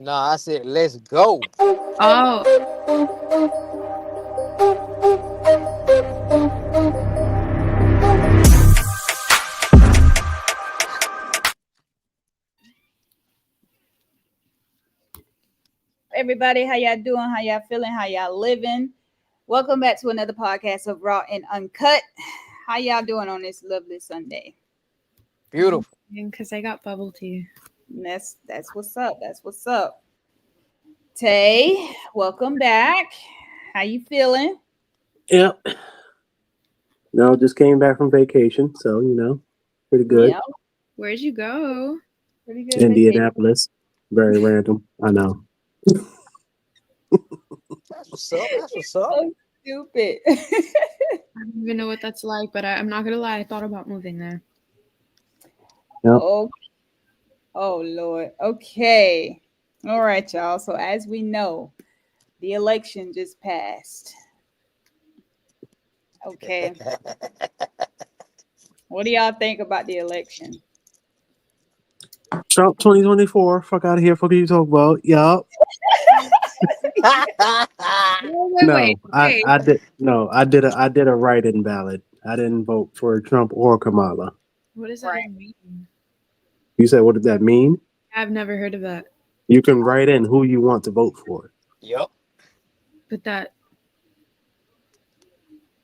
No, I said let's go. Oh, Everybody, how y'all doing? How y'all feeling? How y'all living? Welcome back to another podcast of Raw and Uncut. How y'all doing on this lovely Sunday? Beautiful. because I got bubble tea. And that's what's up. That's what's up. Tay, welcome back. How you feeling? Yep. No, just came back from vacation, so pretty good. Yeah, Where'd you go? pretty good vacation. Indianapolis, very random. I know. That's what's up. That's what's up. So stupid. I don't even know what that's like, but I'm not gonna lie. I thought about moving there. Yep. oh, oh Lord. Okay. All right, y'all. So as we know, the election just passed. Okay. What do y'all think about the election? Trump 2024. Fuck out of here. Fuck you talk about. Yup. Wait, No, wait. I did no. I did a write-in ballot. I didn't vote for Trump or Kamala. What does that Right. even mean? You said what did that mean? I've never heard of that. You can write in who you want to vote for. Yep. But that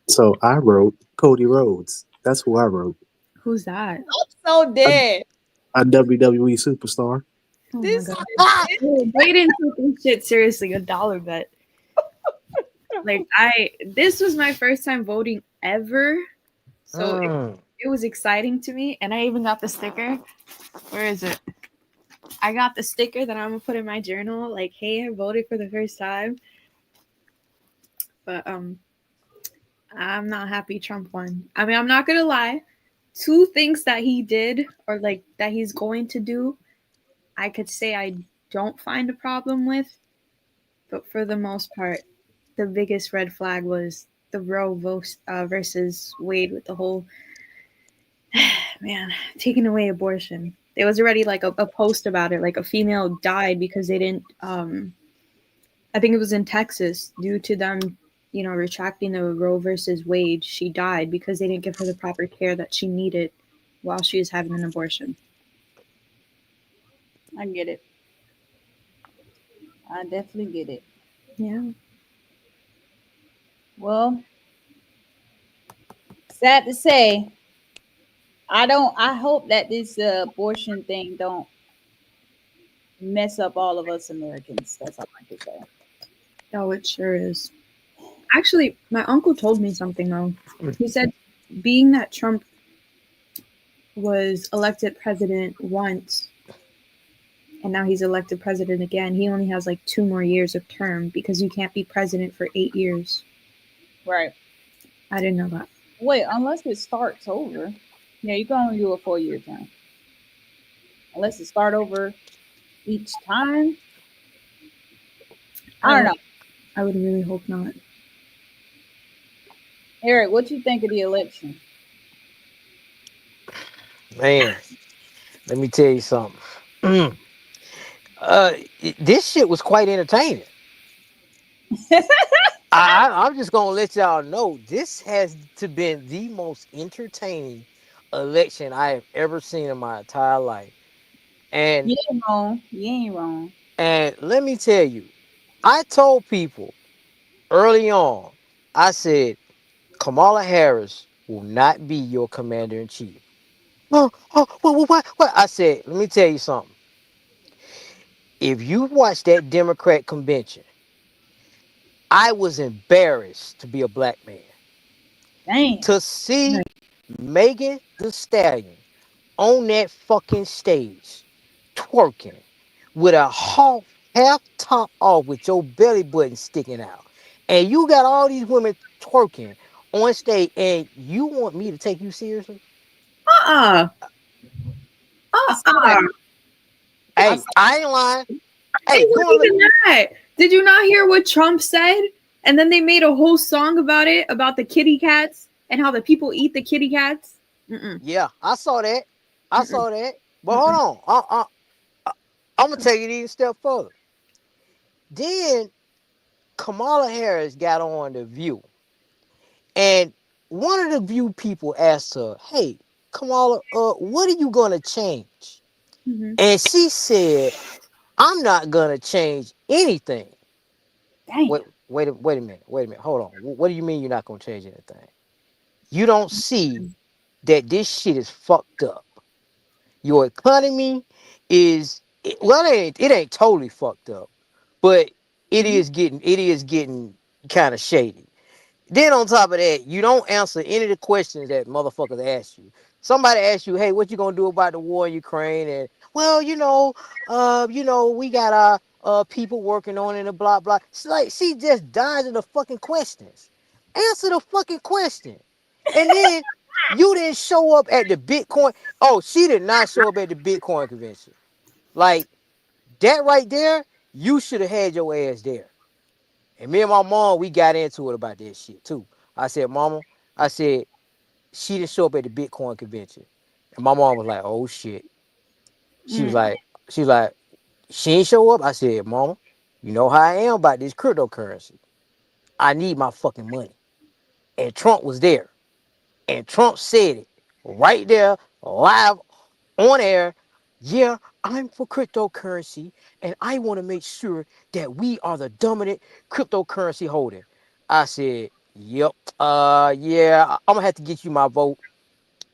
So I wrote Cody Rhodes. That's who I wrote. who's that? I'm so A, dead. a WWE superstar. Oh my This god. is They didn't take this shit seriously. $1 bet. Like this was my first time voting ever, so Mm. it was exciting to me, and I even got the sticker. Where is it? I got the sticker that I'm gonna put in my journal. Like, hey, I voted for the first time. But I'm not happy Trump won. I mean, I'm not gonna lie. Two things that he did, or like that he's going to do, I could say I don't find a problem with. But for the most part, the biggest red flag was the versus Wade with the whole man taking away abortion. There was already like a post about it. Like a female died because they didn't. I think it was in Texas due to them, retracting the Roe versus Wade. She died because they didn't give her the proper care that she needed while she was having an abortion. I get it. I definitely get it. Yeah. Well, sad to say, I hope that this abortion thing don't mess up all of us Americans. That's all I can say. Oh, it sure is. Actually, my uncle told me something though. He said, being that Trump was elected president once and now he's elected president again, he only has like 2 more years of term because you can't be president for 8 years. Right. I didn't know that. Wait, unless it starts over. Yeah, you can only do a 4 year term. Unless it start over each time. I don't know. I would really hope not. Eric, what you think of the election? Man, let me tell you something. uh, this shit was quite entertaining. I'm just gonna let y'all know this has to been the most entertaining election I have ever seen in my entire life. And You ain't wrong. You ain't wrong. and let me tell you, I told people early on, I said Kamala Harris will not be your commander in chief. What? I said, let me tell you something. If you watch that Democrat convention, I was embarrassed to be a black man. Damn. To see Megan the Stallion on that fucking stage twerking with a half top off with your belly button sticking out. And you got all these women twerking on stage and you want me to take you seriously? Uh-uh. I saw that. Uh-uh. I Hey, saw I ain't lying. Hey, It go wasn't and look. even that. Did you not hear what Trump said? And then they made a whole song about it, about the kitty cats and how the people eat the kitty cats. Mm-mm. Yeah, I saw that. I Mm-mm. saw that. But hold Mm-mm. on. I'm gonna take it even a step further. Then Kamala Harris got on the View, and one of the View people asked her, "Hey, Kamala, what are you gonna change?" Mm-hmm. And she said, "I'm not gonna change anything." Damn. Wait a minute. Hold on. What do you mean you're not gonna change anything? You don't see that this shit is fucked up. Your economy well, it ain't totally fucked up, but Mm-hmm. it is getting kind of shady. Then on top of that, you don't answer any of the questions that motherfuckers ask you. Somebody asks you, "Hey, what you gonna do about the war in Ukraine?" And well, we got our people working on it and blah blah. It's like she just dodging the fucking questions. Answer the fucking question. And then you didn't show up at the Bitcoin. Oh, she did not show up at the Bitcoin convention. Like that right there, you should have had your ass there. And me and my mom, we got into it about that shit too. I said, "Mama," I said, "she didn't show up at the Bitcoin convention." And my mom was like, "Oh shit." She was Mm. like, she was like, "She ain't show up." I said, "Mama, you know how I am about this cryptocurrency. I need my fucking money." And Trump was there. And Trump said it right there, live on air. "Yeah, I'm for cryptocurrency, and I want to make sure that we are the dominant cryptocurrency holder." I said, "Yep, yeah, I'm gonna have to get you my vote.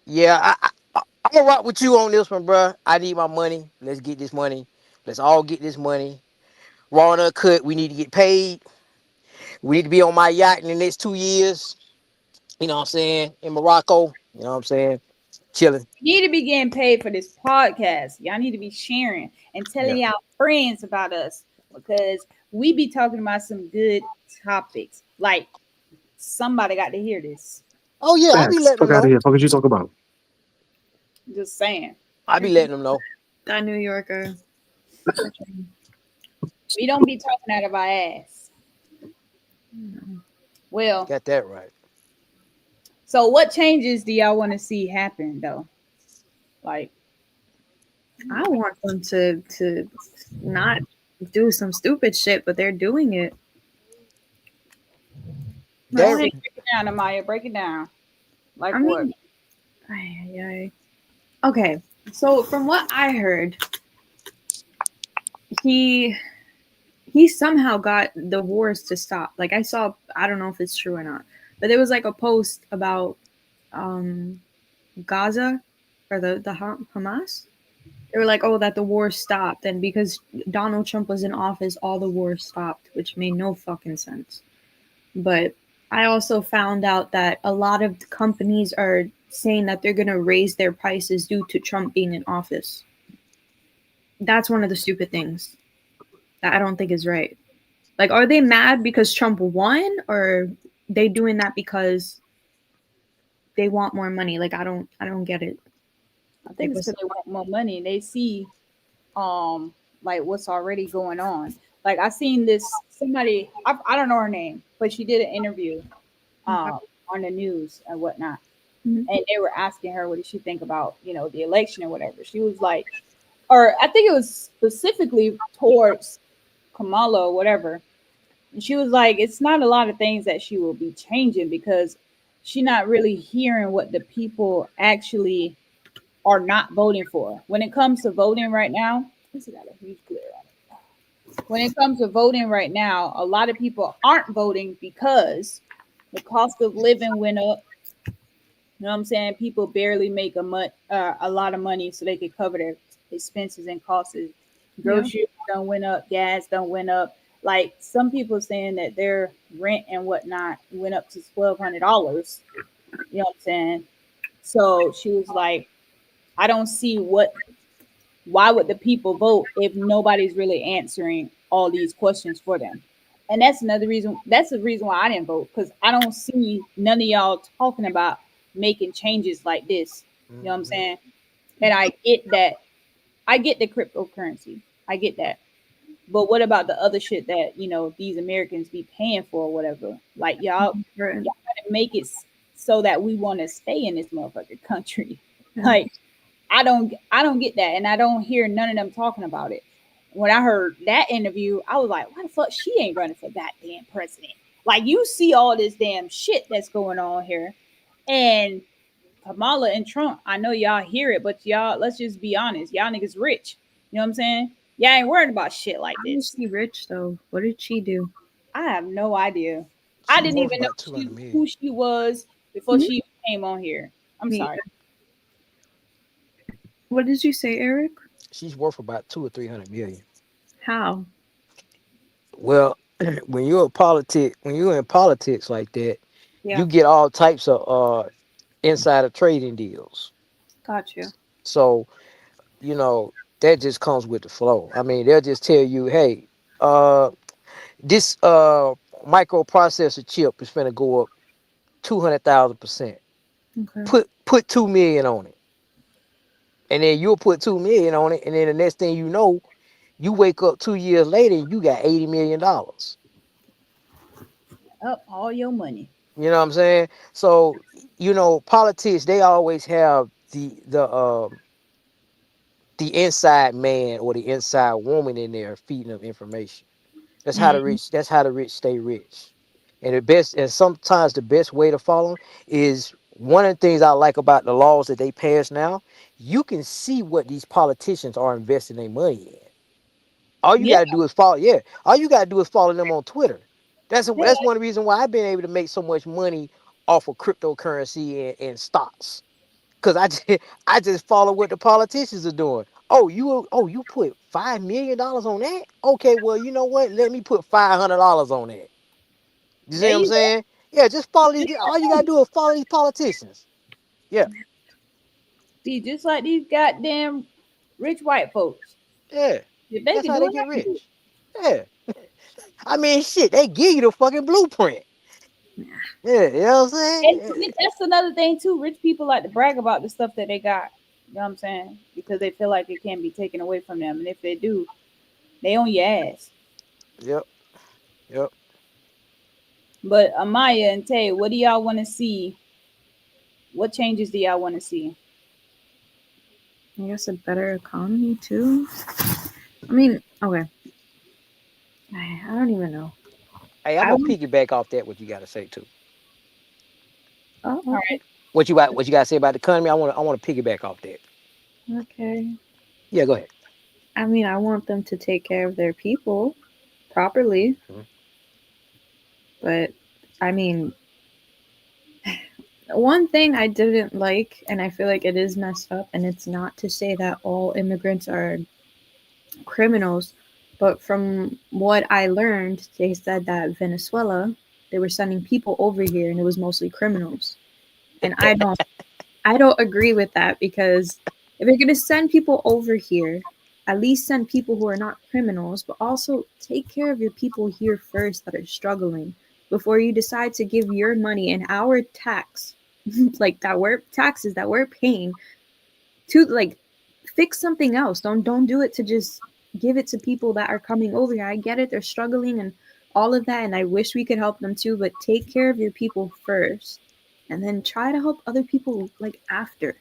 Yeah, I'm gonna rock with you on this one, bro. I need my money. Let's get this money. Let's all get this money. Raw and Uncut. We need to get paid. We need to be on my yacht in the next 2 years. You know what I'm saying? In Morocco. You know what I'm saying? Chilling. You need to be getting paid for this podcast. Y'all need to be sharing and telling Yeah. y'all friends about us because we be talking about some good topics. Like somebody got to hear this. Oh yeah, I be Facts. letting Fuck them out of know. here. Fuck what you talk about. Just saying. I be letting them know. That New Yorker. We don't be talking out of our ass. Well, Got that right. so what changes do y'all want to see happen though? Like, I want them to not do some stupid shit, but they're doing it. Let's go That ahead, see. break it down, Amaya. Break it down. Like I what? mean, ay, ay, ay. Okay. So from what I heard, he he somehow got the wars to stop. Like I saw, I don't know if it's true or not, but there was like a post about um Gaza or the Hamas. They were like, "Oh, that the war stopped," and because Donald Trump was in office, all the wars stopped, which made no fucking sense. But I also found out that a lot of companies are saying that they're gonna raise their prices due to Trump being in office. That's one of the stupid things that I don't think is right. Like, are they mad because Trump won, or they doing that because they want more money? Like, I don't get it. I think Like, it's what's because they want more money. They see like what's already going on. Like I seen this somebody I don't know her name, but she did an interview okay. on the news and whatnot. Mhm. And they were asking her what did she think about, the election or whatever. She was like, or I think it was specifically towards Kamala or whatever. And she was like, it's not a lot of things that she will be changing because she's not really hearing what the people actually are not voting for. When it comes to voting right now, this has got a huge glare on it. When it comes to voting right now, a lot of people aren't voting because the cost of living went up. You know what I'm saying? People barely make a lot of money so they can cover their expenses and costs. Yeah. Groceries don't went up, gas don't went up. Like some people saying that their rent and whatnot went up to $1,200. You know what I'm saying? So she was like, I don't see why would the people vote if nobody's really answering all these questions for them? And that's another reason. That's the reason why I didn't vote because I don't see none of y'all talking about making changes like this. You know what I'm Mhm. saying? And I get that. I get the cryptocurrency. I get that. But what about the other shit that these Americans be paying for or whatever? Like Right. y'all gotta make it so that we want to stay in this motherfucking country. Yeah. Like I don't get that, and I don't hear none of them talking about it. When I heard that interview, I was like, why the fuck she ain't running for that damn president? Like, you see all this damn shit that's going on here. And Kamala and Trump, I know y'all hear it, but y'all, let's just be honest. Y'all niggas rich. You know what I'm saying? Y'all ain't worried about shit like How is this. she rich though? What did she do? I have no idea. I She didn't worth even know about 200 million. who she was before Mhm. she even came on here. I'm Me. sorry. What did you say, Eric? She's worth about 2 or 300 million. How? Well, when you're in politics like that, Yeah, you get all types of insider trading deals. got you. So, you know, that just comes with the flow. I mean, they'll just tell you, hey, uh this microprocessor chip is gonna go up 200,000%. Okay. Put 2 million on it. And then you'll put 2 million on it, and then the next thing you know, you wake up 2 years later and you got $80 million. Up all your money. You know what I'm saying? So, politics, they always have the inside man or the inside woman in there feeding them information. Mm. That's how the rich stay rich. And sometimes the best way to follow 'em is one of the things I like about the laws that they pass now. You can see what these politicians are investing their money in. All you Yeah, gotta do is follow. Yeah, all you gotta do is follow them on Twitter. yeah, That's one of the reasons why I've been able to make so much money off of cryptocurrency and stocks. Cause I just follow what the politicians are doing. You put $5 million on that? Okay, well, you know what? Let me put $500 on that. You see there what I'm you go. saying? Yeah, just follow these. All you gotta do is follow these politicians. Yeah, See, just like these goddamn rich white folks. yeah. If they That's could how do they it, get I can do it. rich. Yeah. I mean, shit, they give you the fucking blueprint. Yeah, you know what I'm And saying? that's another thing too. Rich people like to brag about the stuff that they got. You know what I'm saying? Because they feel like it can't be taken away from them. And if they do, they own your ass. Yep, yep. But Amaya and Tay, what do y'all want to see? What changes do y'all want to see? I guess a better economy too. I mean, okay. I don't even know. Hey, I'm I gonna want. piggyback off that. What you gotta say too? Oh, All okay. right. What you gotta say about the economy? I wanna piggyback off that. Okay. Yeah, go ahead. I mean, I want them to take care of their people properly, Mhm. but I mean, one thing I didn't like, and I feel like it is messed up, and it's not to say that all immigrants are criminals, but from what I learned, they said that Venezuela, they were sending people over here, and it was mostly criminals. And I don't agree with that because if you're gonna send people over here, at least send people who are not criminals, but also take care of your people here first that are struggling before you decide to give your money and our tax, like that we're taxes that we're paying to like fix something else. Don't do it to just give it to people that are coming over here. I get it, they're struggling and all of that, and I wish we could help them too, but take care of your people first and then try to help other people like after,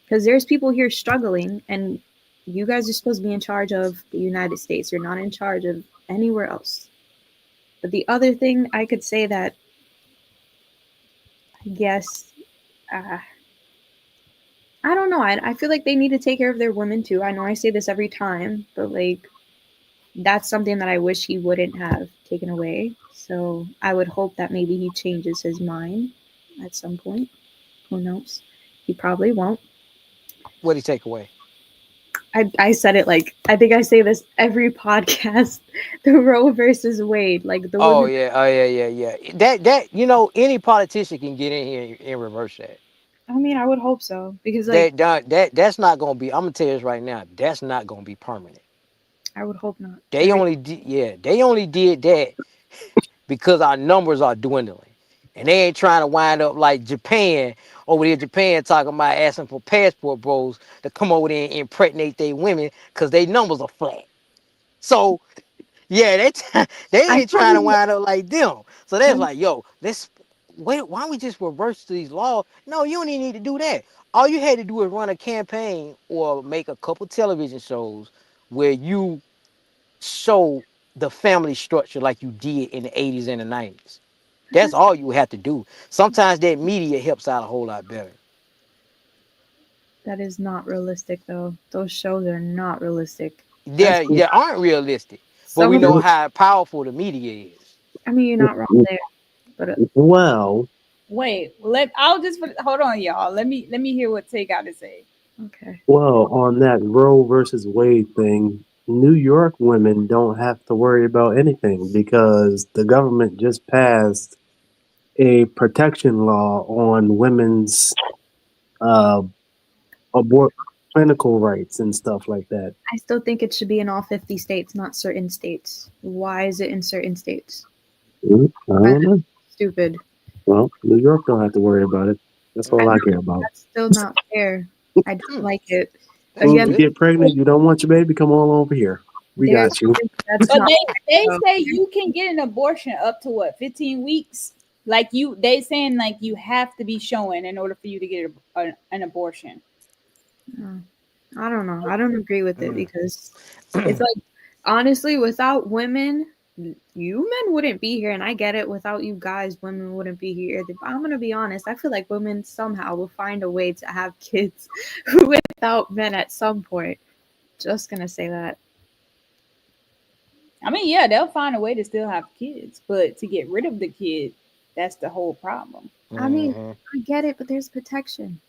because there's people here struggling and you guys are supposed to be in charge of the United States. You're not in charge of anywhere else. But the other thing I could say that I guess uh, I don't know. I feel like they need to take care of their women too. I know I say this every time, but like that's something that I wish he wouldn't have taken away. So I would hope that maybe he changes his mind at some point. Who knows? He probably won't. What do you take away? I said it like I think I say this every podcast. The Roe versus Wade, like the Oh women. yeah, yeah. That any politician can get in here and reverse that. I mean, I would hope so because like That's not gonna be. I'm gonna tell you this right now. That's not gonna be permanent. I would hope not. They only did that because our numbers are dwindling. And they ain't trying to wind up like Japan over there. Japan talking about asking for passport bros to come over there and impregnate their women because their numbers are flat. So yeah, they I ain't thought trying he to was, wind up like them. So that's well, like, yo, let's wait. Why don't we just reverse these laws? No, you don't even need to do that. All you had to do is run a campaign or make a couple television shows where you show the family structure like you did in the 80s and the 90s. That's all you have to do. Sometimes that media helps out a whole lot better. That is not realistic, though. Those shows are not realistic. That's They aren't realistic, but some we of the. know how powerful the media is. I mean, you're not wrong there, but Well, Wait, I'll just hold on, y'all. Let me hear what Tay got to say. okay. well, on that Roe versus Wade thing, New York women don't have to worry about anything because the government just passed a protection law on women's uh, abort clinical rights and stuff like that. I still think it should be in all 50 states, not certain states. Why is it in certain states? I I- don't know. Stupid. Well, New York don't have to worry about it. That's I all I know care about. that's still not fair. I don't Hmm, like it. that's Soon as Again, you good. get pregnant, you don't want your baby, come on over here. We there's got you. that's But not they fair, say you can get an abortion up to what, 15 weeks? Like they saying like you have to be showing in order for you to get an abortion. though. I don't know. I don't agree with it Mm. because it's like honestly, without women, you men wouldn't be here, and I get it. Without you guys, women wouldn't be here. But I'm gonna be honest. I feel like women somehow will find a way to have kids without men at some point. Just gonna say that. I mean, yeah, they'll find a way to still have kids, but to get rid of the kid, that's the whole problem. I mean, Mhm. I get it, but there's protection.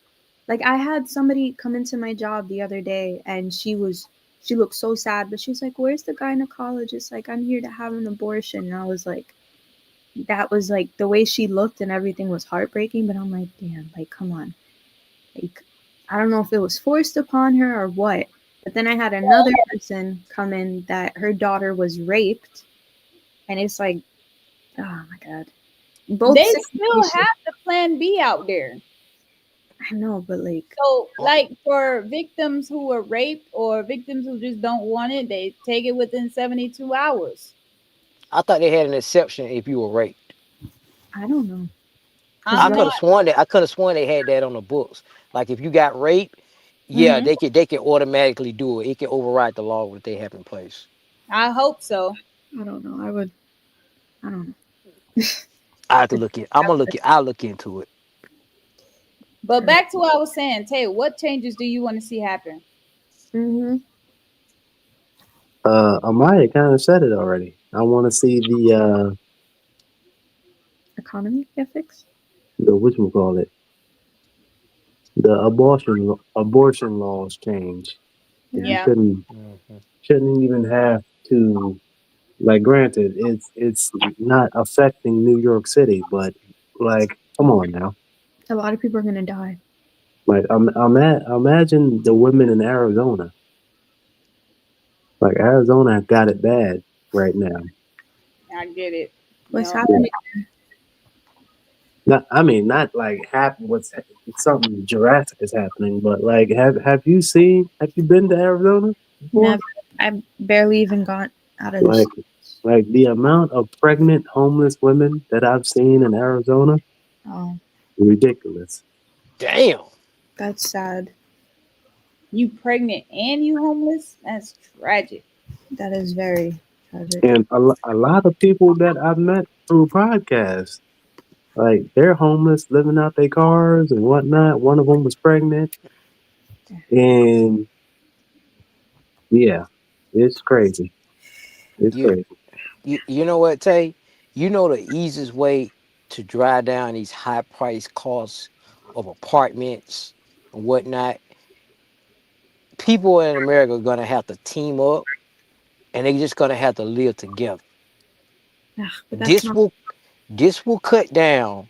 Like I had somebody come into my job the other day and she looked so sad, but she's like, "Where's the gynecologist? Like I'm here to have an abortion." And I was like, that was like the way she looked and everything was heartbreaking, but I'm like, "Damn, like come on." Like I don't know if it was forced upon her or what. But then I had another person come in that her daughter was raped and it's like, oh my god. Both They still situations. have the plan B out there. I know, but like So, like for victims who were raped or victims who just don't want it, they take it within 72 hours. I thought they had an exception if you were raped. I don't know. Cause I'm I like could not. have sworn that I could have sworn they had that on the books. Like if you got raped, yeah, Hmm. they could automatically do it. It can override the law that they have in place. I hope so. I don't know. I don't know. I have to look it. I'm gonna look it. I'll look into it. But back to what I was saying, Tay, what changes do you want to see happen? Mm-hmm. Amaya kind of said it already. I want to see Economy get fixed? the what you call it, the abortion laws change. You Yeah. Yeah. shouldn't even have to, like, granted, it's not affecting New York City, but like, come on now. A lot of people are gonna die. Like, imagine the women in Arizona. Like, Arizona got it bad right now. I get it. What's Yeah. Yeah. happening? Not, I mean, not like something Jurassic is happening, but like, have you been to Arizona before? Never. I barely even got out of this. Like, the amount of pregnant homeless women that I've seen in Arizona, Oh, ridiculous. Damn. that's sad. You pregnant and you homeless? That's tragic. That is very tragic. And a lot of people that I've met through podcasts, like, they're homeless, living out their cars and whatnot. One of them was pregnant, and yeah, it's crazy. It's You crazy. you know what, Tay? You know the easiest way to drive down these high price costs of apartments and whatnot. People in America are gonna have to team up and they're just gonna have to live together. Ugh, but that's This not. will this will cut down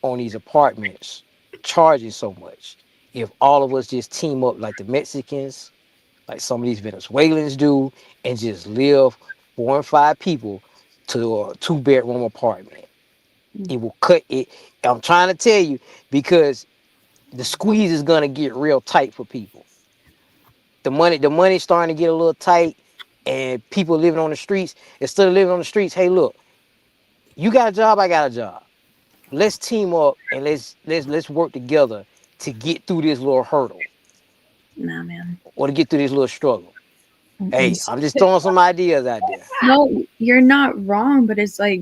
on these apartments charging so much. If all of us just team up like the Mexicans, like some of these Venezuelans do, and just live 4 and 5 people to a 2 bedroom apartment. Mm. It will cut it. I'm trying to tell you because the squeeze is gonna get real tight for people. The money's starting to get a little tight, and people living on the streets. Instead of living on the streets, hey, look, you got a job, I got a job. Let's team up and let's work together to get through this little hurdle Nah, man. or to get through this little struggle. Hey, I'm just throwing some ideas out there. No, you're not wrong, but it's like,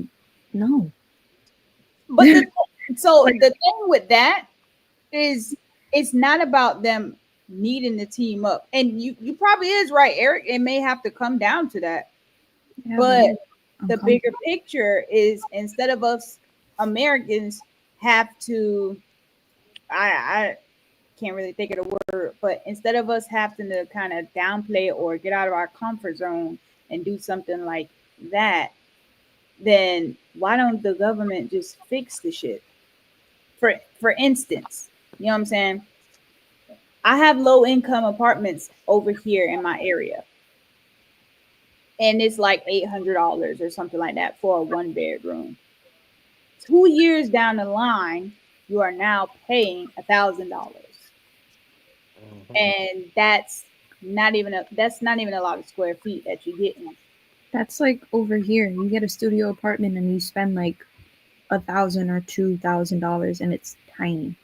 no. But so Like, the thing with that is it's not about them needing to team up. And you probably is right, Eric. It may have to come down to that. yeah, but But it's the bigger uncomfortable. picture is instead of us Americans have to I can't really think of the word, but instead of us having to kind of downplay or get out of our comfort zone and do something like that, then why don't the government just fix the shit? For instance, you know what I'm saying? I have low income apartments over here in my area, and it's like $800 or something like that for a 1 bedroom. 2 years down the line, you are now paying $1,000, Mhm. and that's not even a lot of square feet that you're getting. That's like over here. You get a studio apartment and you spend like $1,000 or $2,000, and it's tiny.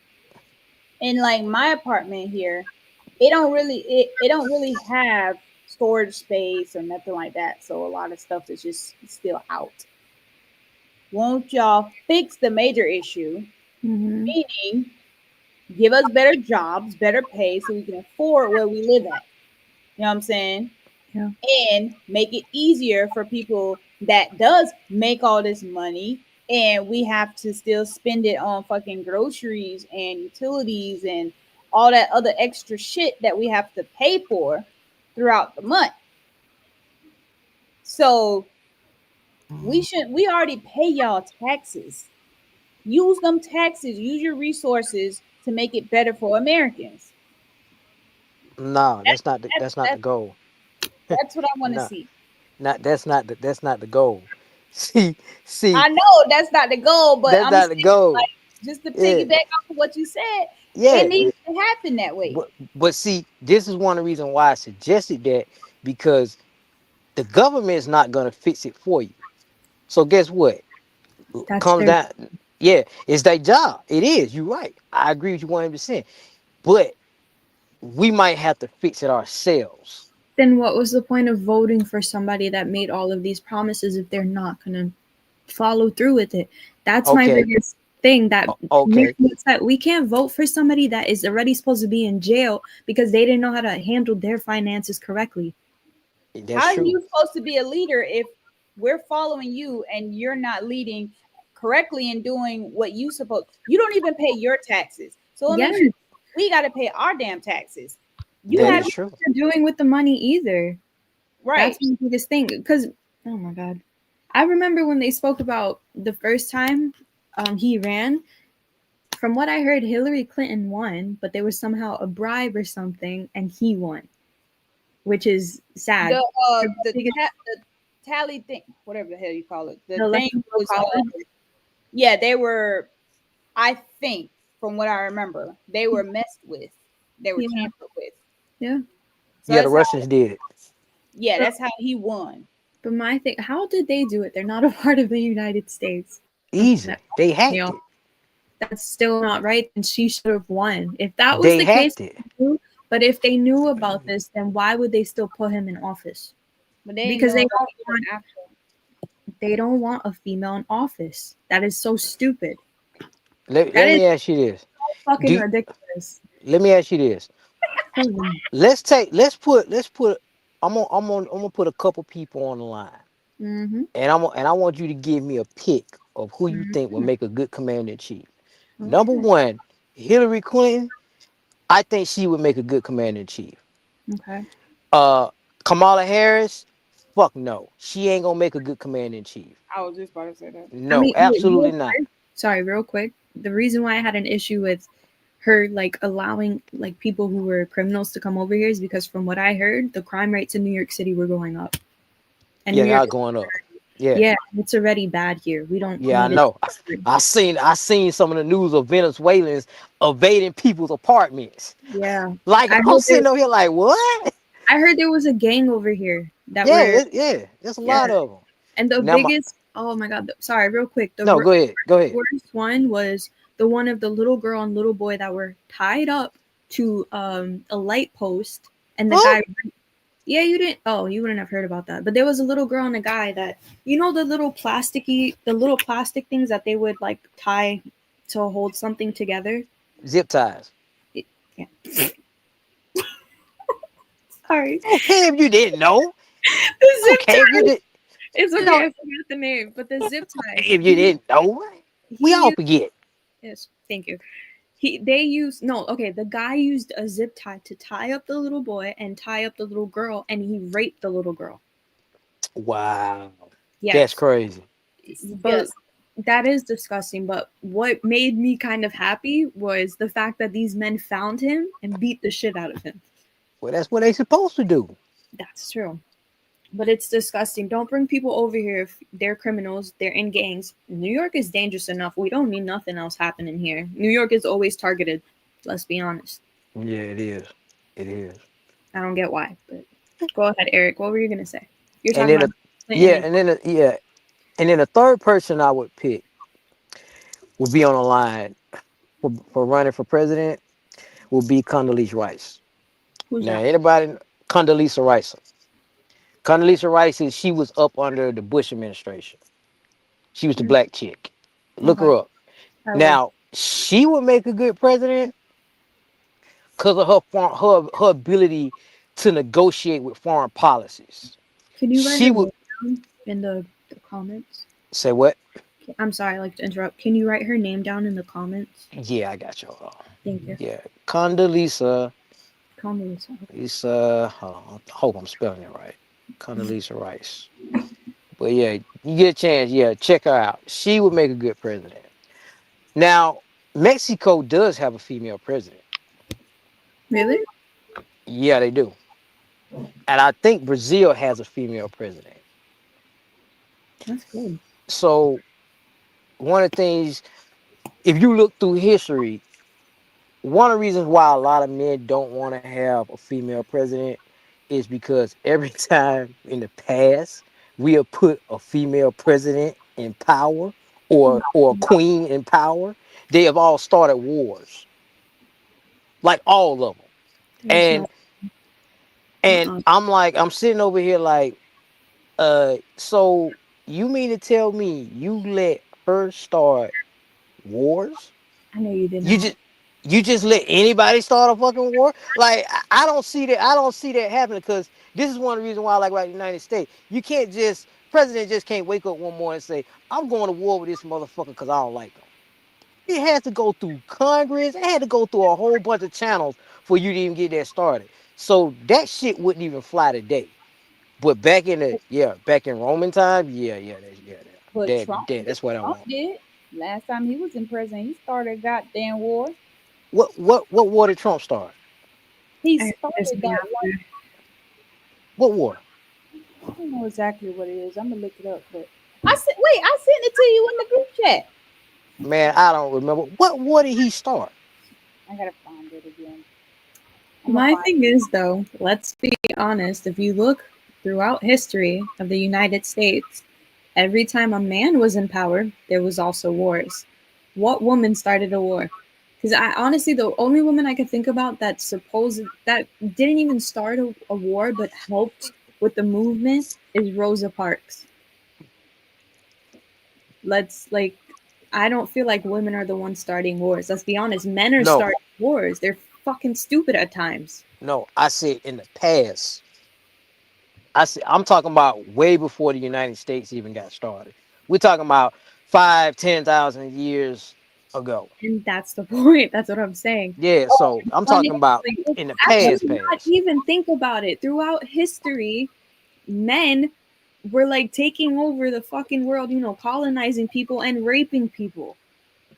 And like my apartment here, it don't really have storage space or nothing like that. So a lot of stuff is just still out. Won't y'all fix the major issue? Mm-hmm. Meaning, give us better jobs, better pay, so we can afford where we live at. You know what I'm saying? Yeah. And make it easier for people that does make all this money and we have to still spend it on fucking groceries and utilities and all that other extra shit that we have to pay for throughout the month. So we already pay y'all taxes. Use them taxes, use your resources to make it better for Americans. No, That's that's not the that's goal. that's what I want to No, see. not that's not the goal. See, see, I know that's not the goal, but that's I'm not the saying, goal. like, just to Yeah, piggyback off of what you said, it yeah. needs to happen that way. But see, this is one of the reasons why I suggested that, because the government is not gonna fix it for you. So guess what? That's Comes their. down, yeah, it's their job. It is. You're right. I agree with you 100%. But we might have to fix it ourselves. Then what was the point of voting for somebody that made all of these promises if they're not gonna follow through with it? That's my Okay. biggest thing that Okay. makes me upset. We can't vote for somebody that is already supposed to be in jail because they didn't know how to handle their finances correctly. That's How are true. you supposed to be a leader if we're following you and you're not leading correctly and doing what you supposed? You don't even pay your taxes, so it Yes, makes you we got to pay our damn taxes. they You That don't have is know true. what they're doing with the money either. That's right. my biggest thing. Because, oh my God. I remember when they spoke about the first time he ran. From what I heard, Hillary Clinton won, but there was somehow a bribe or something, and he won, which is The sad. Biggest, the tally thing, whatever the hell you call it, the the thing electoral was college. yeah, they were. I think from what I remember, they were messed with. They were Yeah, tampered with. yeah. So Yeah, the that's how. Russians did it. Yeah, But, that's how he won. but my thing, how did they do it? They're not a part of the United States. Easy. That, They you hacked know, it. that's still not right. And she should have won. If that was They the case, hacked it. but if they knew about this, then why would they still put him in office? But they didn't Because know about it even after. they don't want a female in office. That is so stupid. That Let is me ask you this. fucking Do ridiculous. Let me ask you this. Let's put I'm gonna put a couple people on the line. Mm-hmm. And I want you to give me a pick of who you think will Mm-hmm. make a good commander in chief. Number Okay. one, Hillary Clinton. I think she would make a good commander in chief. Okay. Uh, Kamala Harris. Fuck no, she ain't gonna make a good commander in chief. I was just about to say that. I No, mean, wait, absolutely not. sorry, real quick. The reason why I had an issue with her like allowing like people who were criminals to come over here is because from what I heard, the crime rates in New York City were going up. And Yeah, New they York, are going up. Yeah, yeah, it's already bad here. We don't yeah, I need it. know. I seen some of the news of Venezuelans evading people's apartments. Yeah. Like I I'm heard there sitting over here like what? I heard there was a gang over here that Yeah, were yeah, there's a yeah. lot of them. And the Now my biggest, oh my God, sorry, real quick. The no, go ahead, go ahead. worst one was the one of the little girl and little boy that were tied up to a light post, and the Huh? guy, Yeah, you didn't. Oh, you wouldn't have heard about that. But there was a little girl and a guy that, the little plastic things that they would like tie to hold something together. Zip ties. It- yeah. Sorry, Okay, if you didn't know. the zip Okay, if you tie. did, It's you okay. know. I forgot the name, but the zip ties. If you didn't know, we He all used. forget. Yes, thank you. They used no. Okay, the guy used a zip tie to tie up the little boy and tie up the little girl, and he raped the little girl. Wow, that's Yes, crazy. but Disgusting. that is disgusting. But what made me kind of happy was the fact that these men found him and beat the shit out of him. Well, that's what they supposed to do. That's true. But it's disgusting. Don't bring people over here if they're criminals, they're in gangs. New York is dangerous enough. We don't need nothing else happening here. New York is always targeted. Let's be honest. Yeah, it is. It is. I don't get why, but go ahead, Eric. What were you gonna say? You're And talking then, about yeah, Clinton. and then the third person I would pick would be on the line for running for president will be Condoleezza Rice. Who's Now, that? anybody, Condoleezza Rice. Condoleezza Rice is she was up under the Bush administration. She was the Mm, black chick. Look okay, her up. I will. Now, she would make a good president because of her ability to negotiate with foreign policies. Can you write She her would name down in the comments? say what? I'm sorry, I like to interrupt. Can you write her name down in the comments? Yeah, I got you. Hold on. Thank you. Yeah, Condoleezza. Call me Lisa. Hold on, I hope I'm spelling it right. Condoleezza Rice. But yeah, you get a chance. Yeah, check her out. She would make a good president. Now, Mexico does have a female president. Really? Yeah, they do. And I think Brazil has a female president. That's good. So one of the things, if you look through history, one of the reasons why a lot of men don't want to have a female president is because every time in the past we have put a female president in power or a queen in power, they have all started wars, like all of them. There's And no. and Uh-uh. I'm sitting over here like, so you mean to tell me you let her start wars? I know you did You not. just you just let anybody start a fucking war? Like I don't see that. I don't see that happening because this is one of the reasons why I like about the United States. You can't just president just can't wake up one morning and say I'm going to war with this motherfucker because I don't like him. It has to go through Congress. It had to go through a whole bunch of channels for you to even get that started. So that shit wouldn't even fly today. But back in Roman time, But that's what I Trump want. did. Last time he was in prison, he started a goddamn war. What war did Trump start? He I there's started me that one. after. What war? I don't know exactly what it is. I'm gonna look it up. But wait, I sent it to you in the group chat. Man, I don't remember. What war did he start? I gotta find it again. I'm gonna My find thing is, though, let's be honest. If you look throughout history of the United States, every time a man was in power, there was also wars. What woman started a war? Because I honestly, the only woman I could think about that didn't even start a war but helped with the movement is Rosa Parks. Let's like, I don't feel like women are the ones starting wars. Let's be honest, men are No, starting wars. They're fucking stupid at times. no. I said in the past. I'm talking about way before the United States even got started. We're talking about 5, 10,000 years ago. And that's the point. That's what I'm saying. Yeah, Oh, so I'm talking about Honestly, in the actually, not past. even think about it. Throughout history, men were like taking over the fucking world, colonizing people and raping people.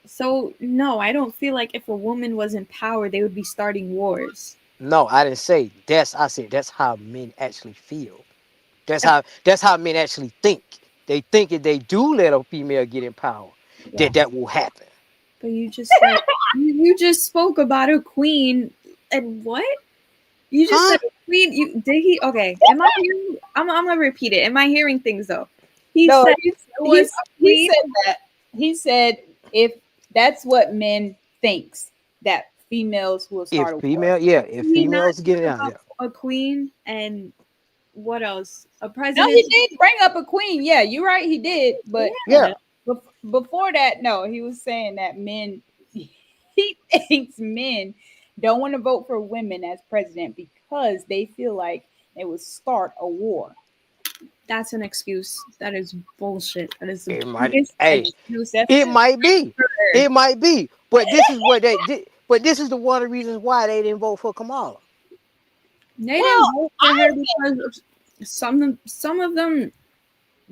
So, no, I don't feel like if a woman was in power, they would be starting wars. No, I didn't say that's. I said that's how men actually feel. That's how men actually think. They think if they do let a female get in power, Yeah. that will happen. But you just said, you just spoke about a queen. And what? You just Huh? said queen. You did he? Okay. Am I hearing? I'm gonna repeat it. Am I hearing things though? He no, said it was a he queen. said that. He said if that's what men thinks that females will If start a war. female, yeah, if Did he not females get it speak out, about yeah. a queen and what else? A No, he president? did bring up a queen. Yeah, you're right. He did, but Yeah. Yeah. before that, no, he was saying that men. He thinks men don't want to vote for women as president because they feel like it would start a war. That's an excuse. That is bullshit. That is the It might. biggest Hey, excuse That's it it. might be. ever. It might be. But this is what they did. But this is the one of the reasons why they didn't vote for Kamala. They Well, didn't vote for I her because some of them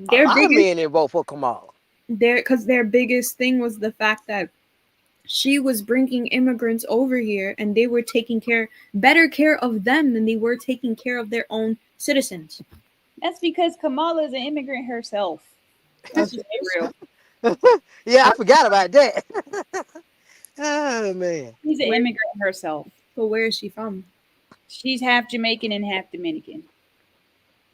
A their lot of biggest men didn't vote for Kamala. their biggest thing was the fact that she was bringing immigrants over here and they were taking better care of them than they were taking care of their own citizens. that's because Kamala is an immigrant herself. Let's Okay, just be real. Yeah, I forgot about that. Oh man. She's an where immigrant herself. but where is she from? She's half Jamaican and half Dominican.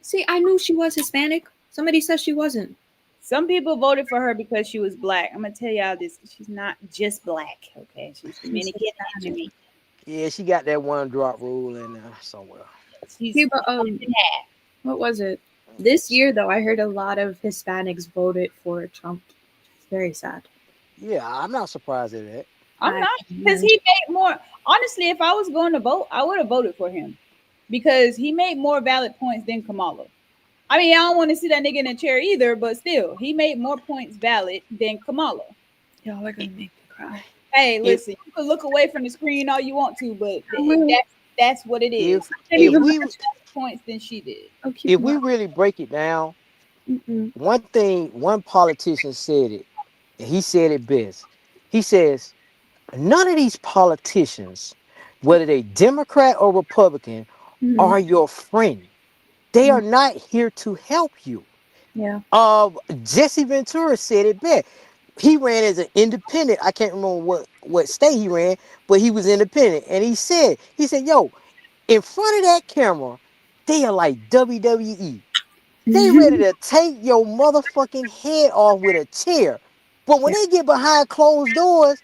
See, I knew she was Hispanic. Somebody said she wasn't. Some people voted for her because she was black. I'm gonna tell y'all this: she's not just black. Okay, she's She's Dominican and Hispanic. Jamaican. Yeah, she got that one drop rule in somewhere. She's See, but half and half. what was it? This year though, I heard a lot of Hispanics voted for Trump. It's very sad. Yeah, I'm not surprised at that. I'm I not because man, he made more. Honestly, if I was going to vote, I would have voted for him because he made more valid points than Kamala. I mean, I don't want to see that nigga in a chair either, but still, he made more points valid than Kamala. y'all are gonna make me cry. Hey, If listen, you can look away from the screen all you want to, but I will. that's what it if is. I can't He if made even. we more points than she did. I'll keep if my. we really break it down, Mm-mm. one politician said it, and he said it best. He says, none of these politicians, whether they Democrat or Republican, Mm-hmm. are your friend. They are not here to help you. Yeah. Uh, Jesse Ventura said it best. He ran as an independent. I can't remember what state he ran, but he was independent. And he said, yo, in front of that camera, they are like WWE. They ready to take your motherfucking head off with a chair. But when Yeah. they get behind closed doors,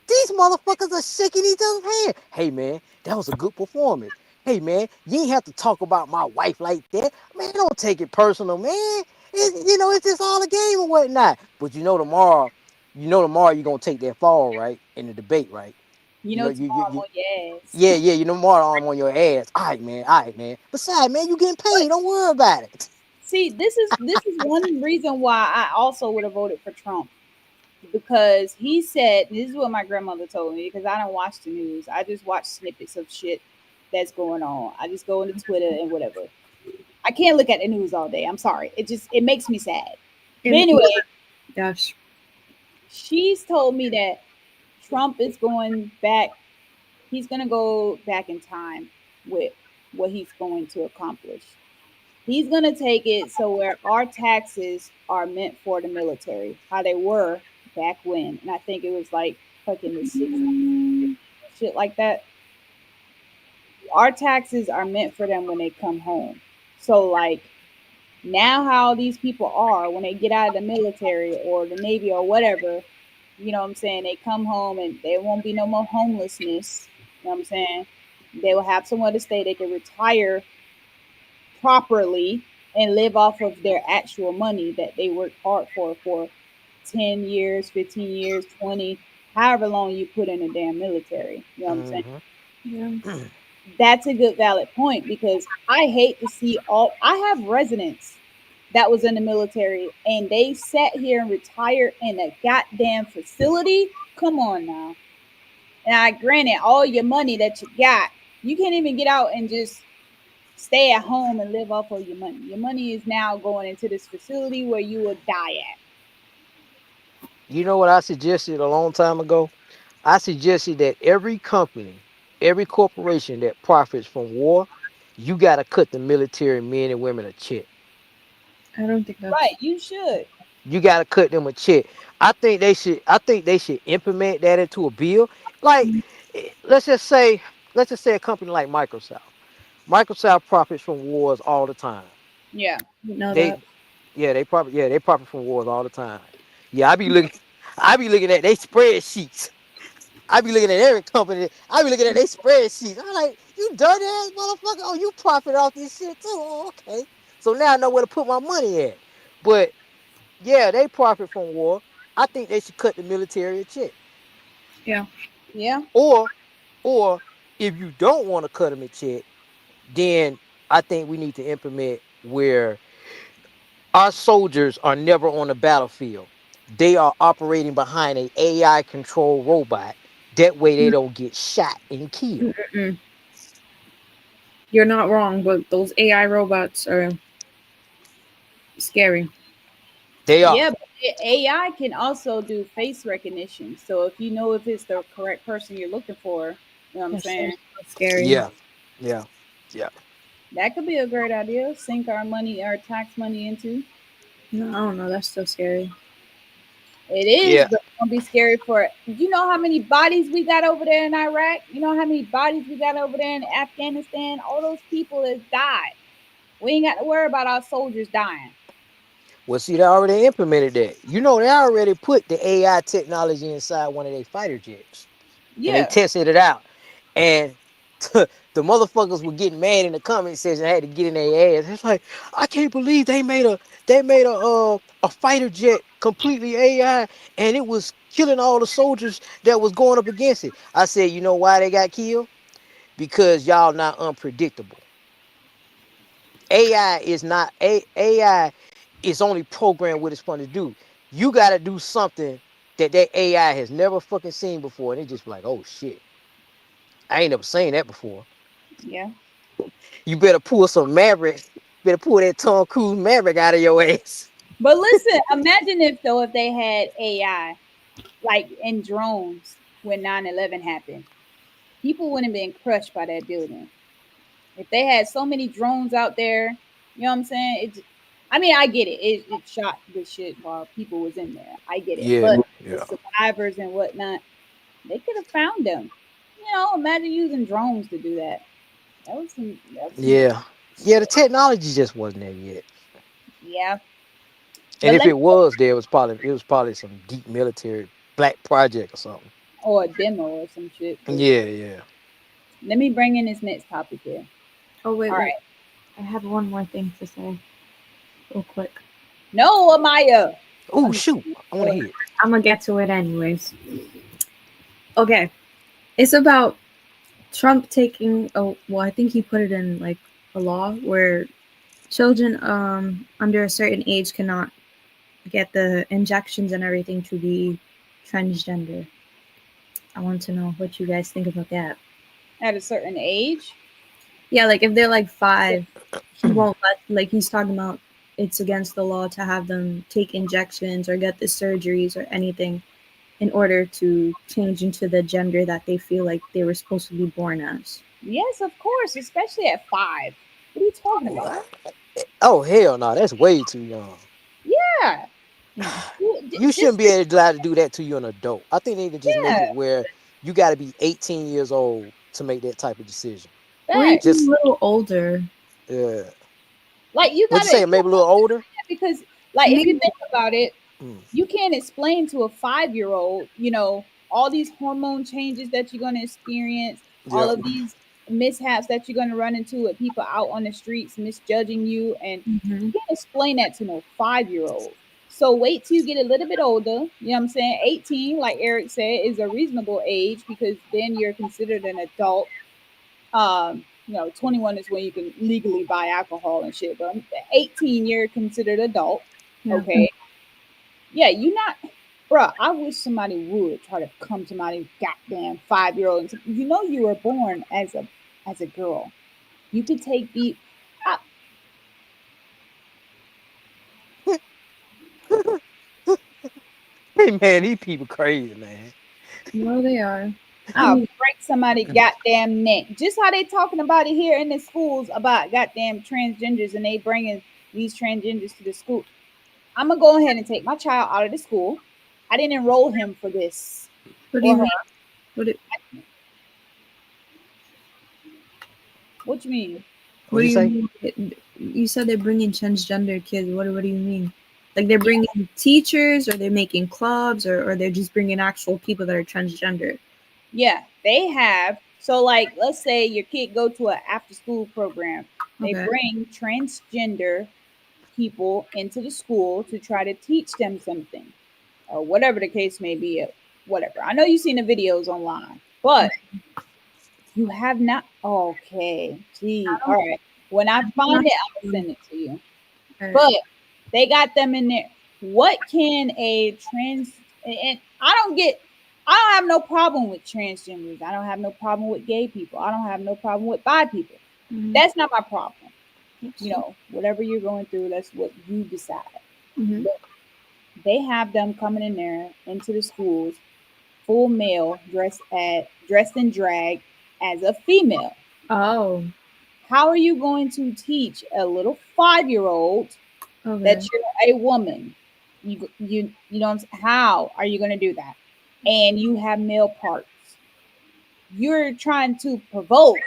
these motherfuckers are shaking each other's hand. Hey man, that was a good performance. Hey man, you ain't have to talk about my wife like that. Man, don't take it personal, man. It's just all a game and whatnot. But tomorrow you're gonna take that fall, right? In the debate, right? You You know, know, you tomorrow I'm you on your ass. yeah, tomorrow I'm on your ass. All right, man. Besides, man, you getting paid. Don't worry about it. See, this is one reason why I also would have voted for Trump because he said this is what my grandmother told me because I don't watch the news. I just watch snippets of shit that's going on. I just go into Twitter and whatever. I can't look at the news all day. I'm sorry. It makes me sad. But And anyway, gosh, she's told me that Trump is going back. He's going to go back in time with what he's going to accomplish. He's going to take it so where our taxes are meant for the military, how they were back when. And I think it was like fucking the 60s, shit like that. Our taxes are meant for them when they come home. So, like, now how these people are when they get out of the military or the Navy or whatever, you know what I'm saying? They come home and there won't be no more homelessness. You know what I'm saying? They will have somewhere to stay. They can retire properly and live off of their actual money that they worked hard for 10 years, 15 years, 20, however long you put in the damn military. You know what I'm saying? Mm-hmm. yeah. That's a good valid point because I hate to see all I have residents that was in the military and they sat here and retired in a goddamn facility. Come on now. And I granted all your money that you got, you can't even get out and just stay at home and live off of your money. Your money is now going into this facility where you will die at. You know what I suggested a long time ago? I suggested that every company, every corporation that profits from war, you got to cut the military men and women a check. I don't think Right, that's. you should. You got to cut them a check. I think they should. I think they should implement that into a bill. Like, let's just say a company like Microsoft. Microsoft profits from wars all the time. Yeah. Didn't know that. They they profit from wars all the time. Yeah, I be looking at they spreadsheets. I be looking at every company. I be looking at their spreadsheets. I'm like, You dirty ass motherfucker. Oh, you profit off this shit too. Oh, okay. So now I know where to put my money at. But yeah, they profit from war. I think they should cut the military a check. Yeah. Yeah. Or or if you don't want to cut them a check, then I think we need to implement where our soldiers are never on the battlefield. They are operating behind a AI controlled robot. That way they don't get shot and killed. Mm-mm. You're not wrong, but those AI robots are scary. They are. Yeah, but AI can also do face recognition. So if you know if it's the correct person you're looking for, you know what I'm That shit saying? is so scary. Yeah. Yeah. Yeah. That could be a great idea. Sink our money, our tax money into. No, I don't know. That's still scary. It is, Yeah. but it's gonna be scary for it. You know how many bodies we got over there in Iraq? You know how many bodies we got over there in Afghanistan? All those people that died. We ain't got to worry about our soldiers dying. Well, see, they already implemented that. You know, they already put the AI technology inside one of their fighter jets, and they Yeah. tested it out. And the motherfuckers were getting mad in the comment section. I had to get in their ass. It's like I can't believe they made a fighter jet completely AI, and it was killing all the soldiers that was going up against it. I said, you know why they got killed? Because y'all not unpredictable. AI is not AI is only programmed what it's going to do. You got to do something that AI has never fucking seen before, and it just be like, oh shit, I ain't never seen that before. Yeah. You better pull some Maverick. Better pull that Tom Cruise Maverick out of your ass. But listen, imagine if though if they had AI like in drones when 9/11 happened. People wouldn't have been crushed by that building. If they had so many drones out there, you know what I'm saying? I mean, I get it. It shot the shit while people was in there. I get it. Yeah, But the yeah, survivors and whatnot, they could have found them. You know, imagine using drones to do that. That was some yeah, yeah. The shit. technology just wasn't there yet. Yeah. And But if let me it was there, it was probably some deep military black project or something. or a demo or some shit. Cause Yeah, yeah. let me bring in this next topic here. Oh wait, All wait. right. I have one more thing to say, real quick. No, Amaya. Oh I'm just shoot, I want to oh, hear it. I'm gonna get to it anyways. Okay, it's about Trump taking a. Well, I think he put it in like a law where children under a certain age cannot get the injections and everything to be transgender. I want to know what you guys think about that. at a certain age. Yeah, like if they're like 5, he won't let, like he's talking about it's against the law to have them take injections or get the surgeries or anything in order to change into the gender that they feel like they were supposed to be born as. Yes, of course, especially at 5. What are you talking about? What? Oh hell no, that's way too young. Yeah. Yeah. You shouldn't Just be allowed to do that to you an adult. I think they need to just make yeah, it where you got to be 18 years old to make that type of decision. Or even facts. a Just little older. yeah. Like you What'd you gotta say? you Maybe a little gotta older. understand because like if you Maybe think about it, Mm, you can't explain to a 5-year-old, all these hormone changes that you're gonna experience, all yeah. of these mishaps that you're gonna run into with people out on the streets misjudging you, and hmm you can't explain that to no 5-year-old. So wait till you get a little bit older. You know what I'm saying? 18, like Eric said, is a reasonable age because then you're considered an adult. 21 is when you can legally buy alcohol and shit, but 18, you're considered adult. yeah. Okay. Yeah, you not, bruh. I wish somebody would try to come to my goddamn 5-year-old and say, you were born as a girl. You could take the. I, Hey man, these people crazy, man. No, they are. I I'll mean, break somebody goddamn neck. Just how they talking about it here in the schools about goddamn transgenders, and they bringing these transgenders to the school. I'm gonna go ahead and take my child out of the school. I didn't enroll him for this what do or you her. mean? What do, What you mean? what What'd do you you say? mean? You said they're bringing transgender kids. What do you mean? Like they're bringing teachers, or they're making clubs, or they're just bringing actual people that are transgender. Yeah, they have. So, like, let's say your kid go to an after school program. They Okay. bring transgender people into the school to try to teach them something, or whatever the case may be. Whatever. I know you've seen the videos online, but you have not. Okay, gee, all right. When I find it, I'll send it to you. Okay. But they got them in there. What can a trans and I don't get I don't have no problem with transgenders. I don't have no problem with gay people. I don't have no problem with bi people. Mhm. That's not my problem. Whatever you're going through, that's what you decide. Mhm. But they have them coming in there into the schools, full male, dressed in drag as a female. Oh. How are you going to teach a little 5-year old that Okay. you're a woman? You don't. How are you going to do that? And you have male parts. You're trying to provoke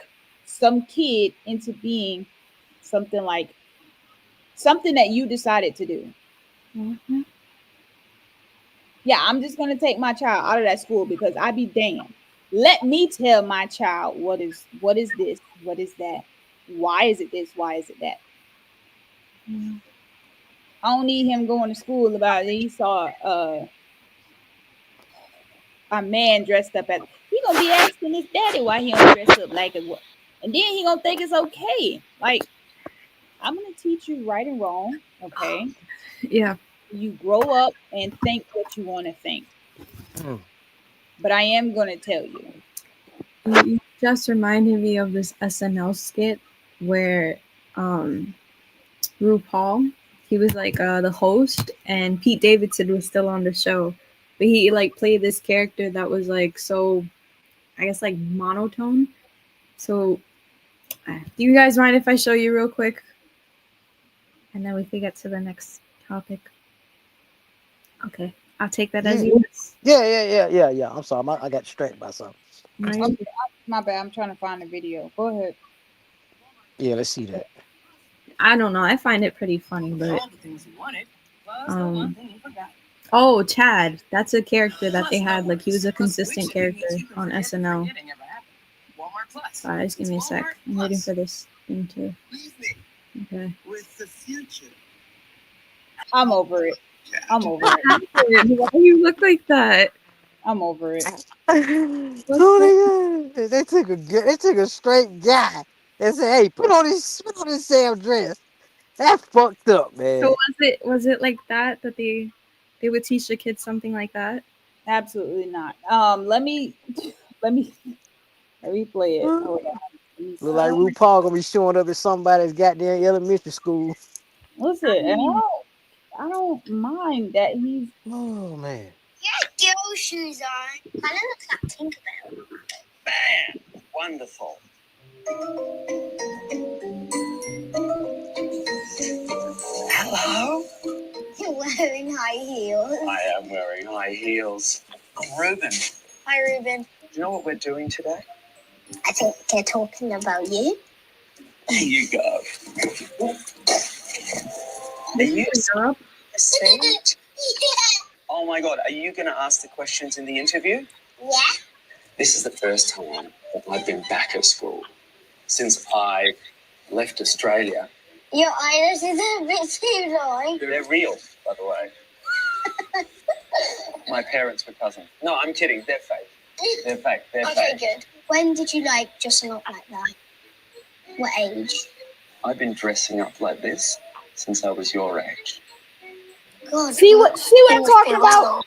some kid into being something like something that you decided to do. Mhm. Yeah, I'm just going to take my child out of that school because I be damned. Let me tell my child what is this, what is that, why is it this, why is it that. Yeah. I don't need him going to school about it. He saw a man dressed up as he gonna be asking his daddy why he don't dress up like a what, and then he gonna think it's okay. Like, I'm gonna teach you right and wrong, okay? Yeah. You grow up and think what you want to think, Mm. but I am gonna tell you. You just reminded me of this SNL skit where um RuPaul, he was like the host, and Pete Davidson was still on the show, but he like played this character that was like so, I guess, like monotone. So, do you guys mind if I show you real quick, and then we can get to the next topic? Okay, I'll take that as Yeah, yes. yeah. I'm sorry, I got distracted by something. Right? Okay, my bad. I'm trying to find the video. Go ahead. Yeah, let's see that. I don't know. I find it pretty funny, but um, oh, Chad, that's a character that they had. Like he was a consistent character on SNL. Sorry, just give me a sec. I'm waiting for this thing to. Okay. I'm over it. I'm over it. Why do you look like that? I'm over it. What's that? They took a straight guy and said, "Hey, put on this Sam dress." That fucked up, So man. was it like that they would teach the kids something like that? Absolutely not. Let me let me let me play it. Look Hold on. Let me like see. RuPaul gonna be showing up at somebody's goddamn elementary school. Listen, and I don't mind that he's Oh man. girl shoes on. Kind of looks like Tinkerbell. Bam! Wonderful. Hello? You're wearing high heels. I am wearing high heels. I'm Ruben. Do Hi, Ruben. you know what we're doing today? I think they're talking about you. There you go. Are you Up? sweet? Oh my god, are you going to ask the questions in the interview? Yeah. This is the first time that I've been back at school since I left Australia. Your eyelashes are a bit too long. They're real, by the way. My parents were cousins. No, I'm kidding. They're fake. They're fake. They're Okay, fake. good. When did you like dressing up like that? What age? I've been dressing up like this since I was your age. God. See what I'm talking about?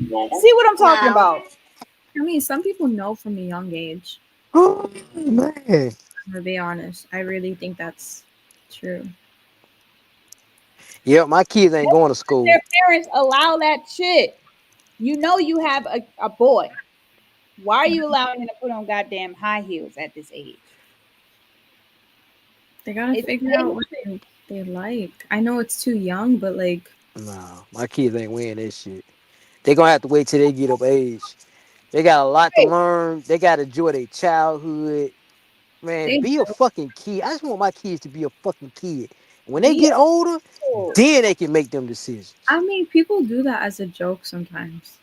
Normal. See what I'm talking about? I mean, some people know from a young age. Oh man. To be honest, I really think that's true. Yeah, my kids ain't going to school. Their parents allow that shit. You know you have a boy. Why are you allowing him to put on goddamn high heels at this age? They gotta It's figure out what they like. I know it's too young, but like No, my kids ain't wearing that shit. They gonna have to wait till they get of age. They got a lot to great. learn. They gotta enjoy their childhood. Man, they be a fucking kid. I just want my kids to be a fucking kid. When they Be get older, a then they can make them decisions. I mean, people do that as a joke sometimes.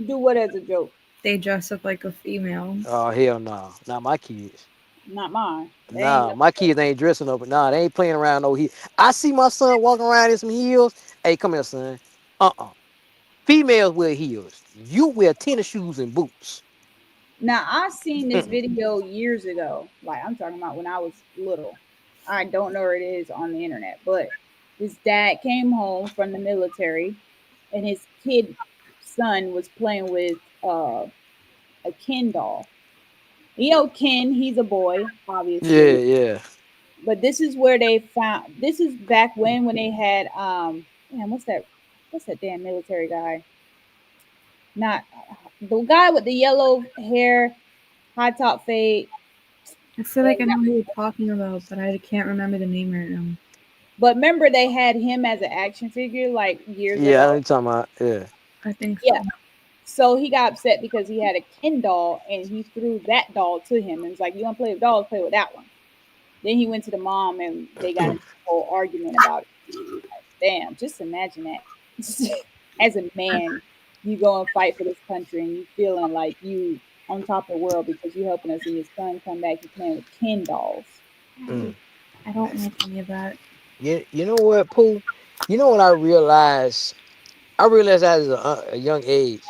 do what as a joke? They dress up like a female. Oh hell no, not my kids. Not mine. They ain't. Nah, my kids ain't dressing up. Nah, they ain't playing around no heel. I see my son walking around in some heels. Hey, come here, son. Females wear heels. You wear tennis shoes and boots. Now I seen this Mm-mm. video years ago. Like I'm talking about when I was little. I don't know where it is on the internet, but his dad came home from the military, and his kid son was playing with a Ken doll. You know Ken, he's a boy, Yeah, obviously. yeah. But this is where they found. This is back when they had man, what's that damn military guy? Not the guy with the yellow hair, high top fade. I feel like I know who you're talking about, but I can't remember the name right now. But remember, they had him as an action figure like years Yeah, I know ago. you talking about. Yeah. I think Yeah. so. So he got upset because he had a Ken doll and he threw that doll to him and was like, "You want to play with dolls? Play with that one." Then he went to the mom and they got into a whole argument about it. Damn, just imagine that. As a man, you go and fight for this country and you feeling like you on top of the world because you helping us and your son come back, you playing with Ken dolls. Mm. I don't like any of that. You know what, Pooh? You know what I realized? I realized as a young age,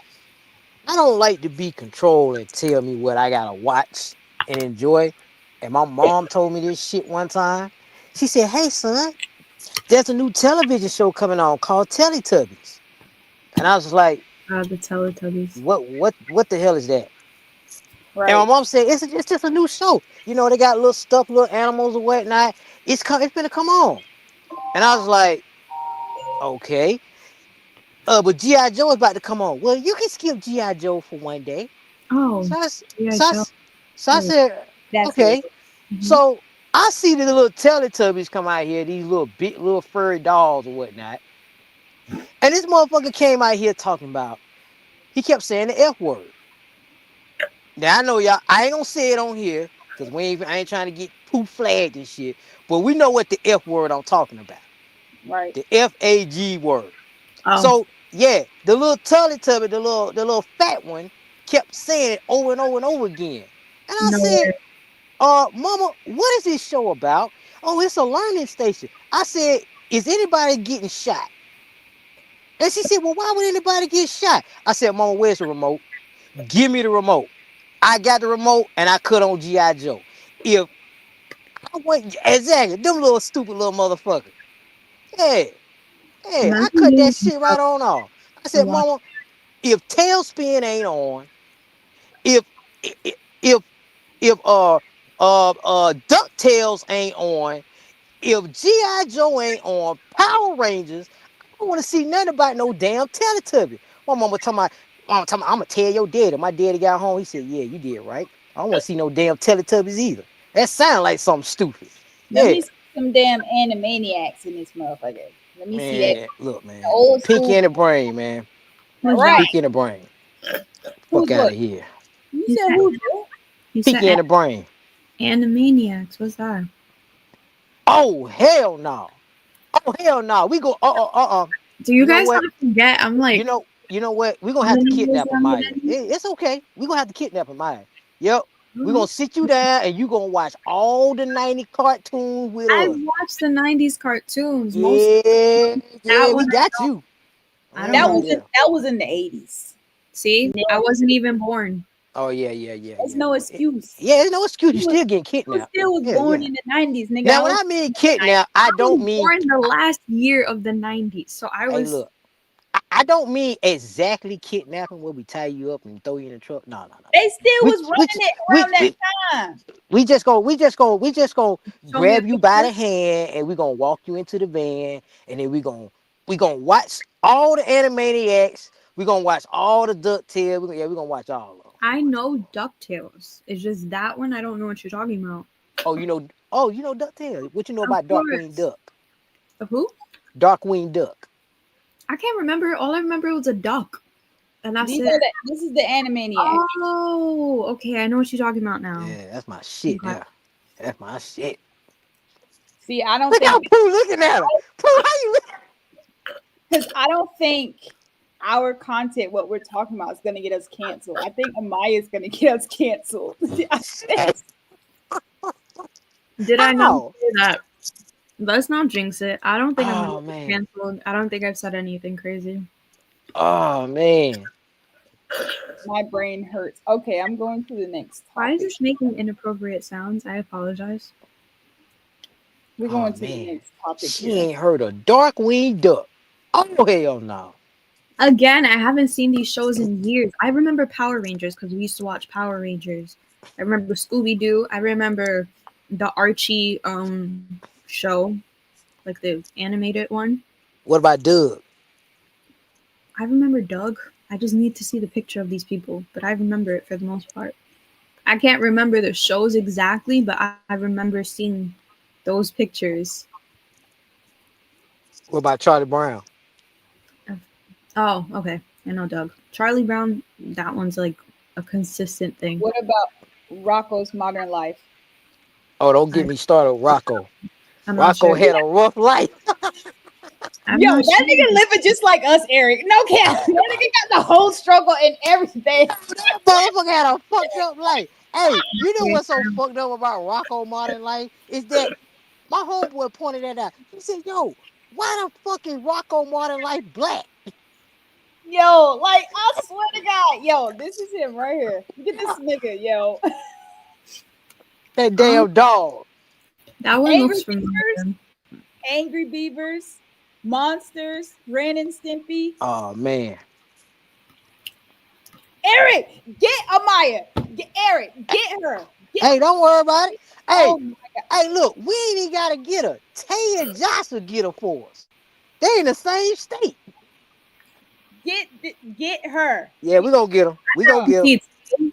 I don't like to be controlled and tell me what I gotta watch and enjoy. And my mom told me this shit one time. She said, "Hey, son, there's a new television show coming on called Teletubbies." And I was like, The Teletubbies. what the hell is that? And my Right. mom said, it's just a new show. You know, they got little stuff, little animals or whatnot. It's gonna come on. And I was like, okay. But G.I. Joe is about to come on. Well, you can skip G.I. Joe for one day. Oh, So I, s- yeah, so I, Joe. s- so I said, That's hilarious. okay. Mm-hmm. So I see the little Teletubbies come out here, these little big, little furry dolls or whatnot. And this motherfucker came out here talking about, he kept saying the F word. Now I know y'all, I ain't gonna say it on here, because I ain't trying to get poo flagged and shit. But we know what the F word I'm talking about. Right. The FAG word. Oh, So yeah, the little Teletubby, the little fat one, kept saying it over and over and over again. And I no said, way. Mama, what is this show about? Oh, it's a learning station. I said, is anybody getting shot? And she said, well, why would anybody get shot? I said, Mama, where's the remote? Give me the remote. I got the remote and I cut on G.I. Joe. If I want exactly them little stupid little motherfuckers. Yeah, yeah, I Imagine cut you that shit right on off. I and said, watch. Mama, if Tailspin ain't on, if if if DuckTales ain't on, if G.I. Joe ain't on, Power Rangers, I don't want to see nothing about no damn Teletubby. My mama talking about, I'm gonna tell your daddy. My daddy got home. He said, yeah, you did right. I don't want to see no damn Teletubbies either. That sound like something stupid. Let Yeah. me see some damn animaniacs in this motherfucker. Let me see that Man, look, the man. old Pinky school. in the brain, man. Who's that? Right. Pinky in the brain. Fuck Who's out what? of here. You You said said who's what? you said Pinky in the brain. Animaniacs. What's that? Oh, hell no. Oh, hell no. We go, Do you You know guys what? not forget? I'm like, You know what? We're gonna how have to many years kidnap younger Amaya. than you? It's okay. We're gonna have to kidnap Amaya. Yep. We're Mhm. gonna sit you down and you gonna watch all the 90 cartoons with I us. watched the '90s cartoons. Most Yeah, that yeah, we one, got you. I don't That know. was in Yeah. the 80s. See, No, I wasn't even born. Oh yeah, yeah, yeah, there's yeah. no excuse. Yeah, there's no excuse. You You was, still getting you kidnapped. still was Yeah, born yeah. in the 90s, nigga. Now I when was I mean I kidnap, I was don't mean born the last year of the '90s, so I hey was. look. I don't mean exactly kidnapping where we tie you up and throw you in the truck. No, no, no, no. they still We was we running it we around that we, time. we just go Show me a grab you by picture. the hand and we gonna walk you into the van and then we gonna watch all the Animaniacs. We gonna watch all the DuckTales. We gonna watch all of them. We I gonna watch know all of them. Ducktales. It's just that one I don't know what you're talking about. You know DuckTales. What you know Of about Darkwing course. Duck? Of who? Darkwing Duck. I can't remember. All I remember was a duck, and that's These it. are this is the Animaniacs. Oh, okay. I know what you're talking about now. Yeah, that's my shit Okay. there. That's my shit. See, I don't Look how think Pooh looking at her. Pooh, how you look? because I don't think our content, what we're talking about, is gonna get us canceled. I think Amaya is gonna get us canceled. Shit. Did I not How? say that? Let's not jinx it. I don't think I'm gonna Oh get man. canceled. I don't think I've said anything crazy. Oh man. My brain hurts. Okay, I'm going to the next Why is topic. this making inappropriate sounds? I apologize. We're Oh going to the man. next topic She here. ain't heard a dark winged duck. Oh hell no. Again, I haven't seen these shows in years. I remember Power Rangers because we used to watch Power Rangers. I remember Scooby Doo. I remember the Archie show, like the animated one. What about Doug? I remember Doug. I just need to see the picture of these people, but I remember it for the most part. I can't remember the shows exactly, but I remember seeing those pictures. What about Charlie Brown? Of, oh, okay. I know Doug. Charlie Brown, that one's like a consistent thing. What about Rocco's Modern Life? Oh, don't I, get me started, Rocco. I'm not Rocco sure. had a rough life. I'm Yo, not that sure. nigga living just like us, Eric. No cap. That nigga got the whole struggle and everything. That motherfucker had a fucked up life. Hey, you know Okay, what's so fucked up about Rocco Modern Life? Is that my homeboy pointed that out. He said, yo, why the fuck is Rocco Modern Life black? Yo, like I swear to God, yo, this is him right here. Look at this nigga, yo. That Um, damn dog. that one looks Angry familiar. Beavers, Angry Beavers, Monsters, Ren and Stimpy. Oh man. Eric, get Amaya. Get Eric, get her. Get Hey, don't worry about it. Hey, oh my hey, look, we ain't even gotta get her. Tay and Josh will get her for us. They in the same state. get her. Yeah, we gonna get them. We gonna get them. See,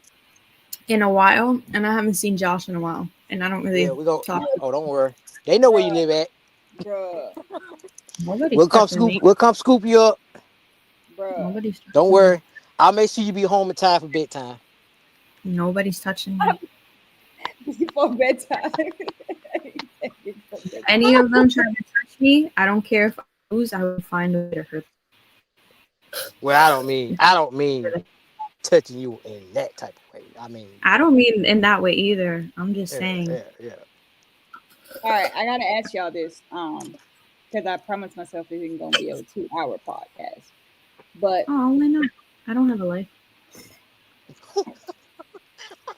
in a while, and I haven't seen Josh in a while, and I don't Yeah, really we go. talk. Oh, don't worry. They know where you Bruh, live at. bruh, Nobody's touching me. We'll come scoop you up. bruh. Nobody's Don't touching me. worry. I'll make sure you be home in time for bedtime. Nobody's touching me. Before bedtime. Before Any bedtime. of them try to touch me, I don't care if I lose. I will find a way to hurt Well, I don't mean them. touching you in that type of way. I mean, I don't mean in that way either. I'm just yeah, saying. yeah, yeah. All right, I gotta ask y'all this, because I promised myself it isn't gonna be a 2-hour podcast. But Oh, why not? I don't have a life.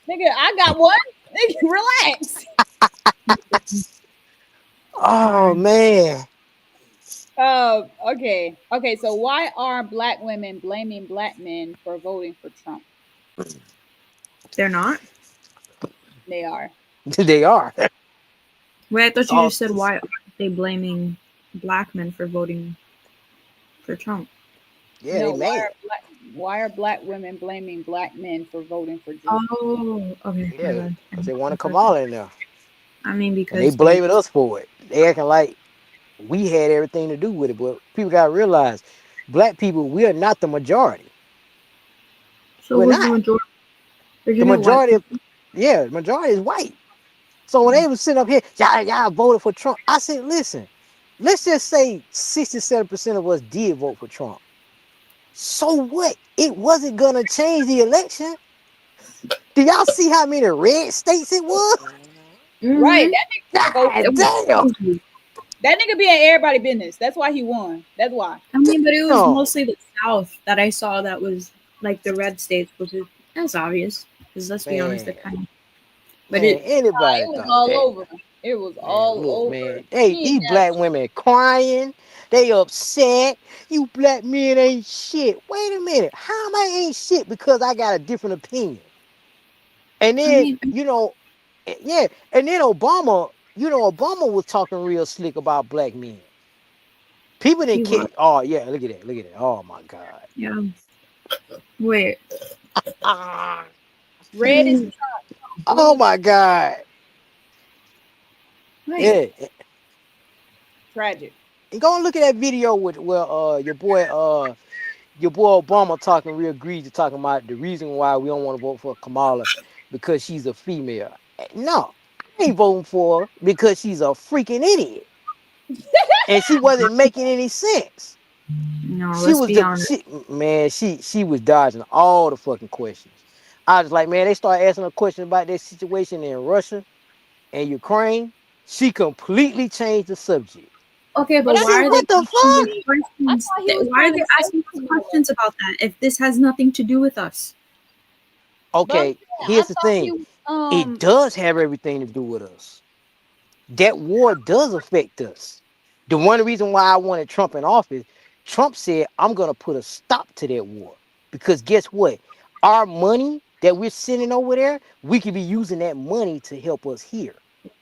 nigga, I got one. Nigga, relax. Oh Sorry. man. Okay. So why are black women blaming black men for voting for Trump? They're not? They are. They are. Wait, I It's thought you all. just said why aren't they blaming black men for voting for Trump? Yeah, they No, mad. why are black women blaming black men for voting for Trump? Oh, okay, my Yeah, bad. because they want to come Because all in there, I mean, and they because like, blaming us for it. They acting like we had everything to do with it, but people gotta realize, black people, we are not the majority. so We're who's the not. majority? The Isn't it white majority of people? yeah, the majority is white. So when they was sitting up here, y'all voted for Trump. I said, listen, let's just say 67% of us did vote for Trump. So what? It wasn't gonna change the election. Do y'all see how many red states it was? Right. Mm-hmm. That nigga go. God damn. That nigga be in everybody business. That's why he won. That's why. I mean, but it was Damn. mostly the South that I saw that was like the red states, which is that's obvious. Because let's be honest, they're Man, kind of. But man, it, anybody It was thought all that. over. It was Man, all look, over. man. Hey, He ain't these have black women crying. They upset. You black men ain't shit. Wait a minute. How am I ain't shit because I got a different opinion? And I then, mean, yeah. And then Obama, Obama was talking real slick about black men. People he didn't was. care. Oh, yeah, look at that. Look at that. Oh, my God. Yeah. Wait. Ah, red is Mm, Trump, oh, blue is my God. wait. Yeah. tragic. And go and look at that video with where your boy Obama talking real greasy, talking about the reason why we don't want to vote for Kamala because she's a female. No, I ain't voting for her because she's a freaking idiot and she wasn't making any sense. No, She let's was be the honest. she was dodging all the fucking questions. I was like, man, they started asking her questions about that situation in Russia and Ukraine. She completely changed the subject. Okay, But but I I said, why are thought they what he the was asking trying these fuck? to, I questions? thought he was Why are trying to they save asking these Camilla. questions about that if this has nothing to do with us? But I'm Okay, saying, I here's the thought he thing. was It does have everything to do with us. That war does affect us. The one reason why I wanted Trump in office, Trump said, I'm going to put a stop to that war. Because guess what? Our money that we're sending over there, we could be using that money to help us here.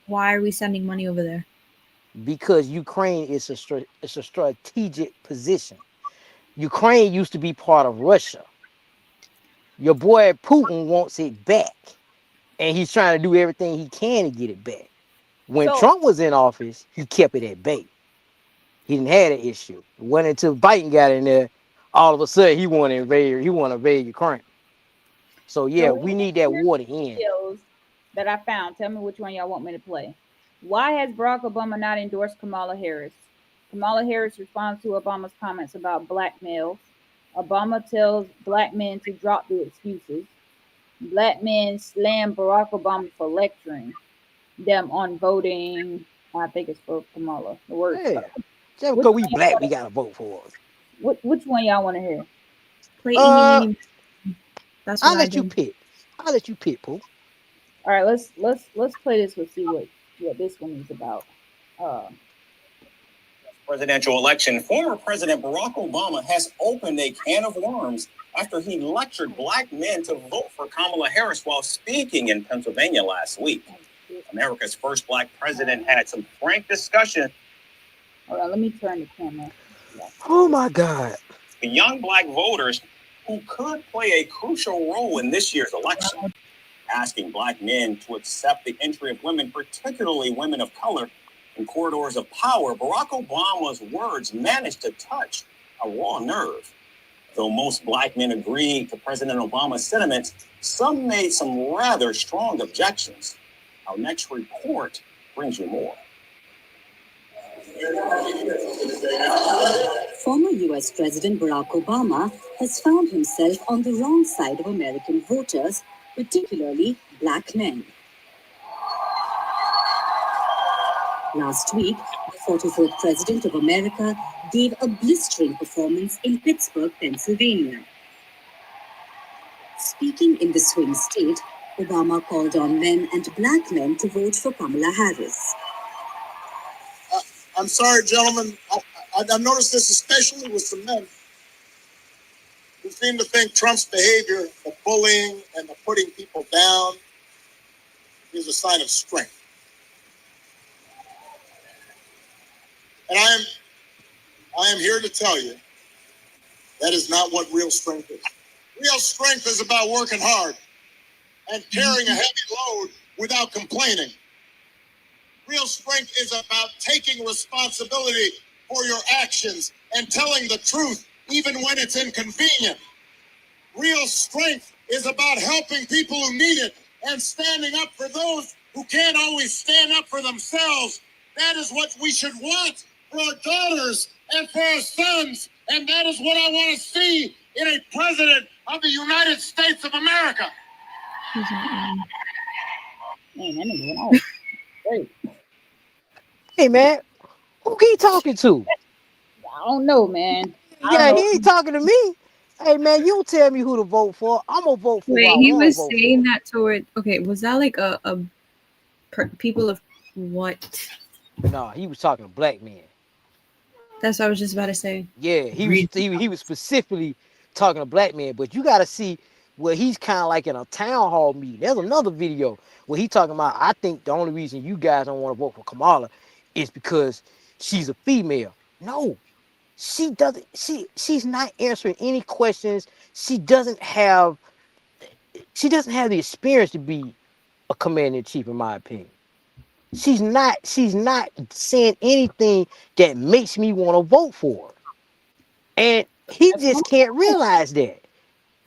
Why are we sending money over there? Because Ukraine is it's a strategic position. Ukraine used to be part of Russia. Your boy Putin wants it back. And he's trying to do everything he can to get it back. When so Trump was in office, he kept it at bay. He didn't have an issue. It wasn't until Biden got in there, all of a sudden he want to invade Ukraine. So so yeah, we need that here's war to the end. videos that I found. Tell me which one y'all want me to play. Why has Barack Obama not endorsed Kamala Harris? Kamala Harris responds to Obama's comments about black males. Obama tells black men to drop the excuses. Black men slam Barack Obama for lecturing them on voting. I think it's for Kamala. The word. Yeah. Just Which because one we y'all black, want we to? gotta vote for us. Which one y'all want to hear? Play eeny, Uh, meeny. That's what I'll I let you did. pick. I'll let you pick, Pooh. All right, let's play this. Let's see what this one is about. Uh, Presidential election, former President Barack Obama has opened a can of worms after he lectured black men to vote for Kamala Harris while speaking in Pennsylvania last week. America's first black president had some frank discussion. hold on, let me turn the camera. Oh my God. The young black voters who could play a crucial role in this year's election, asking black men to accept the entry of women, particularly women of color, in corridors of power. Barack Obama's words managed to touch a raw nerve. Though most black men agreed to President Obama's sentiments, some made some rather strong objections. Our next report brings you more. Former US President Barack Obama has found himself on the wrong side of American voters, particularly black men. Last week, the 44th President of America gave a blistering performance in Pittsburgh, Pennsylvania. Speaking in the swing state, Obama called on men and black men to vote for Kamala Harris. I'm sorry, gentlemen. I've noticed this especially with some men who seem to think Trump's behavior, the bullying and the putting people down, is a sign of strength. And I am here to tell you that is not what real strength is. Real strength is about working hard and carrying a heavy load without complaining. Real strength is about taking responsibility for your actions and telling the truth even when it's inconvenient. Real strength is about helping people who need it and standing up for those who can't always stand up for themselves. That is what we should want for our daughters and for our sons. And that is what I want to see in a president of the United States of America. man, that nigga went off. Great. Hey man, who he talking to? I don't know, man. I don't Yeah, know. he ain't talking to me. Hey man, you don't tell me who to vote for. I'm gonna vote for who Wait, I he want to was vote saying for. that toward. Okay, was that like people of what? Nah, he was talking to black men. That's what I was just about to say. Yeah, he was specifically talking to black men, but you got to see where he's kind of like in a town hall meeting. There's another video where he talking about. I think the only reason you guys don't want to vote for Kamala is because she's a female. No, she doesn't. She's not answering any questions. She doesn't have the experience to be a commander in chief, in my opinion. She's not saying anything that makes me want to vote for her. And he That's just one. can't realize that.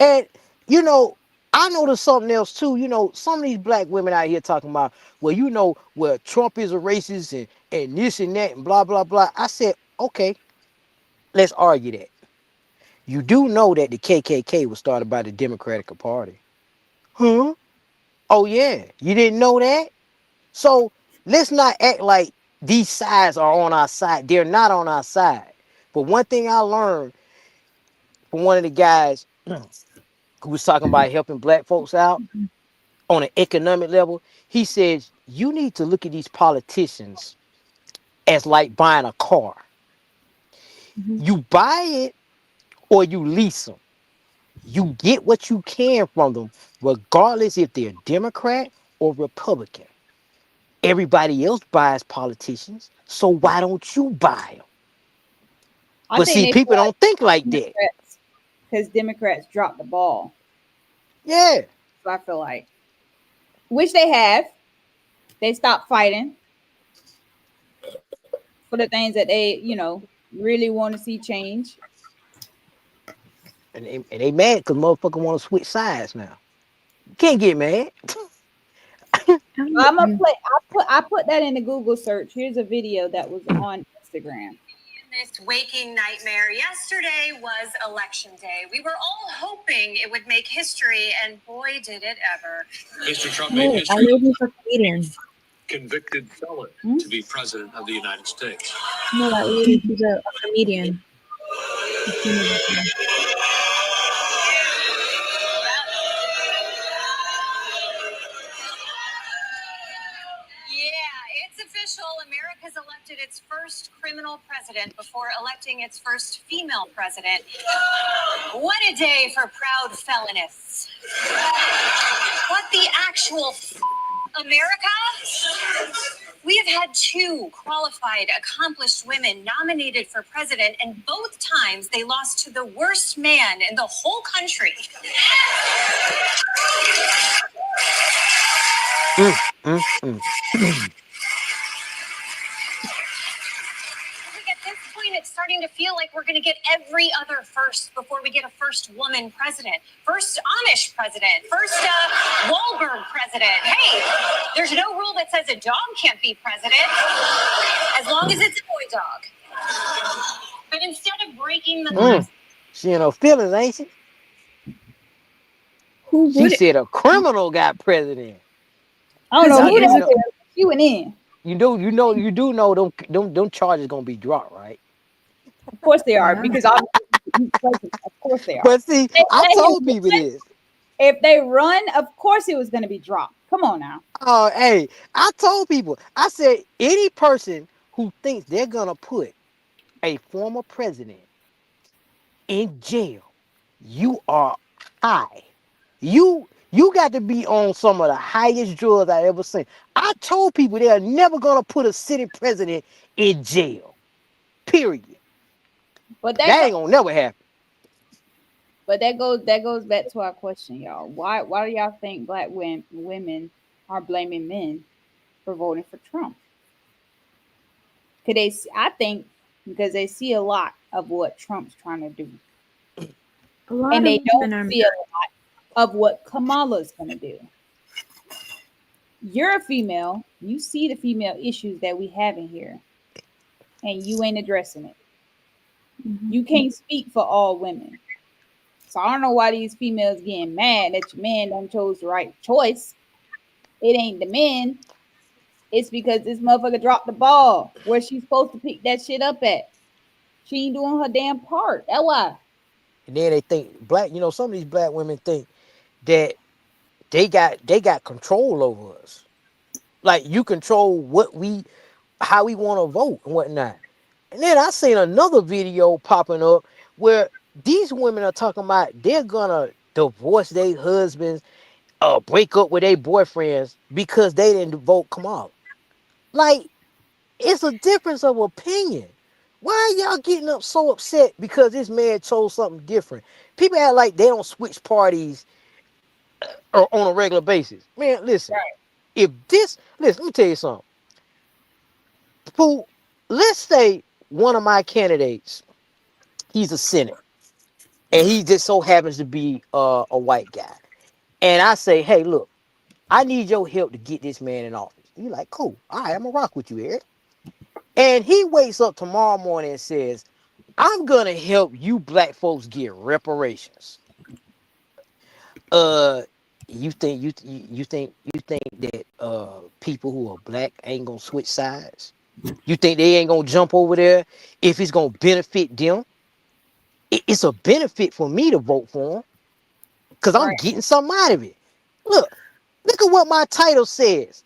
And you know, I know there's something else too. You know, some of these black women out here talking about, well, Trump is a racist and this and that and blah blah blah. I said, okay, Let's argue that. You do know that the KKK was started by the Democratic Party. Huh? Oh yeah. You didn't know that? So let's not act like these sides are on our side. They're not on our side. But one thing I learned from one of the guys who was talking about helping black folks out on an economic level, he says you need to look at these politicians as like buying a car. Mhm. You buy it or you lease them. You get what you can from them, regardless if they're Democrat or Republican. Everybody else buys politicians, so why don't you buy them? I But think see, they feel people like don't think like that. Democrats, because Democrats dropped the ball. Yeah. So I feel like, which they have. They stopped fighting for the things that they, really want to see change. And they mad because motherfucker want to switch sides now. You can't get mad. I'm gonna Mm. play. I put that in the Google search. Here's a video that was on Instagram. In this waking nightmare, yesterday was election day. We were all hoping it would make history, and boy, did it ever. Mr. Trump made No, I history. waiting for comedian. Convicted felon to be president of the United States. No, that lady, she's a comedian. Yeah, it's official. America's elected its first criminal president before electing its first female president. What a day for proud felonists. What the actual America? We have had two qualified, accomplished women nominated for president, and both times they lost to the worst man in the whole country. Mm, mm, mm. At this point, it's starting to feel like we're going to get every other first before we get a first woman president, first Amish president, first Wahlberg president. Hey, there's no rule that says a dog can't be president as long as it's a boy dog. But instead of breaking the glass, She in her feelings, ain't she? Who She would? said a criminal got president. I don't know Because Y'all, who he you that is. know, is. She went in. you do know them charges gonna be dropped, right? Of course they are, Yeah. because obviously, of course they are. But see, They I let him told people run. this. If they run, of course it was going to be dropped. Come on now. Oh, hey, I told people. I said any person who thinks they're gonna put a former president in jail, you are high. You got to be on some of the highest drugs I ever seen. I told people they're never gonna put a sitting president in jail. Period. But That ain't gonna never happen. that goes back to our question, y'all. Why do y'all think black women are blaming men for voting for Trump? Could I think because they see a lot of what Trump's trying to do, A lot and they of don't women are. see a lot of what Kamala's going to do. You're a female. You see the female issues that we have in here, and you ain't addressing it. Mhm. You can't speak for all women. So I don't know why these females getting mad that your man done chose the right choice. It ain't the men. It's because this motherfucker dropped the ball where she's supposed to pick that shit up at. She ain't doing her damn part. That why. And then they think black. Some of these black women think that they got control over us. Like you control how we want to vote and whatnot. And then I seen another video popping up where these women are talking about they're gonna divorce their husbands, break up with their boyfriends because they didn't vote Kamala. Like it's a difference of opinion. Why are y'all getting up so upset because this man chose something different? People act like they don't switch parties on a regular basis. Man, listen. Let me tell you something. Fool, let's say one of my candidates, he's a senator, and he just so happens to be a white guy. And I say, hey, look, I need your help to get this man in office. You like, cool. All right, I'm gonna rock with you, Eric. And he wakes up tomorrow morning and says, I'm gonna help you black folks get reparations. Uh, you think that people who are black ain't gonna switch sides? You think they ain't gonna jump over there if it's gonna benefit them? It's a benefit for me to vote for them because I'm Right. getting something out of it. Look at what my title says.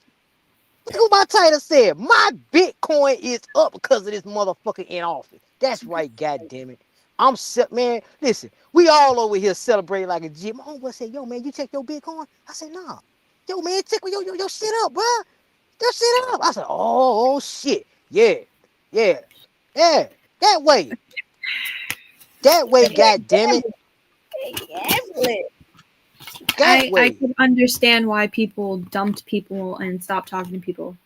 Look what my title said. My Bitcoin is up because of this motherfucker in office. That's right, goddamn it. I'm set, man. Listen, we all over here celebrating like a G. My homeboy said, "Yo, man, you check your Bitcoin?" I said, "Nah." "Yo, man, check your shit up, bro. Your shit up." I said, "Oh shit, yeah, yeah, yeah. That way, goddamn it, that I way." can understand why people dumped people and stopped talking to people.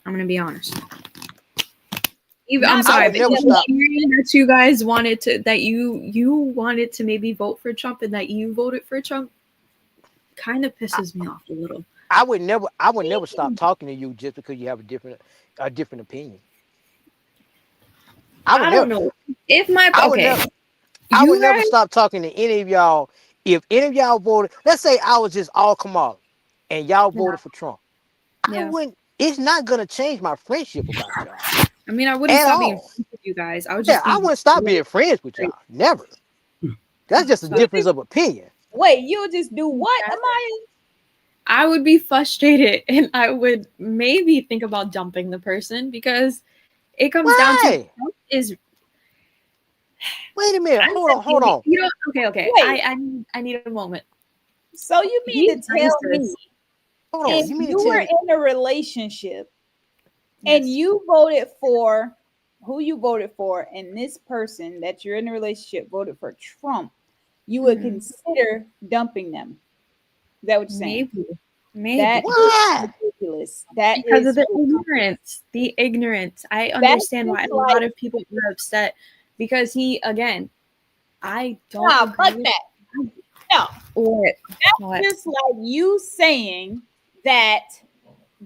I'm gonna be honest. I'm Not sorry, would but never because stop. hearing that you guys wanted to that you wanted to maybe vote for Trump and that you voted for Trump kind of I, pisses me off a little. I would never stop talking to you just because you have a different opinion. I would I don't never. know if my I would okay, never. I would you never guys. stop talking to any of y'all if any of y'all voted. Let's say I was just all Kamala, and y'all Yeah, voted for Trump. I yeah. wouldn't. It's not gonna change my friendship about y'all I mean, I wouldn't at stop being all. friends with you guys. I would Yeah, just I be wouldn't stop really being friends with y'all. Never. That's just a so difference of opinion. wait, you'll just do what, Amaya? I would be frustrated and I would maybe think about dumping the person because it comes down to Why? Trump is Wait a minute. I'm Hold on. Hold on. you know okay. Wait, I need a moment. so you mean He's to tell me racist. Hold on. if You mean to you tell were me? in a relationship and Yes. you voted for who you voted for, and this person that you're in a relationship voted for Trump, you would Mhm. consider dumping them? Is that what you're saying? Maybe. That Maybe. is Why? ridiculous. That Because of is the ignorance. The ignorance. I that's understand why just a like lot of people are upset because he again, I don't nah, agree fuck with that. No, what what just like you saying that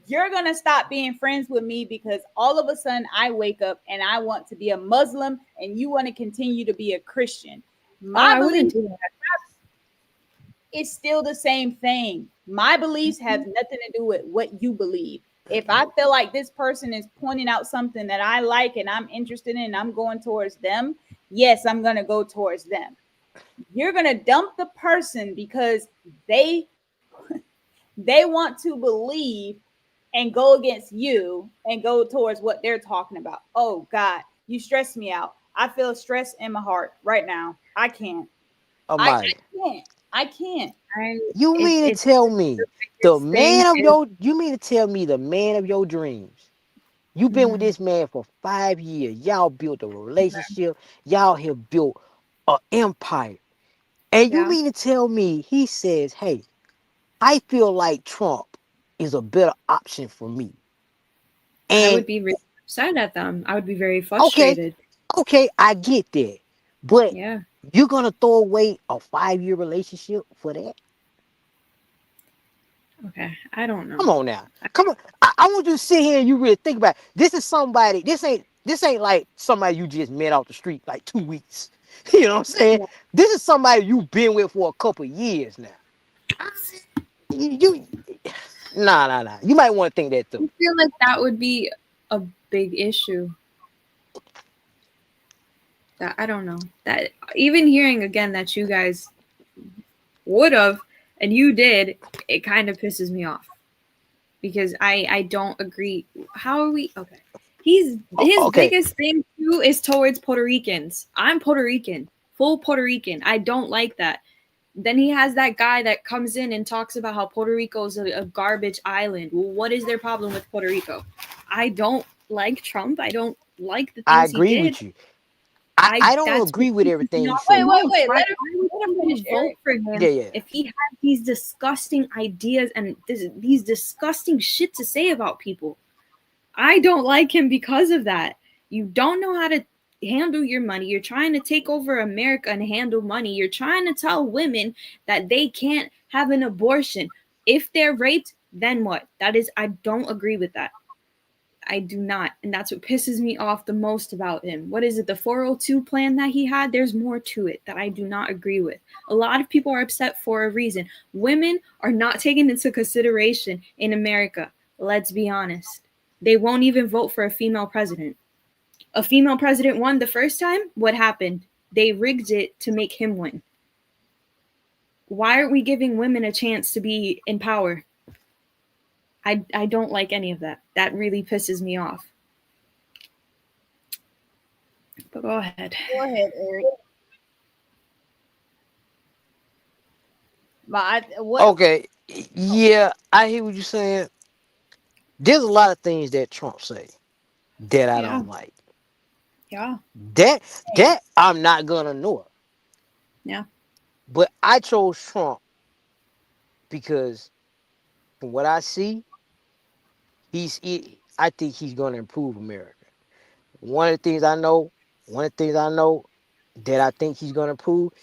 you're gonna stop being friends with me because all of a sudden I wake up and I want to be a Muslim and you want to continue to be a Christian. oh My I wouldn't belief do that. is still the same thing. My beliefs have nothing to do with what you believe. If I feel like this person is pointing out something that I like and I'm interested in, and I'm going towards them, yes, I'm gonna go towards them. You're gonna dump the person because they they want to believe and go against you and go towards what they're talking about. Oh God, you stress me out. I feel stress in my heart right now. I can't. I Amaya. can't. I can't. I You mean to it's tell the me biggest thing is you mean to tell me the man of your dreams? You've been with mhm, this man for 5 years. Y'all built a relationship. Y'all have built an empire. And you yeah. mean to tell me he says, "Hey, I feel like Trump is a better option for me." I would And be really upset at them. I would be very okay, frustrated. I get that. But Yeah. you're gonna throw away a 5 year relationship for that? Okay. I don't know. Come on now. Come on. I want you to sit here and you really think about it. This is somebody, this ain't like somebody you just met off the street like 2 weeks. You know what I'm saying? Yeah. This is somebody you've been with for a couple years now. You nah. You might want to think that I through. feel like that would be a big issue. That I don't know. That even hearing again that you guys would have and you did, it kind of pisses me off because I don't agree. How are we okay? His Okay. biggest thing too is towards Puerto Ricans. I'm Puerto Rican, full Puerto Rican. I don't like that. Then he has that guy that comes in and talks about how Puerto Rico is a garbage island. Well, what is their problem with Puerto Rico? I don't like Trump. I don't like the I things he agree did. with you. I don't That's what agree with pisses me everything he off the Wait, said. wait, most. wait. Why would Let her finish, people vote Eric. for him Yeah, yeah. if he had these disgusting ideas and these disgusting shit to say about people? I don't like him because of that. You don't know how to handle your money. You're trying to take over America and handle money. You're trying to tell women that they can't have an abortion. If they're raped, then what? That is, I don't agree with that. I do not. And that's what pisses me off the most about him. What is it? The 402 plan that he had? There's more to it that I do not agree with. A lot of people are upset for a reason. Women are not taken into consideration in America. Let's be honest. They won't even vote for a female president. A female president won the first time. What happened? They rigged it to make him win. Why aren't we giving women a chance to be in power? I don't like any of that. That really pisses me off. But go ahead. Go ahead, Eric. But what? Okay, yeah, I hear what you're saying. There's a lot of things that Trump say that I Yeah. don't like. Yeah. That I'm not gonna know. Yeah. But I chose Trump because from what I see, I think he's gonna improve America. One of the things I know, one of the things I know that I think he's gonna improve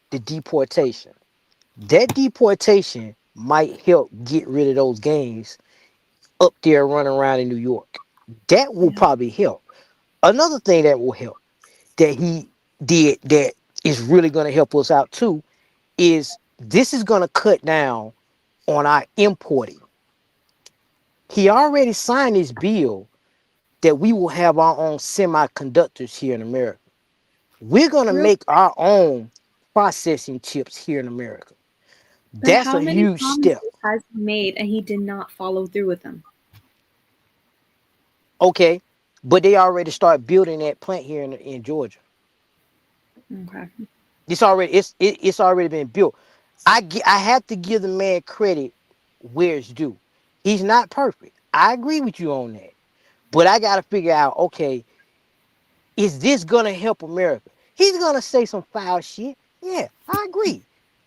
the deportation. That deportation might help get rid of those gangs up there running around in New York. That will Yeah. probably help. Another thing that will help that he did that is really going to help us out too is this is going to cut down on our importing. He already signed this bill that we will have our own semiconductors here in America. We're going to Real, make our own processing chips here in America. but That's how a many huge promises step. has he made and he did not follow through with them? Okay, but they already start building that plant here in Georgia. Okay. It's already been built. I have to give the man credit where it's due. He's not perfect. I agree with you on that. But I got to figure out, okay, is this gonna help America? He's gonna say some foul shit. Yeah, I agree.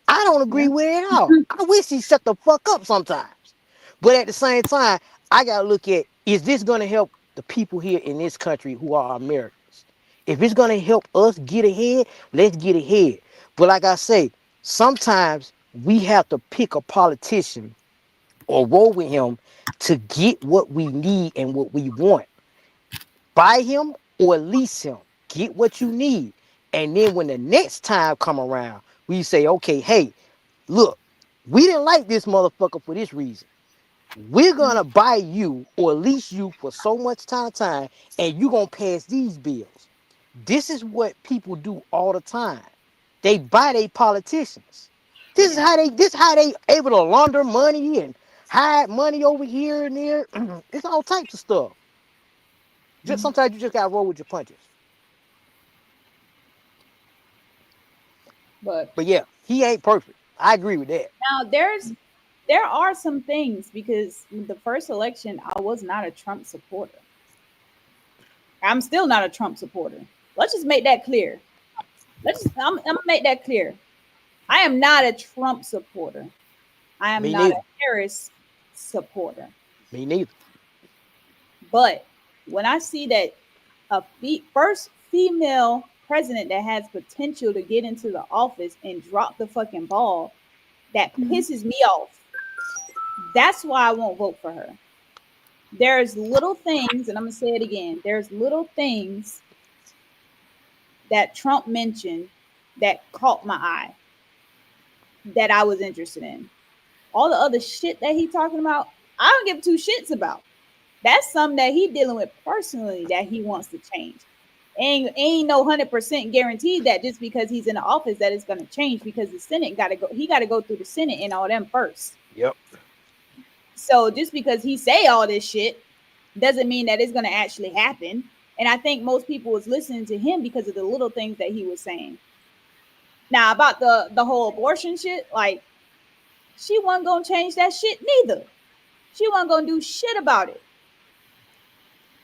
I don't agree Yeah. with it at all. I wish he shut the fuck up sometimes. But at the same time, I gotta look at, is this gonna help the people here in this country who are Americans? If it's gonna help us get ahead, let's get ahead. But like I say, sometimes we have to pick a politician or roll with him to get what we need and what we want. Buy him or lease him. Get what you need. And then when the next time come around, we say, okay, hey, look, we didn't like this motherfucker for this reason. We're gonna buy you or lease you for so much time, and you're gonna pass these bills. This is what people do all the time. They buy their politicians. This is how they able to launder money and hide money over here and there. It's all types of stuff. Just sometimes you just gotta roll with your punches. But But yeah, he ain't perfect. I agree with that. now there are some things because the first election I was not a Trump supporter. I'm still not a Trump supporter. Let's just make that clear. I'm gonna make that clear. I am not a Trump supporter. I am Me not a neither. Harris supporter. Me neither. But when I see that first female president that has potential to get into the office and drop the fucking ball, that pisses me off. That's why I won't vote for her. There's little things, and I'm gonna say it again. There's little things that Trump mentioned that caught my eye that I was interested in. All the other shit that he talking about, I don't give two shits about. That's something that he dealing with personally that he wants to change. Ain't no 100% guaranteed that just because he's in the office that it's going to change because the Senate got to go. He got to go through the Senate and all them first. Yep. So just because he say all this shit doesn't mean that it's going to actually happen. And I think most people was listening to him because of the little things that he was saying. Now about the whole abortion shit, like she wasn't gonna change that shit neither. She wasn't gonna do shit about it.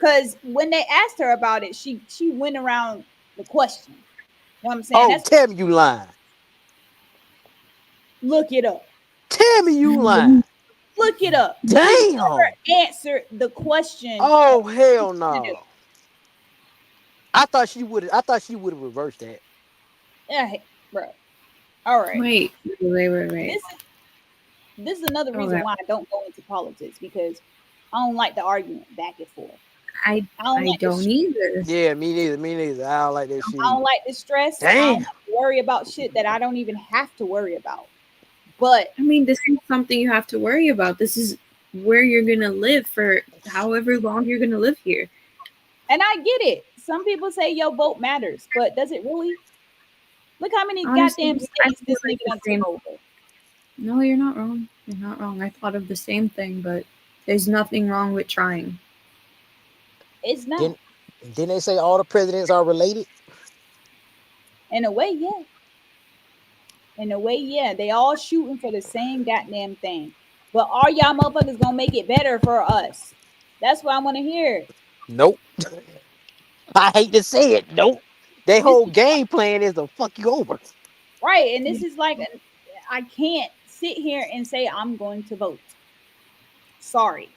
Cause when they asked her about it, she went around the question. You know what I'm saying? Oh, That's tell me you lying. look it up. Tell me you lying. Look it up. She Damn. never answered the question. Oh hell no. I thought she would have reversed that. Yeah, bro. All right. Wait. This this is another reason Okay. why I don't go into politics because I don't like the argument back and forth. I I don't I like this. don't either. Yeah, me neither. Me neither. I don't like that shit I don't either. like the stress. I don't Damn. like to worry about shit that I don't even have to worry about. But I mean, this is something you have to worry about. This is where you're gonna live for however long you're gonna live here. and I get it. Some people say your vote matters, but does it really? Look how many Honestly, goddamn I states feel this like nigga the done took same. over. No, you're not wrong. You're not wrong. I thought of the same thing, but there's nothing wrong with trying. It's not. Didn't didn't they say all the presidents are related? In a way, yeah. In a way, yeah. They all shooting for the same goddamn thing. But are y'all motherfuckers gonna make it better for us? That's what I want to hear. Nope. I hate to say it. Nope. Their This whole is game plan is to fuck you over. right, and this is like I can't sit here and say I'm going to vote. Sorry.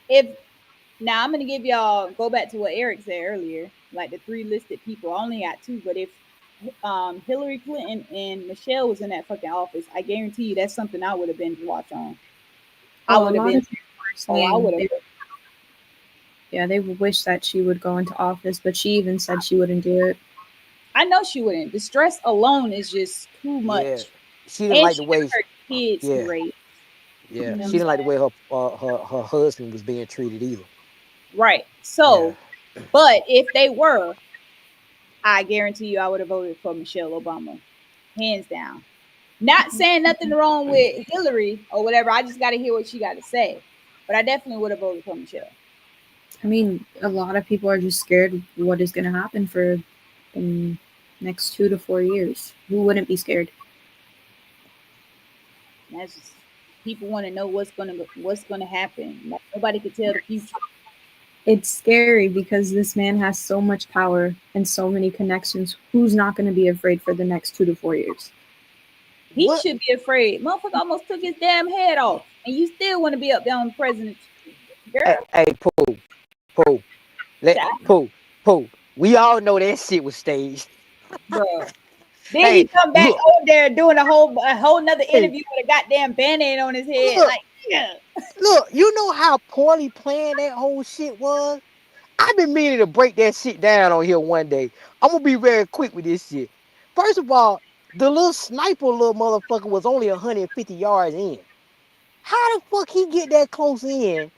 If now I'm gonna give y'all go back to what Eric said earlier, like the three listed people. I only got two, but if Hillary Clinton and Michelle was in that fucking office, I guarantee you that's something I would have been to watch on. I Oh, a would have lot been. of people are Oh, I would saying have. they wish that she would go into office, but she even said she wouldn't do it. I know she wouldn't. The stress alone is just too Yeah. much, She didn't and like the she got way her kids to yeah, raise. yeah. You know what She I'm Mhm. didn't like saying? the way her husband was being treated either. Right. Yeah. So, but if they were, I guarantee you, I would have voted for Michelle Obama, hands down. Not saying nothing wrong with Hillary or whatever. I just got to hear what she got to say. But I definitely would have voted for Michelle. I mean, a lot of people are just scared of what is going to happen for the next 2 to 4 years. Who wouldn't be scared? And that's just people want to know what's gonna happen. Like nobody could tell the future. It's scary because this man has so much power and so many connections. Who's not going to be afraid for the next 2 to 4 years? He What? should be afraid. Motherfucker almost took his damn head off, and you still want to be up there on the president, Hey, girl. hey, Pooh. Let Child, Pooh. We all know that shit was staged. bro. Then he Hey, come back look, over there doing a whole nother hey, interview with a goddamn band-aid on his head. look, Like, yeah. look, you know how poorly planned that whole shit was? I've been meaning to break that shit down on here one day. I'm gonna be very quick with this shit. First of all, the little sniper little motherfucker was only 150 yards in. How the fuck he get that close in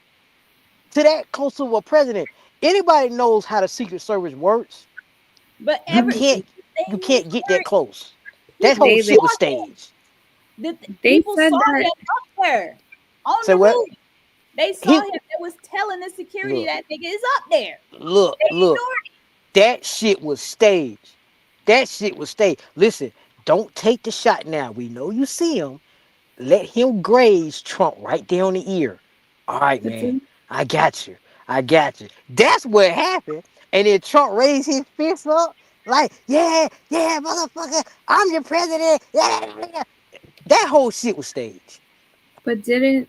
to that close to a president? Anybody knows how the Secret Service works. But You every can't you thing is can't get that close. That people whole They shit was saw him. staged. they People said saw that. him up there on Say the what? roof. They saw He him. They was telling the security look, that nigga is up there. They look. ignored it. That shit was staged. That shit was staged. Listen, don't take the shot now. We know you see him. Let him graze Trump right there on the ear. All right, But man. then, I got you. I got you. That's what happened. And then Trump raised his fist up, like, yeah, yeah, motherfucker, I'm your president. Yeah. That whole shit was staged. but didn't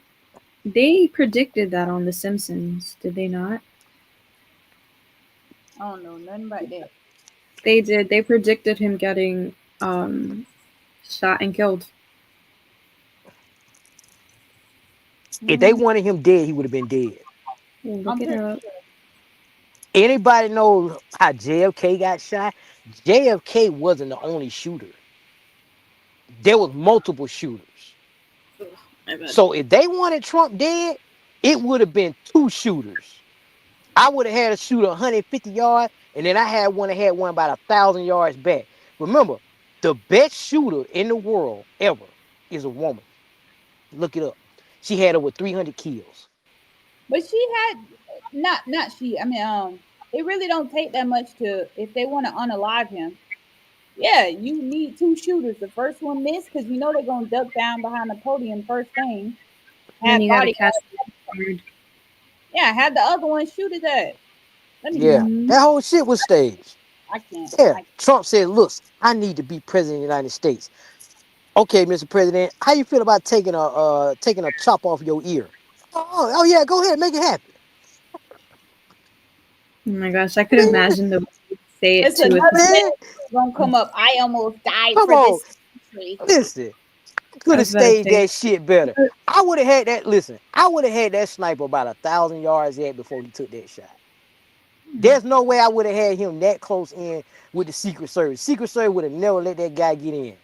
they predicted that on The Simpsons? Did they not? I don't know nothing about that. They did. They predicted him getting um, shot and killed. If they Mm, wanted him dead, he would have been dead. Well, look I'm it pretty up. sure. Anybody know how JFK got shot? JFK wasn't the only shooter. There was multiple shooters. My bad. So if they wanted Trump dead, it would have been two shooters. I would have had a shooter 150 yards, and then I had one that had one about 1,000 yards back. Remember, the best shooter in the world ever is a woman. Look it up. She had over 300 kills. But she had not she. I mean, it really don't take that much to if they want to unalive him. Yeah, you need two shooters. The first one missed because you know they're gonna duck down behind the podium first thing. And then Have you got to bodyguards. cast card. Yeah, have the other one shoot his ass. Let me Yeah, stop. Mm-hmm. that whole shit was staged. I can't. Yeah, Trump said, "Look, I need to be president of the United States." Okay, Mr. President, how you feel about taking a chop off your ear? Oh yeah, go ahead, make it happen. Oh my gosh, I could Man, imagine the way you say it It's too. At another the man, minute gonna come up. I almost died come for on, this country. listen. Could I have was about to staged say, that shit better. I would have had that. Listen, I would have had that sniper about 1,000 yards ahead before he took that shot. There's no way I would have had him that close in with the Secret Service. Secret Service would have never let that guy get in.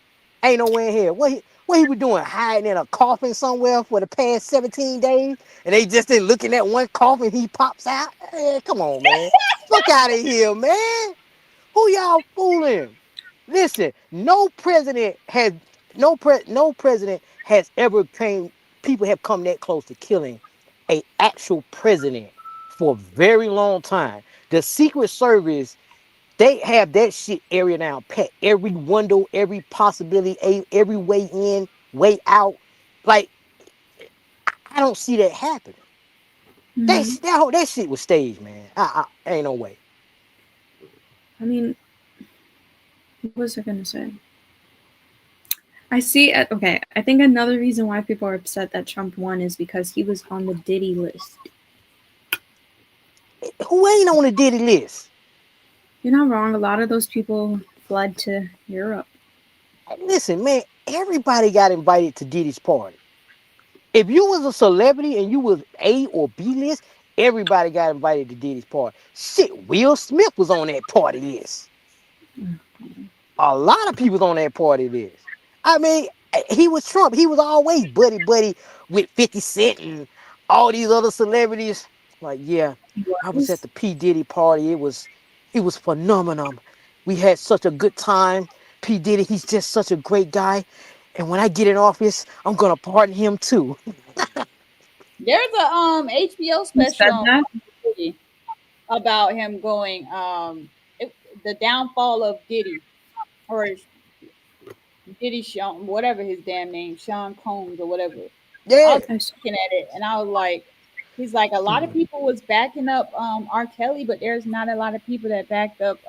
Ain't no way in here. What he was doing? Hiding in a coffin somewhere for the past 17 days? And they just been looking at one coffin, he pops out? Come on, man. Fuck out of here, man. Who y'all fooling? Listen, no president has ever came. People have come that close to killing a actual president for a very long time. The Secret Service, they have that shit area now, pet every window, every possibility, every way in, way out. Like I don't see that happening. mhm. That shit was staged, man. Ain't no way. I mean, what was I gonna say? I see. Okay, I think another reason why people are upset that Trump won is because he was on the Diddy list. Who ain't on the Diddy list? You're not wrong. A lot of those people fled to Europe. Listen, man, everybody got invited to Diddy's party. If you was a celebrity and you was A or B list, everybody got invited to Diddy's party. Shit, Will Smith was on that party list. A lot of people's on that party list. I mean, he was Trump. He was always buddy buddy with 50 Cent and all these other celebrities. Like, yeah, I was at Was the P. Diddy party. It was phenomenal. We had such a good time. P. Diddy, he's just such a great guy. And when I get in office, I'm gonna pardon him too. There's a HBO he special said on that? Diddy about him going the downfall of Diddy, or Diddy Sean, whatever his damn name, Sean Combs or whatever. I Yeah. was looking at it and I was like, he's like, a lot of people was backing up R. Kelly, but there's not a lot of people that backed up